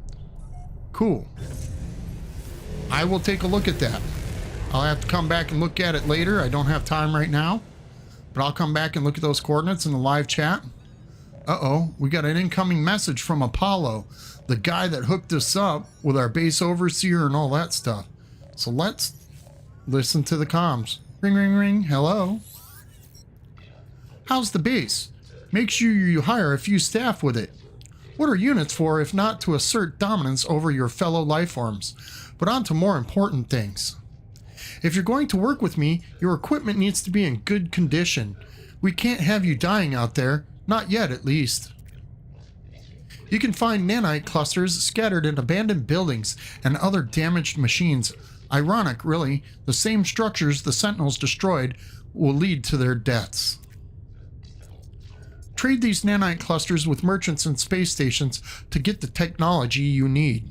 Cool. I will take a look at that. I'll have to come back and look at it later. I don't have time right now, but I'll come back and look at those coordinates in the live chat. Uh-oh, we got an incoming message from Apollo, the guy that hooked us up with our base overseer and all that stuff. So let's listen to the comms. Ring, ring, ring. Hello. How's the base? Make sure you hire a few staff with it. What are units for if not to assert dominance over your fellow lifeforms? But on to more important things. If you're going to work with me, your equipment needs to be in good condition. We can't have you dying out there. Not yet, at least. You can find nanite clusters scattered in abandoned buildings and other damaged machines. Ironic, really. The same structures the Sentinels destroyed will lead to their deaths. Trade these nanite clusters with merchants and space stations to get the technology you need.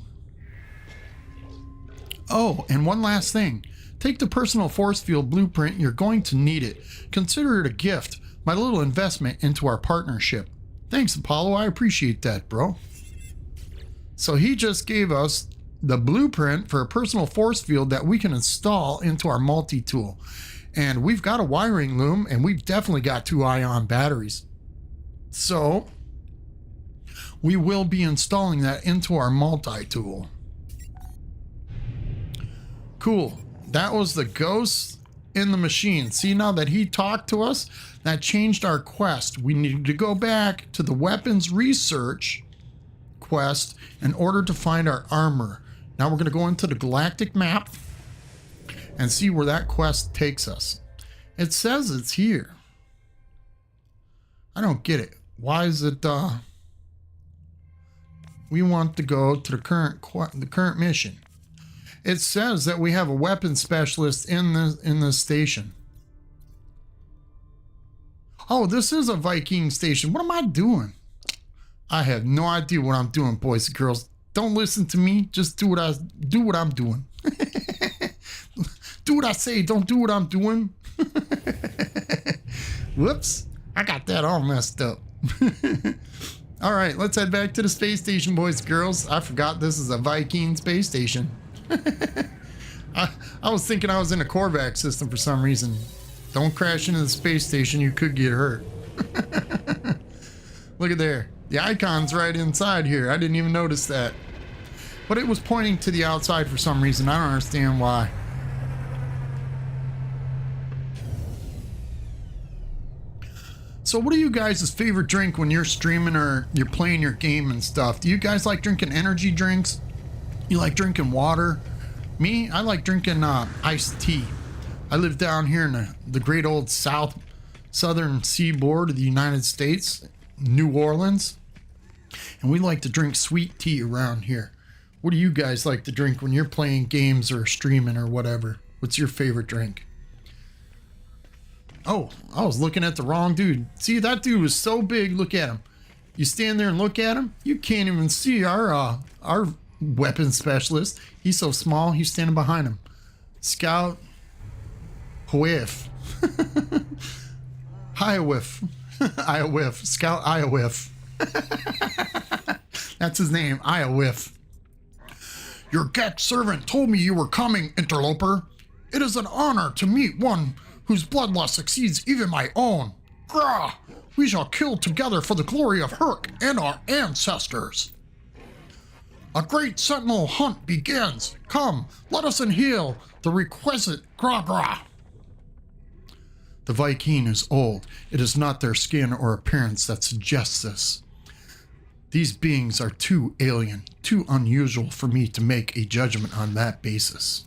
Oh, and one last thing. Take the personal force field blueprint. You're going to need it. Consider it a gift, my little investment into our partnership. Thanks, Apollo. I appreciate that, bro. So he just gave us the blueprint for a personal force field that we can install into our multi-tool. And we've got a wiring loom, and we've definitely got 2 ion batteries. So we will be installing that into our multi-tool. Cool. That was the ghost in the machine. See, now that he talked to us, that changed our quest. We needed to go back to the weapons research quest in order to find our armor. Now we're going to go into the galactic map and see where that quest takes us. It says it's here. I don't get it. Why is it we want to go to the current mission? It says that we have a weapons specialist in this station. Oh, this is a Viking station. What am I doing? I have no idea what I'm doing, boys and girls. Don't listen to me. Just do what I'm doing. Do what I say. Don't do what I'm doing. Whoops. I got that all messed up. All right, let's head back to the space station, boys and girls. I forgot this is a Viking space station. I was thinking I was in a Korvac system for some reason. Don't crash into the space station, you could get hurt. Look at there. The icon's right inside here. I didn't even notice that. But it was pointing to the outside for some reason. I don't understand why. So what are you guys' favorite drink when you're streaming or you're playing your game and stuff? Do you guys like drinking energy drinks? You like drinking water? Me, I like drinking iced tea. I live down here in the great old southern seaboard of the United States, New Orleans. And we like to drink sweet tea around here. What do you guys like to drink when you're playing games or streaming or whatever? What's your favorite drink? Oh, I was looking at the wrong dude. See, that dude was so big. Look at him. You stand there and look at him, you can't even see our weapons specialist. He's so small, he's standing behind him. Scout Whiff. Hiawith. Iowith. Scout Iowith. That's his name, Iowith. Your Gek servant told me you were coming, interloper. It is an honor to meet one whose bloodlust exceeds even my own. Grah! We shall kill together for the glory of Herc and our ancestors. A great sentinel hunt begins. Come, let us inhale the requisite gra-gra. The Viking is old. It is not their skin or appearance that suggests this. These beings are too alien, too unusual for me to make a judgment on that basis.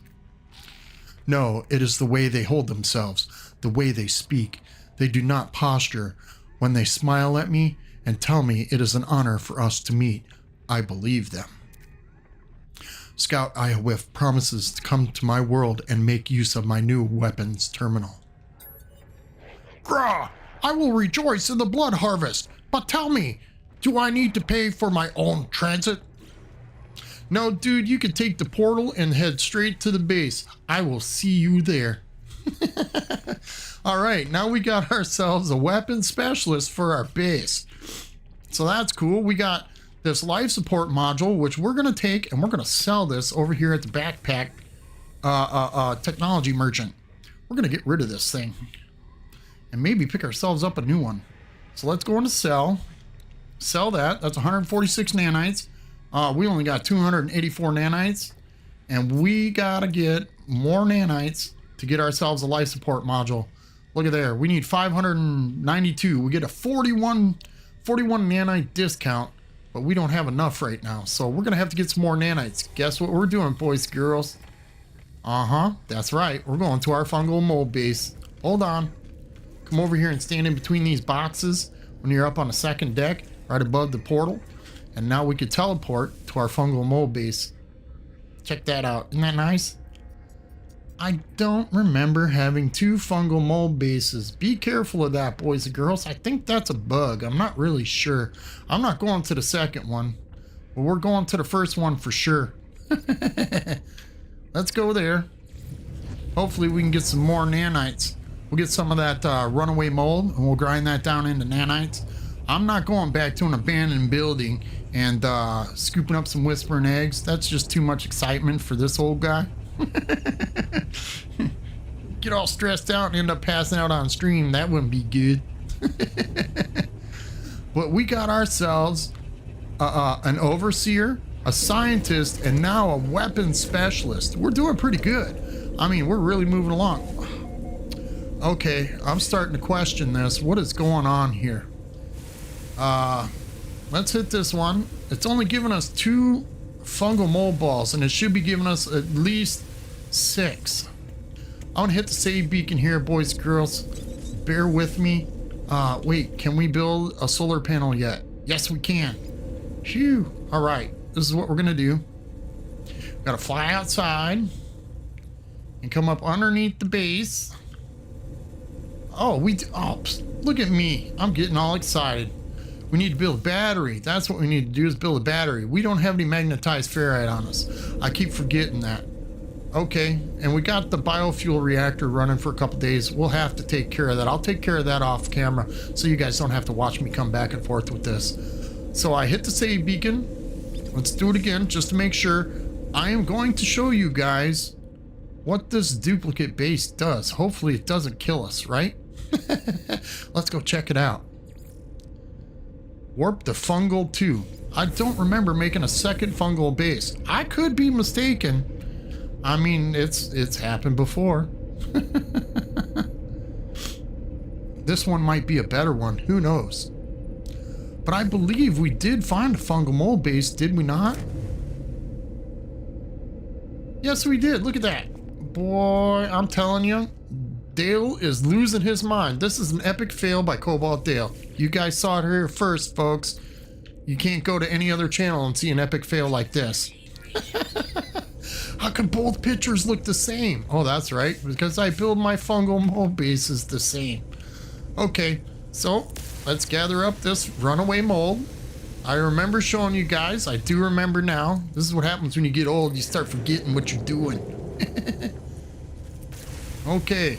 No, it is the way they hold themselves, the way they speak. They do not posture. When they smile at me and tell me it is an honor for us to meet, I believe them. Scout Iowith promises to come to my world and make use of my new weapons terminal. Grah! I will rejoice in the blood harvest, but tell me, do I need to pay for my own transit? No, dude, you can take the portal and head straight to the base. I will see you there. All right, now we got ourselves a weapons specialist for our base. So that's cool. We got this life support module, which we're going to take and we're going to sell this over here at the backpack technology merchant. We're going to get rid of this thing and maybe pick ourselves up a new one. So let's go into sell. Sell that. That's 146 nanites. We only got 284 nanites, and we gotta get more nanites to get ourselves a life support module. Look at there. We need 592. We get a 41 nanite discount, but we don't have enough right now. So we're gonna have to get some more nanites. Guess what we're doing, boys and girls? That's right. We're going to our fungal mold base. Hold on. Come over here and stand in between these boxes when you're up on the second deck, right above the portal. And now we could teleport to our fungal mold base. Check that out. Isn't that nice? I don't remember having 2 fungal mold bases. Be careful of that, boys and girls. I think that's a bug. I'm not really sure. I'm not going to the second one, but we're going to the first one for sure. Let's go there. Hopefully we can get some more nanites. We'll get some of that runaway mold and we'll grind that down into nanites. I'm not going back to an abandoned building and scooping up some whispering eggs. That's just too much excitement for this old guy. Get all stressed out and end up passing out on stream. That wouldn't be good. But we got ourselves an overseer, a scientist, and now a weapons specialist. We're doing pretty good. I mean, we're really moving along. Okay, I'm starting to question this. What is going on here? Let's hit this one. It's only giving us 2 fungal mold balls, and it should be giving us at least 6. I'm gonna hit the save beacon here, boys and girls. Bear with me. Wait, can we build a solar panel yet? Yes, we can. Phew. All right, this is what we're gonna do. Gotta fly outside and come up underneath the base. Oh, look at me. I'm getting all excited. We need to build a battery. That's what we need to do, is build a battery. We don't have any magnetized ferrite on us. I keep forgetting that. Okay, and we got the biofuel reactor running for a couple days. We'll have to take care of that. I'll take care of that off camera so you guys don't have to watch me come back and forth with this. So I hit the save beacon. Let's do it again just to make sure. I am going to show you guys what this duplicate base does. Hopefully it doesn't kill us, right? Let's go check it out. Warp the fungal 2. I don't remember making a second fungal base. I could be mistaken. I mean, it's happened before. This one might be a better one. Who knows? But I believe we did find a fungal mold base, did we not? Yes, we did. Look at that. Boy, I'm telling you, Dale is losing his mind. This is an epic fail by Cobalt Dale. You guys saw it here first, folks. You can't go to any other channel and see an epic fail like this. How can both pictures look the same? Oh, that's right, because I build my fungal mold bases the same. Okay, so let's gather up this runaway mold. I remember showing you guys. I do remember now. This is what happens when you get old. You start forgetting what you're doing. Okay,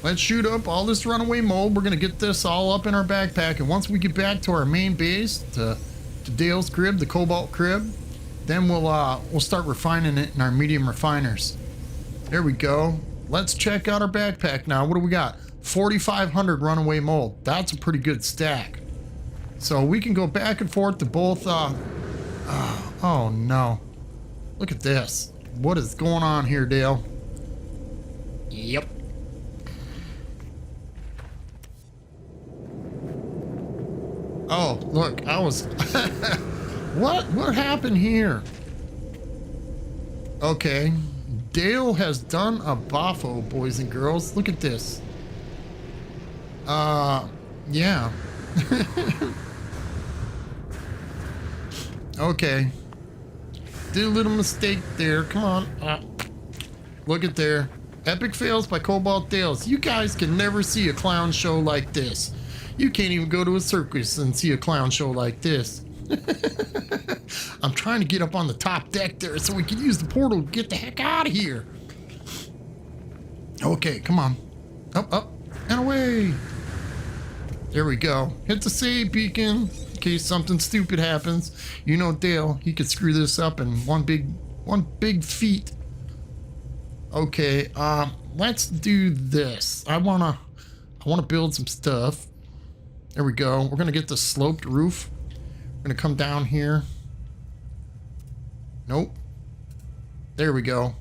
let's shoot up all this runaway mold. We're gonna get this all up in our backpack, and once we get back to our main base, to Dale's crib, the Cobalt crib, then we'll start refining it in our medium refiners. There we go. Let's check out our backpack now. What do we got? 4,500 runaway mold. That's a pretty good stack. So we can go back and forth to both. Oh no! Look at this. What is going on here, Dale? Yep. Oh, look, I was... What happened here? Okay, Dale has done a boffo, boys and girls. Look at this. Yeah. Okay. Did a little mistake there. Come on. Look at there. Epic fails by Cobalt Dales. You guys can never see a clown show like this. You can't even go to a circus and see a clown show like this. I'm trying to get up on the top deck there so we can use the portal to get the heck out of here. Okay, come on. Up, and away. There we go. Hit the save beacon in case something stupid happens. You know Dale, he could screw this up in one big feat. Okay, let's do this. I wanna build some stuff. There we go. We're gonna get the sloped roof. We're gonna come down here. Nope. There we go.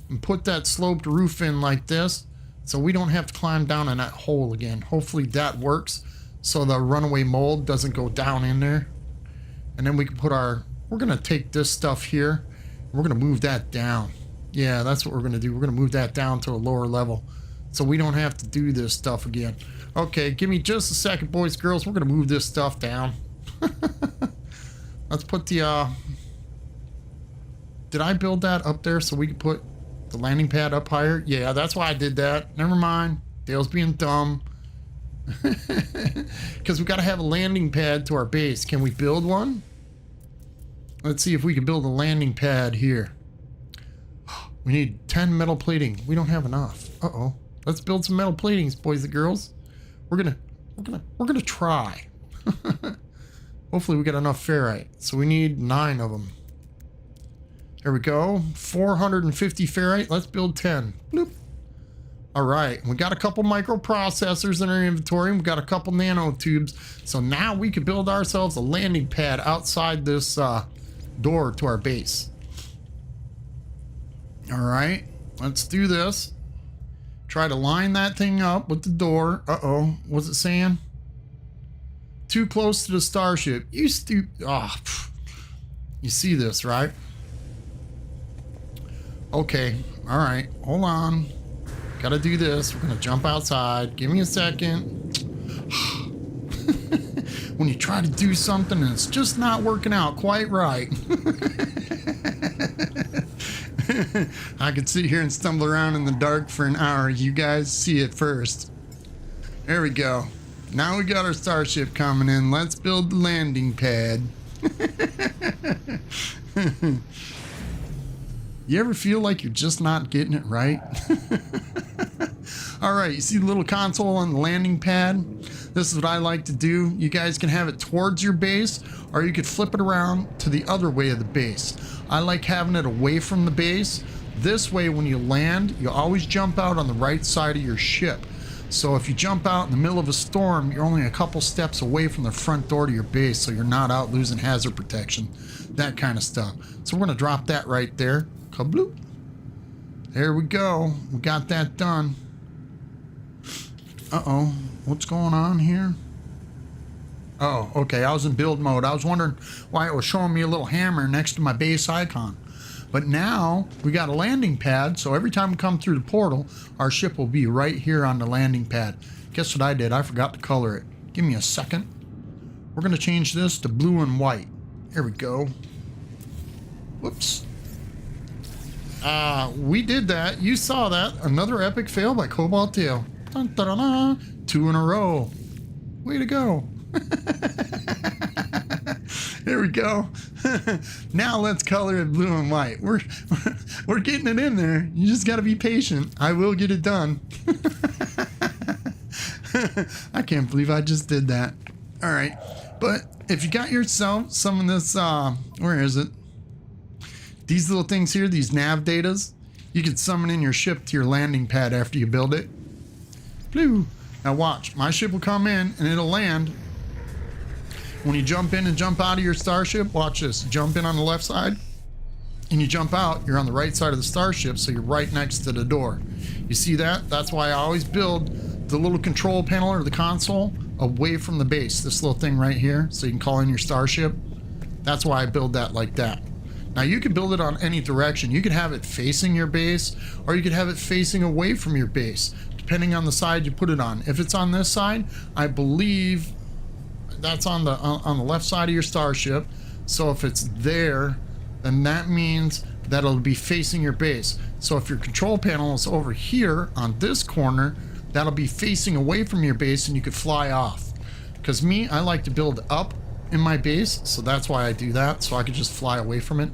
And put that sloped roof in like this, so we don't have to climb down in that hole again. Hopefully that works, so the runaway mold doesn't go down in there. And then we can put we're gonna take this stuff here, and we're gonna move that down. Yeah, that's what we're going to do. We're going to move that down to a lower level so we don't have to do this stuff again. Okay, give me just a second, boys and girls. We're going to move this stuff down. Let's put the... Did I build that up there so we could put the landing pad up higher? Yeah, that's why I did that. Never mind. Dale's being dumb. Because we got to have a landing pad to our base. Can we build one? Let's see if we can build a landing pad here. We need 10 metal plating. We don't have enough. Uh-oh. Let's build some metal platings, boys and girls. We're gonna try. Hopefully we get enough ferrite. So we need 9 of them. There we go. 450 ferrite. Let's build 10. Bloop. All right. We got a couple microprocessors in our inventory. We got a couple nanotubes. So now we can build ourselves a landing pad outside this door to our base. All right, let's do this. Try to line that thing up with the door. Uh-oh, what's it saying? Too close to the starship. You you see this, right? Okay, all right, hold on. Gotta do this. We're gonna jump outside. Give me a second. When you try to do something and it's just not working out quite right. I could sit here and stumble around in the dark for an hour. You guys see it first. There we go. Now we got our starship coming in. Let's build the landing pad. You ever feel like you're just not getting it right? All right, you see the little console on the landing pad? This is what I like to do. You guys can have it towards your base, or you could flip it around to the other way of the base. I like having it away from the base. This way, when you land, you always jump out on the right side of your ship. So if you jump out in the middle of a storm, you're only a couple steps away from the front door to your base, so you're not out losing hazard protection, that kind of stuff. So we're gonna drop that right there. Kabloop. There we go. We got that done. Uh-oh. What's going on here? Oh, okay. I was in build mode. I was wondering why it was showing me a little hammer next to my base icon. But now we got a landing pad, so every time we come through the portal, our ship will be right here on the landing pad. Guess what I did? I forgot to color it. Give me a second. We're going to change this to blue and white. Here we go. Whoops. We did that. You saw that. Another epic fail by Cobalt Tail. Dun, dun, dun, dun. 2 in a row. Way to go. There we go. Now let's color it blue and white. We're getting it in there. You just got to be patient. I will get it done. I can't believe I just did that. All right. But if you got yourself some of this, where is it? These little things here, these nav datas, you can summon in your ship to your landing pad after you build it. Blue. Now watch. My ship will come in and it'll land. When you jump in and jump out of your starship, watch this. Jump in on the left side and you jump out, you're on the right side of the starship, so you're right next to the door. You see that? That's why I always build the little control panel or the console away from the base. This little thing right here, so you can call in your starship. That's why I build that like that. Now you can build it on any direction. You could have it facing your base, or you could have it facing away from your base, depending on the side you put it on. If it's on this side, I believe that's on the left side of your starship. So if it's there, then that means that it'll be facing your base. So if your control panel is over here on this corner, that'll be facing away from your base and you could fly off. Because me, I like to build up in my base, so that's why I do that, so I could just fly away from it.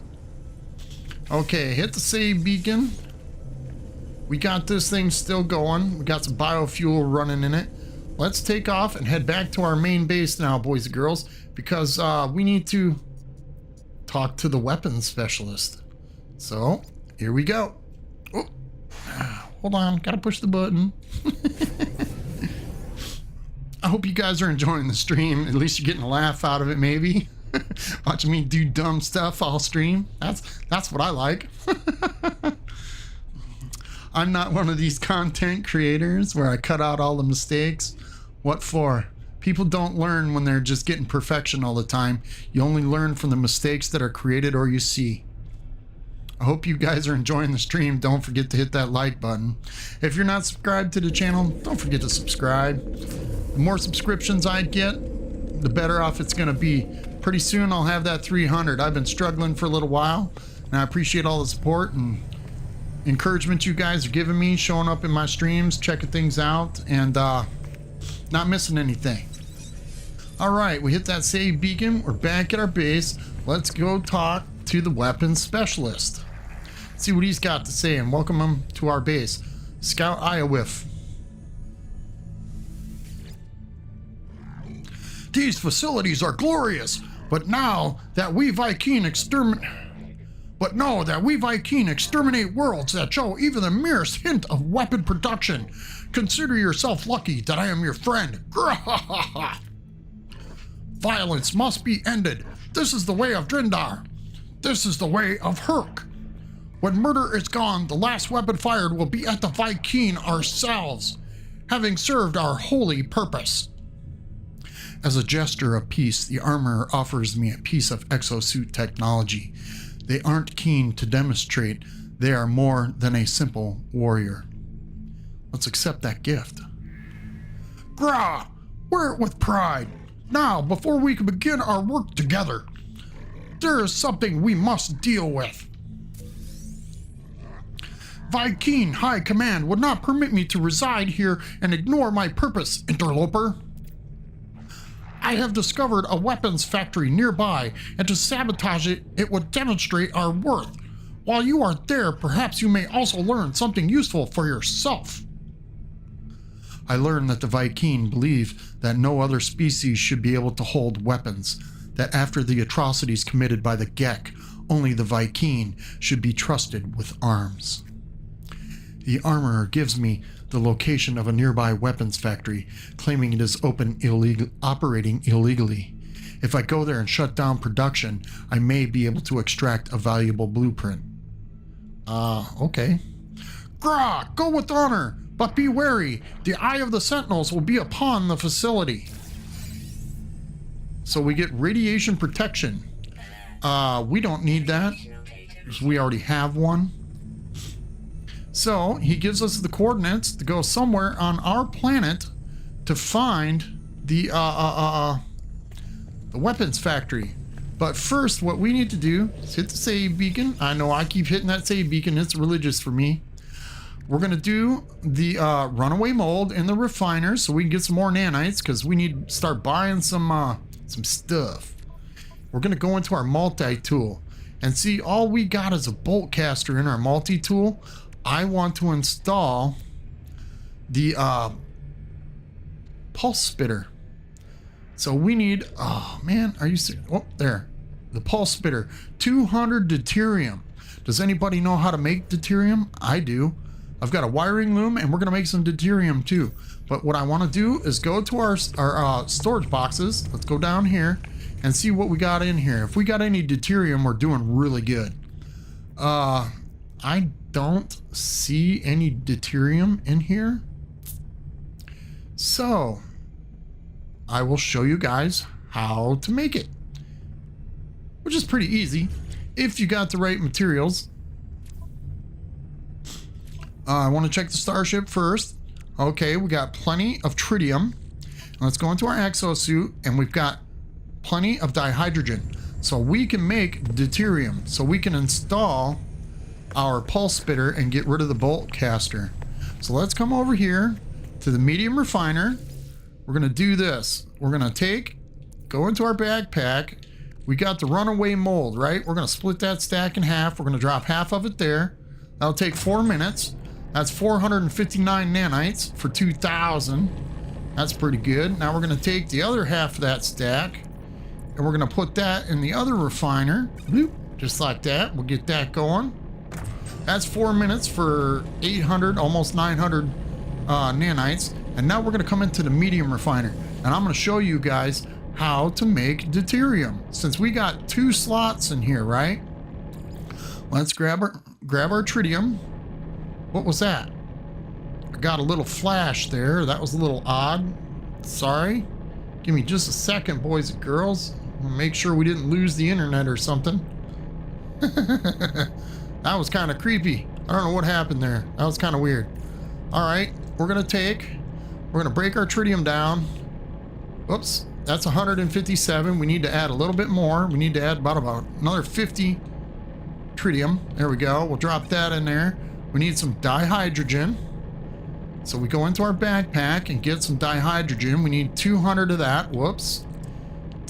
Okay, hit the save beacon. We got this thing still going. We got some biofuel running in it. Let's take off and head back to our main base now, boys and girls, because we need to talk to the weapons specialist. So, here we go. Oh, hold on, gotta push the button. I hope you guys are enjoying the stream. At least you're getting a laugh out of it, maybe. Watching me do dumb stuff all stream. That's what I like. I'm not one of these content creators where I cut out all the mistakes. What for? People don't learn when they're just getting perfection all the time. You only learn from the mistakes that are created or you see. I hope you guys are enjoying the stream. Don't forget to hit that like button. If you're not subscribed to the channel, don't forget to subscribe. The more subscriptions I get, the better off it's going to be. Pretty soon I'll have that 300. I've been struggling for a little while, and I appreciate all the support and encouragement you guys are giving me, showing up in my streams, checking things out, and not missing anything. All right, we hit that save beacon. We're back at our base. Let's go talk to the weapons specialist. See what he's got to say and welcome him to our base. Scout Iowif. These facilities are glorious, but know that we Viking exterminate worlds that show even the merest hint of weapon production. Consider yourself lucky that I am your friend. Violence must be ended. This is the way of Drindar. This is the way of Herc. When murder is gone, the last weapon fired will be at the Viking ourselves, having served our holy purpose. As a gesture of peace, the armorer offers me a piece of exosuit technology. They aren't keen to demonstrate they are more than a simple warrior. Let's accept that gift. Grah! Wear it with pride. Now, before we can begin our work together, there is something we must deal with. Viking High Command would not permit me to reside here and ignore my purpose, interloper. I have discovered a weapons factory nearby, and to sabotage it, it would demonstrate our worth. While you are there, perhaps you may also learn something useful for yourself. I learned that the Viking believe that no other species should be able to hold weapons, that after the atrocities committed by the Gek, only the Viking should be trusted with arms. The armorer gives me the location of a nearby weapons factory, claiming it is operating illegally. If I go there and shut down production, I may be able to extract a valuable blueprint. Okay. Grah, go with honor, but be wary. The eye of the Sentinels will be upon the facility. So we get radiation protection. We don't need that, because we already have one. So he gives us the coordinates to go somewhere on our planet to find the weapons factory. But first, what we need to do is hit the save beacon. I know I keep hitting that save beacon. It's religious for me. We're going to do the runaway mold in the refiner so we can get some more nanites, because we need to start buying some stuff. We're going to go into our multi-tool and see all we got is a bolt caster in our multi-tool. I want to install the pulse spitter. So we need, oh man, are you serious? Oh, there, the pulse spitter, 200 deuterium. Does anybody know how to make deuterium? I do. I've got a wiring loom and we're gonna make some deuterium too. But what I wanna do is go to our storage boxes. Let's go down here and see what we got in here. If we got any deuterium, we're doing really good. I don't see any deuterium in here. So I will show you guys how to make it, which is pretty easy if you got the right materials. I want to check the starship first. Okay, we got plenty of tritium. Let's go into our exosuit and we've got plenty of dihydrogen. So we can make deuterium. So we can install our pulse spitter and get rid of the bolt caster. So let's come over here to the medium refiner. We're gonna do this. We're gonna go into our backpack. We got the runaway mold, right? We're gonna split that stack in half. We're gonna drop half of it there. That'll take 4 minutes. That's 459 nanites for 2,000. That's pretty good. Now we're gonna take the other half of that stack and we're gonna put that in the other refiner. Bloop, just like that. We'll get that going. That's 4 minutes for 800, almost 900 nanites. And now we're gonna come into the medium refiner. And I'm gonna show you guys how to make deuterium. Since we got 2 slots in here, right? Let's grab our tritium. What was that? I got a little flash there. That was a little odd. Sorry. Give me just a second, boys and girls. Make sure we didn't lose the internet or something. That was kind of creepy. I don't know what happened there. That was kind of weird. All right, we're gonna break our tritium down. Oops, that's 157. We need to add a little bit more. We need to add about another 50 tritium. There we go. We'll drop that in there. We need some dihydrogen. So we go into our backpack and get some dihydrogen. We need 200 of that. Whoops.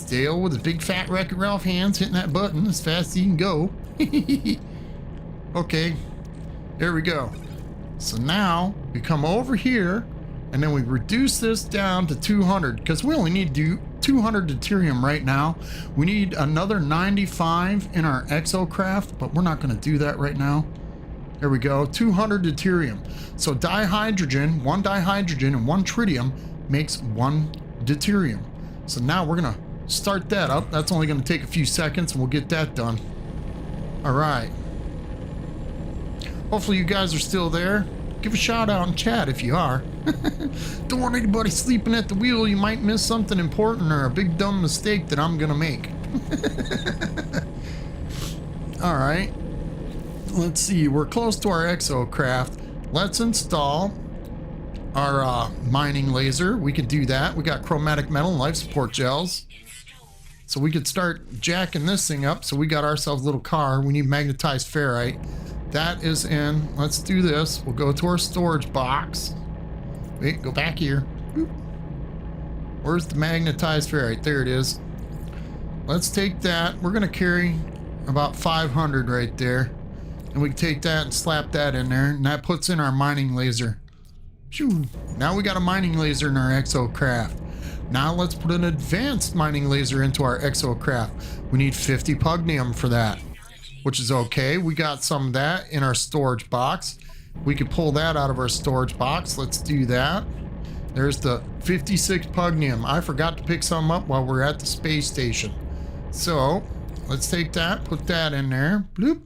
Dale with his big fat Wreck-It Ralph hands hitting that button as fast as he can go. Okay, there we go. So now we come over here and then we reduce this down to 200 because we only need to do 200 deuterium right now. We need another 95 in our exocraft, but we're not going to do that right now. There we go, 200 deuterium. So dihydrogen, one dihydrogen and one tritium makes one deuterium. So now we're going to start that up. That's only going to take a few seconds and we'll get that done. All right. Hopefully you guys are still there. Give a shout out in chat if you are. Don't want anybody sleeping at the wheel. You might miss something important or a big dumb mistake that I'm gonna make. All right. Let's see. We're close to our exocraft. Let's install our mining laser. We can do that. We got chromatic metal and life support gels. So we could start jacking this thing up. So we got ourselves a little car. We need magnetized ferrite. That is in. Let's do this. We'll go to our storage box. Wait, go back here. Boop. Where's the magnetized ferrite? There it is. Let's take that. We're going to carry about 500 right there. And we can take that and slap that in there. And that puts in our mining laser. Phew. Now we got a mining laser in our exocraft. Now let's put an advanced mining laser into our exocraft. We need 50 pugnium for that, which is okay. We got some of that in our storage box. We could pull that out of our storage box. Let's do that. There's the 56 pugnium. I forgot to pick some up while we're at the space station. So let's take that, put that in there. Bloop.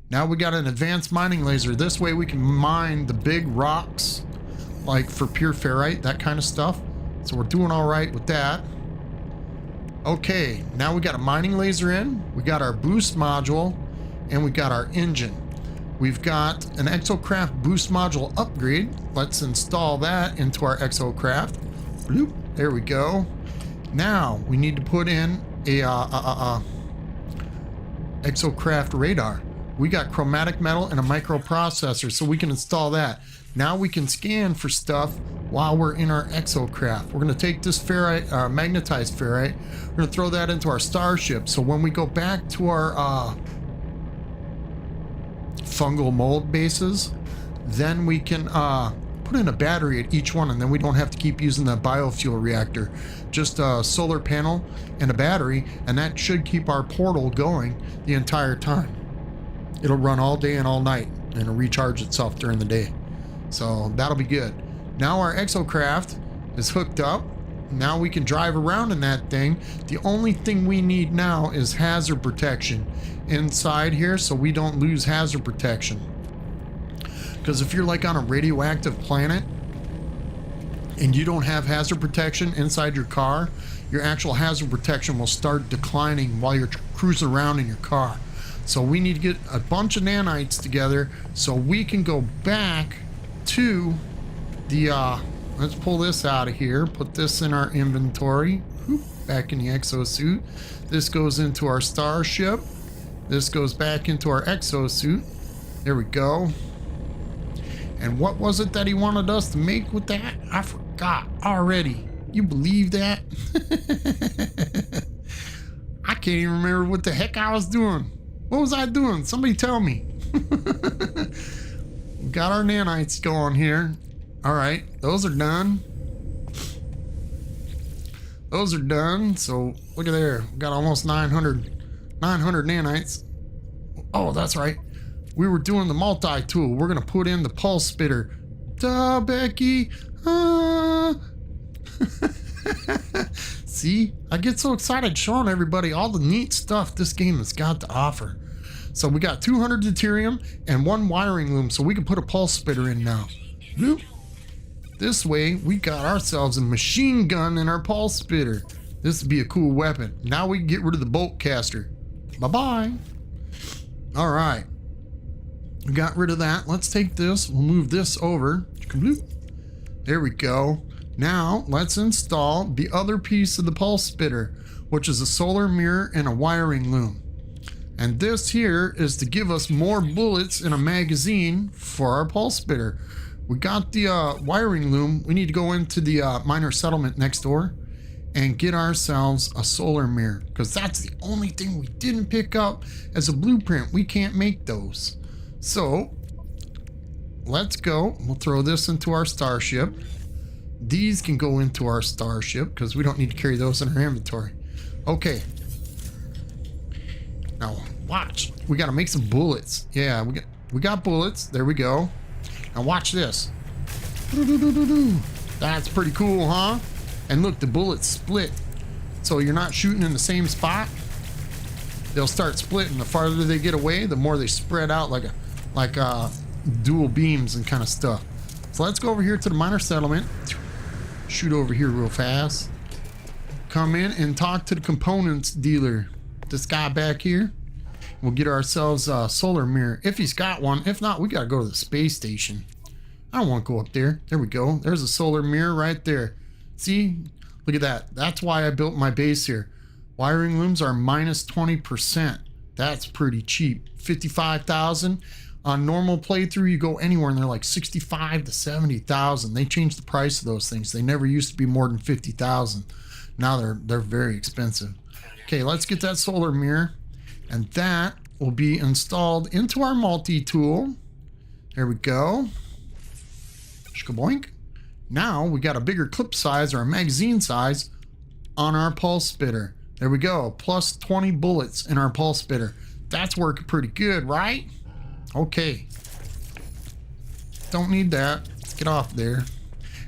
Now we got an advanced mining laser. This way we can mine the big rocks, like for pure ferrite, that kind of stuff. So we're doing all right with that. Okay, now we got a mining laser in. We got our boost module. And we got our engine. We've got an exocraft boost module upgrade. Let's install that into our exocraft. Bloop. There we go. Now we need to put in a exocraft radar. We got chromatic metal and a microprocessor, so we can install that. Now we can scan for stuff while we're in our exocraft. We're going to take this ferrite, magnetized ferrite. We're going to throw that into our starship. So when we go back to our fungal mold bases, then we can put in a battery at each one, and then we don't have to keep using the biofuel reactor. Just a solar panel and a battery, and that should keep our portal going the entire time. It'll run all day and all night, and it'll recharge itself during the day. So that'll be good. Now our exocraft is hooked up. Now we can drive around in that thing. The only thing we need now is hazard protection inside here, so we don't lose hazard protection. Because if you're like on a radioactive planet and you don't have hazard protection inside your car, your actual hazard protection will start declining while you're cruising around in your car. So we need to get a bunch of nanites together so we can go back to the let's pull this out of here, put this in our inventory. Oop, back in the exosuit. This goes into our starship. This goes back into our exosuit. There we go. And what was it that he wanted us to make with that? I forgot already. You believe that? I can't even remember what the heck I was doing. What was I doing? Somebody tell me. Got our nanites going here. All right, those are done. Those are done. So look at there. We got almost 900 nanites. Oh, that's right. We were doing the multi-tool. We're going to put in the pulse spitter. Duh, Becky. See, I get so excited showing everybody all the neat stuff this game has got to offer. So we got 200 deuterium and one wiring loom, so we can put a pulse spitter in now. Bloop. This way, we got ourselves a machine gun in our pulse spitter. This would be a cool weapon. Now we can get rid of the bolt caster. Bye-bye. All right. We got rid of that. Let's take this. We'll move this over. There we go. Now let's install the other piece of the pulse spitter, which is a solar mirror and a wiring loom. And this here is to give us more bullets in a magazine for our pulse spitter. We got the wiring loom. We need to go into the miner settlement next door and get ourselves a solar mirror, because that's the only thing we didn't pick up as a blueprint. We can't make those. So let's go. We'll throw this into our starship. These can go into our starship because we don't need to carry those in our inventory. Okay. Now watch. We got to make some bullets. Yeah, we got bullets. There we go. Now watch this. That's pretty cool, huh? And look, the bullets split. So you're not shooting in the same spot. They'll start splitting. The farther they get away, the more they spread out like dual beams and kind of stuff. So let's go over here to the miner settlement. Shoot over here real fast. Come in and talk to the components dealer. This guy back here. We'll get ourselves a solar mirror if he's got one. If not, we gotta go to the space station. I don't want to go up there. There we go. There's a solar mirror right there. See? Look at that. That's why I built my base here. Wiring looms are minus 20%. That's pretty cheap. 55,000. On normal playthrough, you go anywhere and they're like 65 to 70,000. They changed the price of those things. They never used to be more than 50,000. Now they're very expensive. Okay, let's get that solar mirror, and that will be installed into our multi-tool. There we go. Shkaboink. Now we got a bigger clip size or a magazine size on our pulse spitter. There we go. Plus 20 bullets in our pulse spitter. That's working pretty good, right? Okay. Don't need that. Get off there.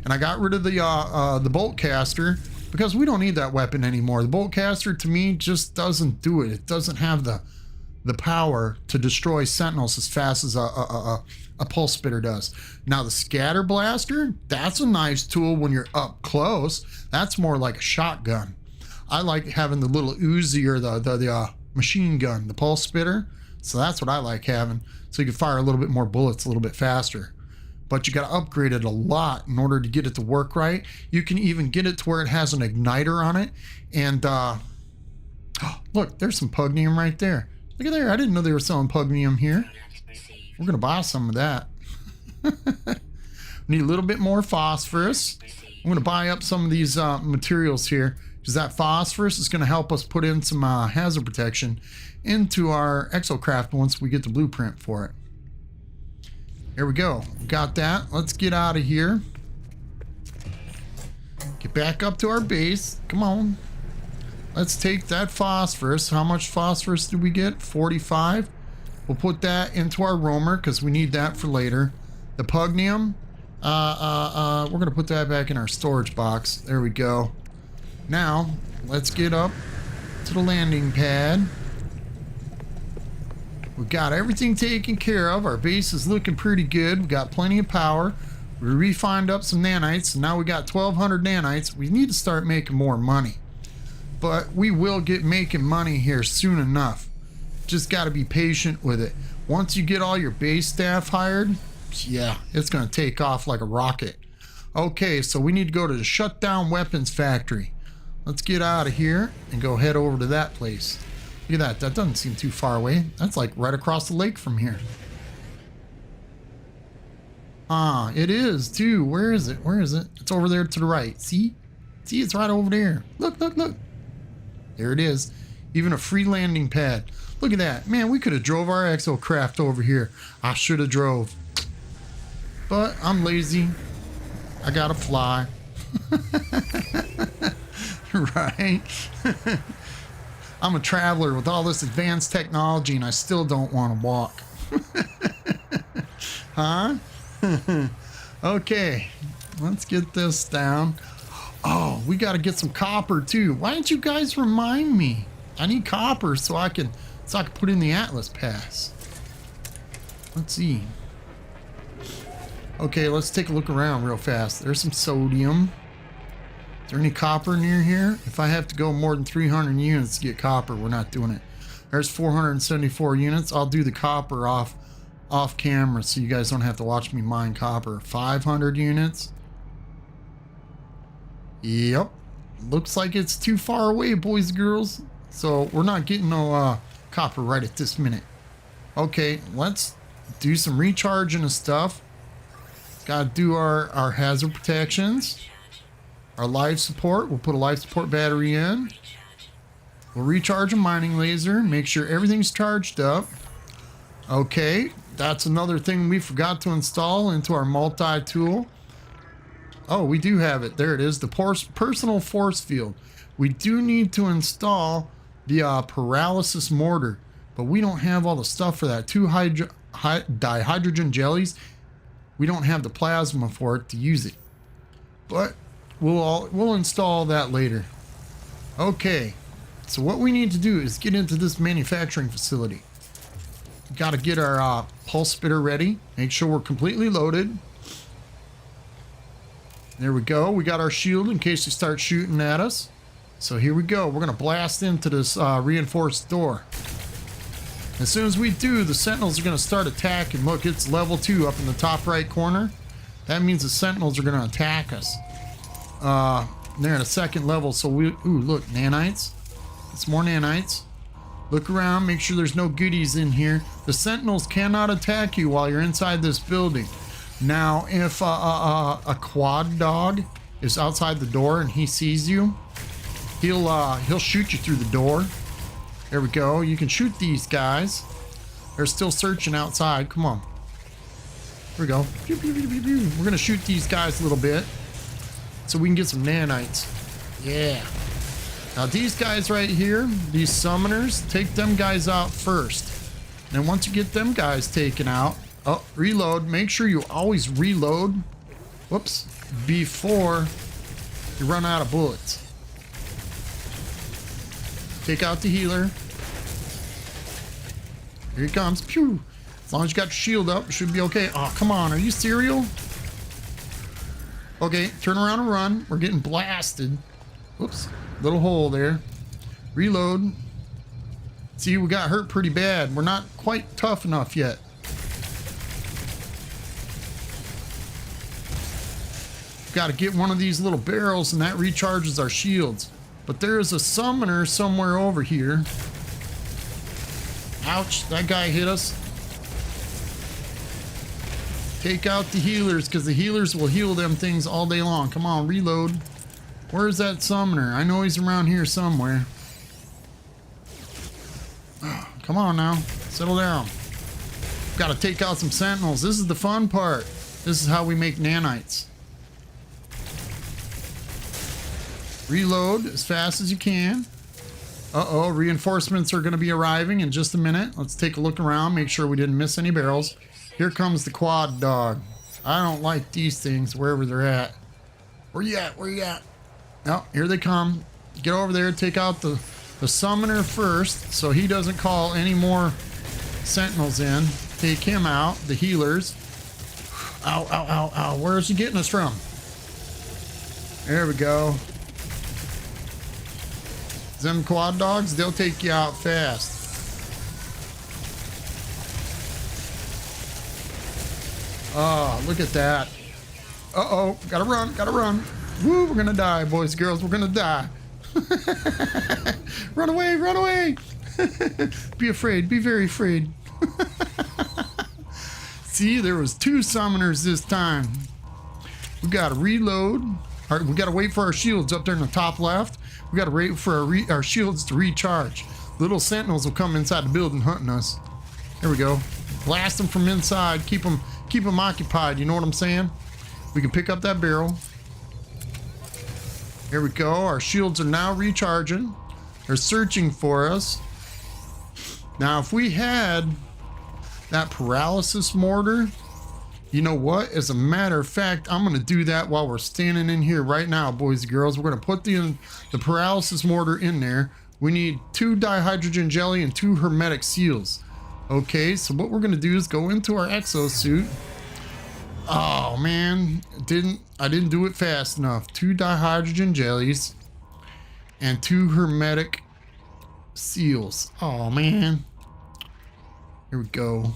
And I got rid of the bolt caster because we don't need that weapon anymore. The bolt caster to me just doesn't do it. It doesn't have the power to destroy sentinels as fast as a pulse spitter does. Now the scatter blaster, that's a nice tool when you're up close. That's more like a shotgun. I like having the little Uzi or the machine gun, the pulse spitter. So that's what I like having. So you can fire a little bit more bullets a little bit faster. But you got to upgrade it a lot in order to get it to work right. You can even get it to where it has an igniter on it. And look, there's some pugnium right there. Look at there. I didn't know they were selling pugnium here. We're going to buy some of that. Need a little bit more phosphorus. I'm going to buy up some of these materials here, because that phosphorus is going to help us put in some hazard protection into our exocraft once we get the blueprint for it. There we go. Got that. Let's get out of here. Get back up to our base. Come on. Let's take that phosphorus. How much phosphorus did we get? 45. We'll put that into our roamer because we need that for later. The pugnium, we're going to put that back in our storage box. There we go. Now, let's get up to the landing pad. We've got everything taken care of. Our base is looking pretty good. We've got plenty of power. We refined up some nanites, and now we got 1,200 nanites. We need to start making more money. But we will get making money here soon enough. Just got to be patient with it. Once you get all your base staff hired, yeah, it's going to take off like a rocket. Okay, so we need to go to the shutdown weapons factory. Let's get out of here and go head over to that place. Look at that. That doesn't seem too far away. That's like right across the lake from here. Ah, it is too. Where is it? Where is it? It's over there to the right. See? See, it's right over there. Look, look, look. There it is. Even a free landing pad. Look at that. Man, we could have drove our exocraft over here. I should have drove. But I'm lazy. I gotta fly. Right? I'm a traveler with all this advanced technology and I still don't want to walk. Huh? Okay, let's get this down. Oh, we got to get some copper too. Why didn't you guys remind me? I need copper so I can put in the Atlas pass. Let's see. Okay, let's take a look around real fast. There's some sodium. Is there any copper near here? If I have to go more than 300 units to get copper, we're not doing it. There's 474 units. I'll do the copper off off camera so you guys don't have to watch me mine copper. 500 units. Yep. Looks like it's too far away, boys and girls. So we're not getting no copper right at this minute. Okay, let's do some recharging of stuff. Gotta do our hazard protections. Our life support. We'll put a life support battery in. We'll recharge a mining laser. Make sure everything's charged up. Okay, that's another thing we forgot to install into our multi-tool. Oh, we do have it. There it is. The personal force field. We do need to install the paralysis mortar, but we don't have all the stuff for that. 2 dihydrogen jellies. We don't have the plasma for it to use it, but we'll install that later. Okay, so what we need to do is get into this manufacturing facility. Got to get our pulse spitter ready. Make sure we're completely loaded. There we go. We got our shield in case they start shooting at us. So here we go. We're going to blast into this reinforced door. As soon as we do, the sentinels are going to start attacking. Look, it's level 2 up in the top right corner. That means the sentinels are going to attack us. They're at a 2nd level, so ooh, look, nanites. It's more nanites. Look around, make sure there's no goodies in here. The sentinels cannot attack you while you're inside this building. Now, if a quad dog is outside the door and he sees you, he'll shoot you through the door. There we go. You can shoot these guys. They're still searching outside. Come on. Here we go. We're gonna shoot these guys a little bit so we can get some nanites. Yeah. Now these guys right here, these summoners, take them guys out first. And then once you get them guys taken out, oh, reload. Make sure you always reload. Whoops. Before you run out of bullets. Take out the healer. Here he comes. Pew. As long as you got your shield up, it should be okay. Oh, come on. Are you serial? Okay, turn around and run. We're getting blasted. Whoops. Little hole there. Reload. See, we got hurt pretty bad. We're not quite tough enough yet. Got to get one of these little barrels and that recharges our shields. But there is a summoner somewhere over here. Ouch, that guy hit us. Take out the healers because the healers will heal them things all day long. Come on, reload. Where's that summoner? I know he's around here somewhere. Come on now, settle down. Got to take out some sentinels. This is the fun part. This is how we make nanites. Reload as fast as you can. Uh-oh, reinforcements are going to be arriving in just a minute. Let's take a look around, make sure we didn't miss any barrels. Here comes the quad dog. I don't like these things wherever they're at. Where you at? Where you at? Oh, here they come. Get over there, take out the summoner first so he doesn't call any more sentinels in. Take him out, the healers. Ow, ow, ow, ow. Where is he getting us from? There we go. Them quad dogs, they'll take you out fast. Oh, look at that. Uh-oh, gotta run, gotta run. Woo, we're gonna die, boys and girls, we're gonna die. Run away, run away. Be afraid, be very afraid. See, there was 2 summoners this time. We gotta reload. All right, we gotta wait for our shields up there in the top left. We gotta wait for our shields to recharge. Little sentinels will come inside the building hunting us. There we go. Blast them from inside. Keep them occupied. You know what I'm saying? We can pick up that barrel. There we go. Our shields are now recharging. They're searching for us. Now, if we had that paralysis mortar, you know what? As a matter of fact, I'm going to do that while we're standing in here right now, boys and girls. We're going to put the paralysis mortar in there. We need 2 dihydrogen jelly and 2 hermetic seals. Okay, so what we're going to do is go into our exosuit. Oh, man. I didn't do it fast enough. 2 dihydrogen jellies and 2 hermetic seals. Oh, man. Here we go.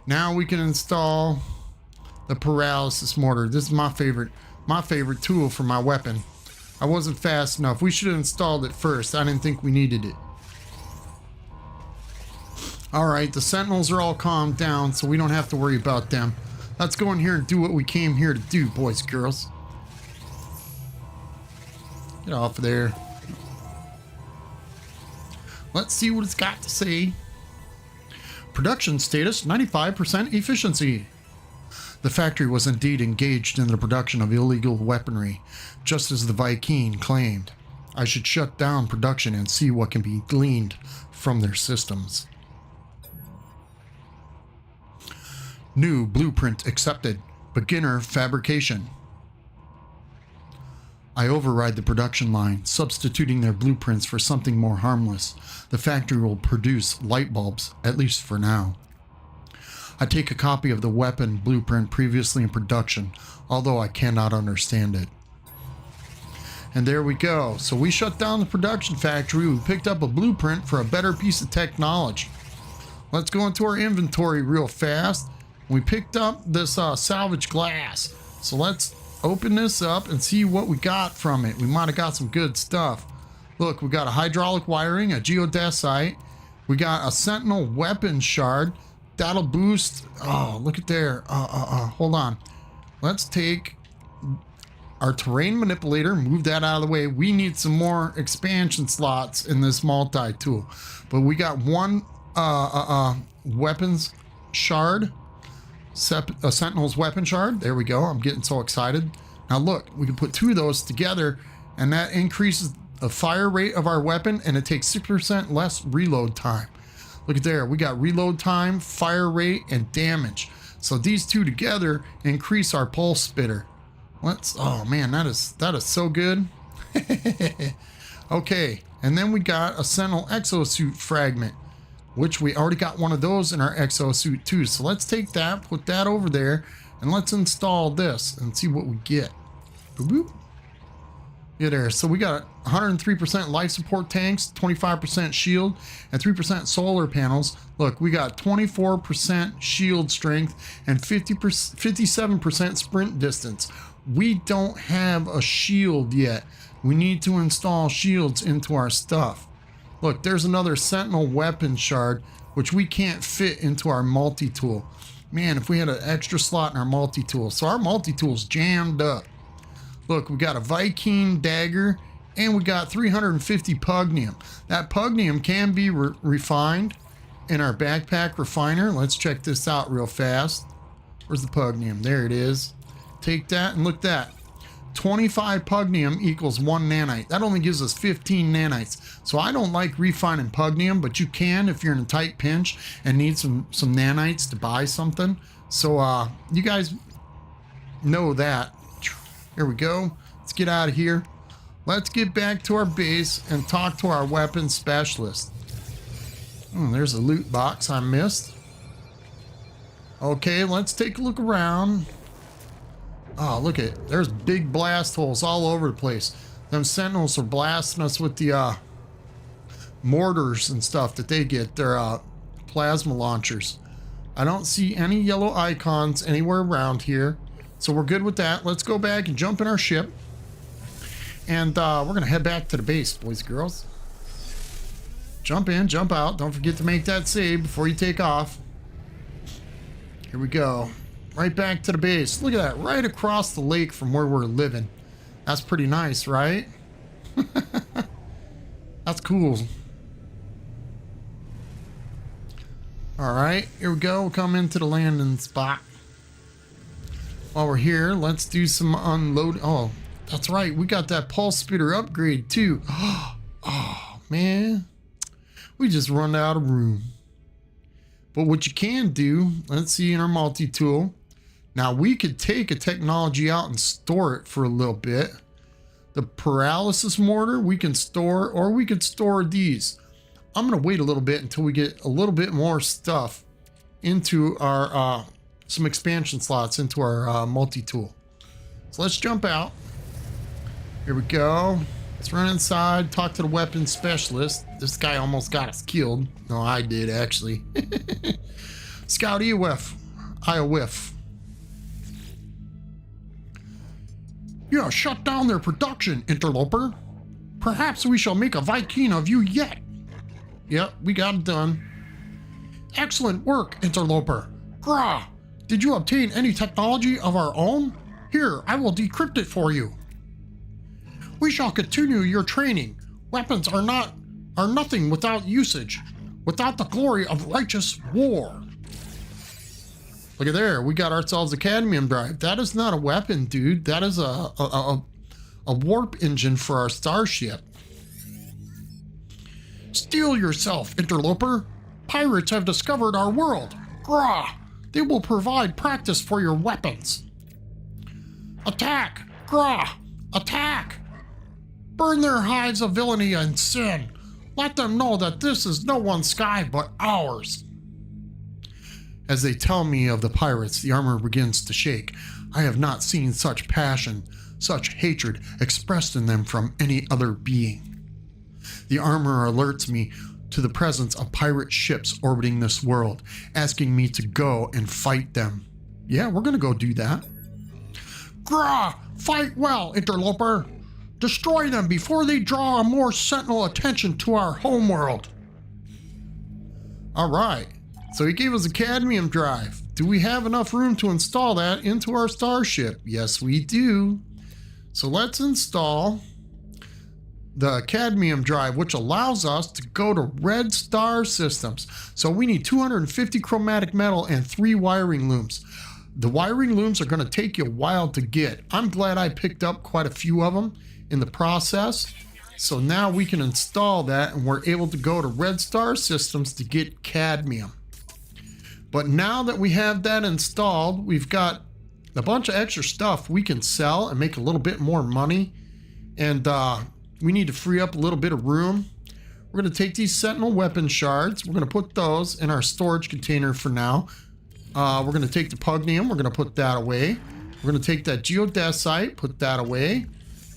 Now we can install the paralysis mortar. This is my favorite tool for my weapon. I wasn't fast enough. We should have installed it first. I didn't think we needed it. All right, the sentinels are all calmed down, so we don't have to worry about them. Let's go in here and do what we came here to do, boys and girls. Get off of there. Let's see what it's got to say. Production status, 95% efficiency. The factory was indeed engaged in the production of illegal weaponry, just as the Viking claimed. I should shut down production and see what can be gleaned from their systems. New blueprint accepted. Beginner fabrication. I override the production line, substituting their blueprints for something more harmless. The factory will produce light bulbs, at least for now. I take a copy of the weapon blueprint previously in production, although I cannot understand it. And there we go. So we shut down the production factory. We picked up a blueprint for a better piece of technology. Let's go into our inventory real fast. We picked up this salvage glass. So let's open this up and see what we got from it. We might have got some good stuff. Look, we got a hydraulic wiring, a geodesite. We got a sentinel weapon shard. That'll boost. Oh, look at there. Hold on. Let's take our terrain manipulator, move that out of the way. We need some more expansion slots in this multi-tool. But we got one weapons shard. A sentinel's weapon shard. There we go. I'm getting so excited. Now look, we can put two of those together and that increases the fire rate of our weapon and it takes 6% less reload time. Look at there. We got reload time, fire rate, and damage. So these two together increase our pulse spitter. Oh man, that is so good. Okay, and then we got a sentinel exosuit fragment, which we already got one of those in our exosuit too. So let's take that, put that over there, and let's install this and see what we get. Boop, boop. Yeah, there. So we got 103% life support tanks, 25% shield, and 3% solar panels. Look, we got 24% shield strength and 57% sprint distance. We don't have a shield yet. We need to install shields into our stuff. Look, there's another sentinel weapon shard, which we can't fit into our multi-tool. Man, if we had an extra slot in our multi-tool. So our multi-tool's jammed up. Look, we got a Viking dagger, and we got 350 pugnium. That pugnium can be refined in our backpack refiner. Let's check this out real fast. Where's the pugnium? There it is. Take that, and look at that. 25 pugnium equals 1 nanite. That only gives us 15 nanites. So I don't like refining pugnium, but you can if you're in a tight pinch and need some nanites to buy something. So you guys know that. Here we go. Let's get out of here. Let's get back to our base and talk to our weapons specialist. There's a loot box I missed. Okay, let's take a look around. Oh, look at, there's big blast holes all over the place. Them sentinels are blasting us with the mortars and stuff that they get. They're plasma launchers. I don't see any yellow icons anywhere around here. So we're good with that. Let's go back and jump in our ship. And we're going to head back to the base, boys and girls. Jump in, jump out. Don't forget to make that save before you take off. Here we go. Right back to the base. Look at that. Right across the lake from where we're living. That's pretty nice, right? That's cool. All right. Here we go. We'll come into the landing spot. While we're here, let's do some unload. Oh, that's right. We got that pulse spitter upgrade too. Oh, man. We just run out of room. But what you can do, let's see in our multi-tool. Now we could take a technology out and store it for a little bit. The paralysis mortar we can store, or we could store these. I'm going to wait a little bit until we get a little bit more stuff into our some expansion slots into our multi-tool. So let's jump out. Here we go. Let's run inside, talk to the weapons specialist. This guy almost got us killed. No, I did actually. Scout E-Whiff. I whiff. Yeah, shut down their production, interloper. Perhaps we shall make a Viking of you yet. Yep, we got it done. Excellent work, interloper. Grah, did you obtain any technology of our own? Here, I will decrypt it for you. We shall continue your training. Weapons are nothing without usage, without the glory of righteous war. Look at there, we got ourselves a cadmium drive. That is not a weapon, dude. That is a warp engine for our starship. Steel yourself, interloper. Pirates have discovered our world. Grah! They will provide practice for your weapons. Attack! Grah! Attack! Burn their hives of villainy and sin. Let them know that this is no one's sky but ours. As they tell me of the pirates, the armor begins to shake. I have not seen such passion, such hatred expressed in them from any other being. The armor alerts me to the presence of pirate ships orbiting this world, asking me to go and fight them. Yeah, we're gonna go do that. Grah! Fight well, interloper! Destroy them before they draw more sentinel attention to our homeworld. Alright, so he gave us a cadmium drive. Do we have enough room to install that into our starship? Yes, we do. So let's install the cadmium drive, which allows us to go to red star systems. So we need 250 chromatic metal and 3 wiring looms. The wiring looms are going to take you a while to get. I'm glad I picked up quite a few of them in the process. So now we can install that and we're able to go to red star systems to get cadmium. But now that we have that installed, we've got a bunch of extra stuff we can sell and make a little bit more money. And we need to free up a little bit of room. We're going to take these sentinel weapon shards. We're going to put those in our storage container for now. We're going to take the pugnium. We're going to put that away. We're going to take that geodesite, put that away.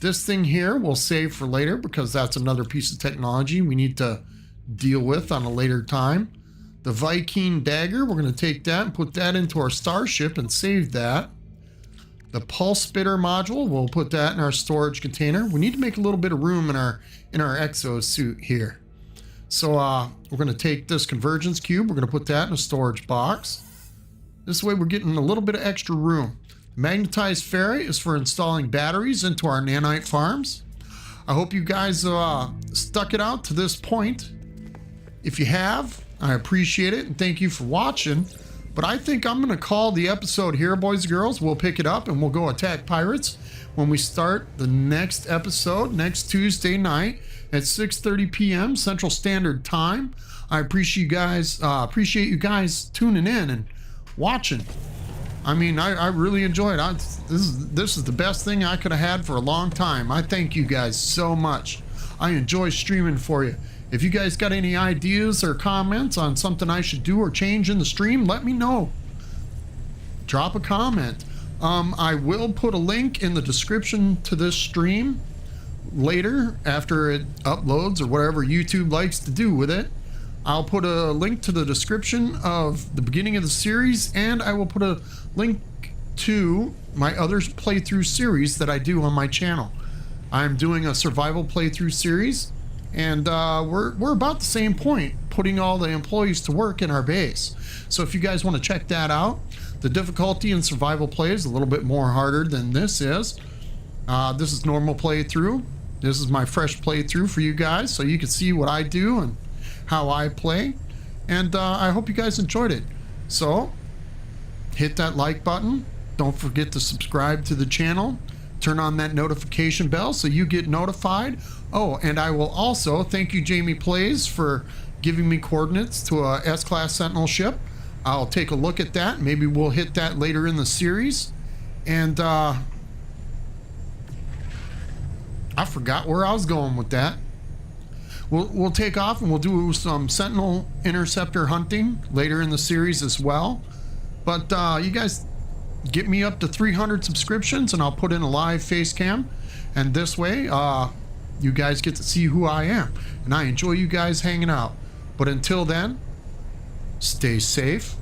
This thing here we'll save for later because that's another piece of technology we need to deal with on a later time. The Viking dagger, we're going to take that and put that into our starship and save that. The pulse spitter module, we'll put that in our storage container. We need to make a little bit of room in our exosuit here. So we're going to take this convergence cube, we're going to put that in a storage box. This way we're getting a little bit of extra room. Magnetized ferrite is for installing batteries into our nanite farms. I hope you guys stuck it out to this point. If you have, I appreciate it and thank you for watching. But I think I'm going to call the episode here, boys and girls. We'll pick it up and we'll go attack pirates when we start the next episode next Tuesday night at 6:30 p.m. Central Standard Time. I appreciate you guys tuning in and watching. I mean, I really enjoyed it. This is the best thing I could have had for a long time. I thank you guys so much. I enjoy streaming for you. If you guys got any ideas or comments on something I should do or change in the stream, let me know. Drop a comment. I will put a link in the description to this stream later after it uploads or whatever YouTube likes to do with it. I'll put a link to the description of the beginning of the series, and I will put a link to my other playthrough series that I do on my channel. I'm doing a survival playthrough series, and we're about the same point, putting all the employees to work in our base. So if you guys want to check that out, the difficulty in survival play is a little bit more harder than this is. This is normal playthrough. This is my fresh playthrough for you guys, so you can see what I do and how I play. And I hope you guys enjoyed it. So hit that like button. Don't forget to subscribe to the channel. Turn on that notification bell so you get notified. Oh, and I will also thank you, Jamie Plays, for giving me coordinates to a S-Class Sentinel ship. I'll take a look at that. Maybe we'll hit that later in the series. And I forgot where I was going with that. We'll take off and we'll do some Sentinel interceptor hunting later in the series as well. But you guys get me up to 300 subscriptions and I'll put in a live face cam. And this way, you guys get to see who I am. And I enjoy you guys hanging out. But until then, stay safe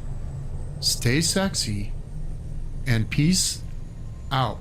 stay sexy, and peace out.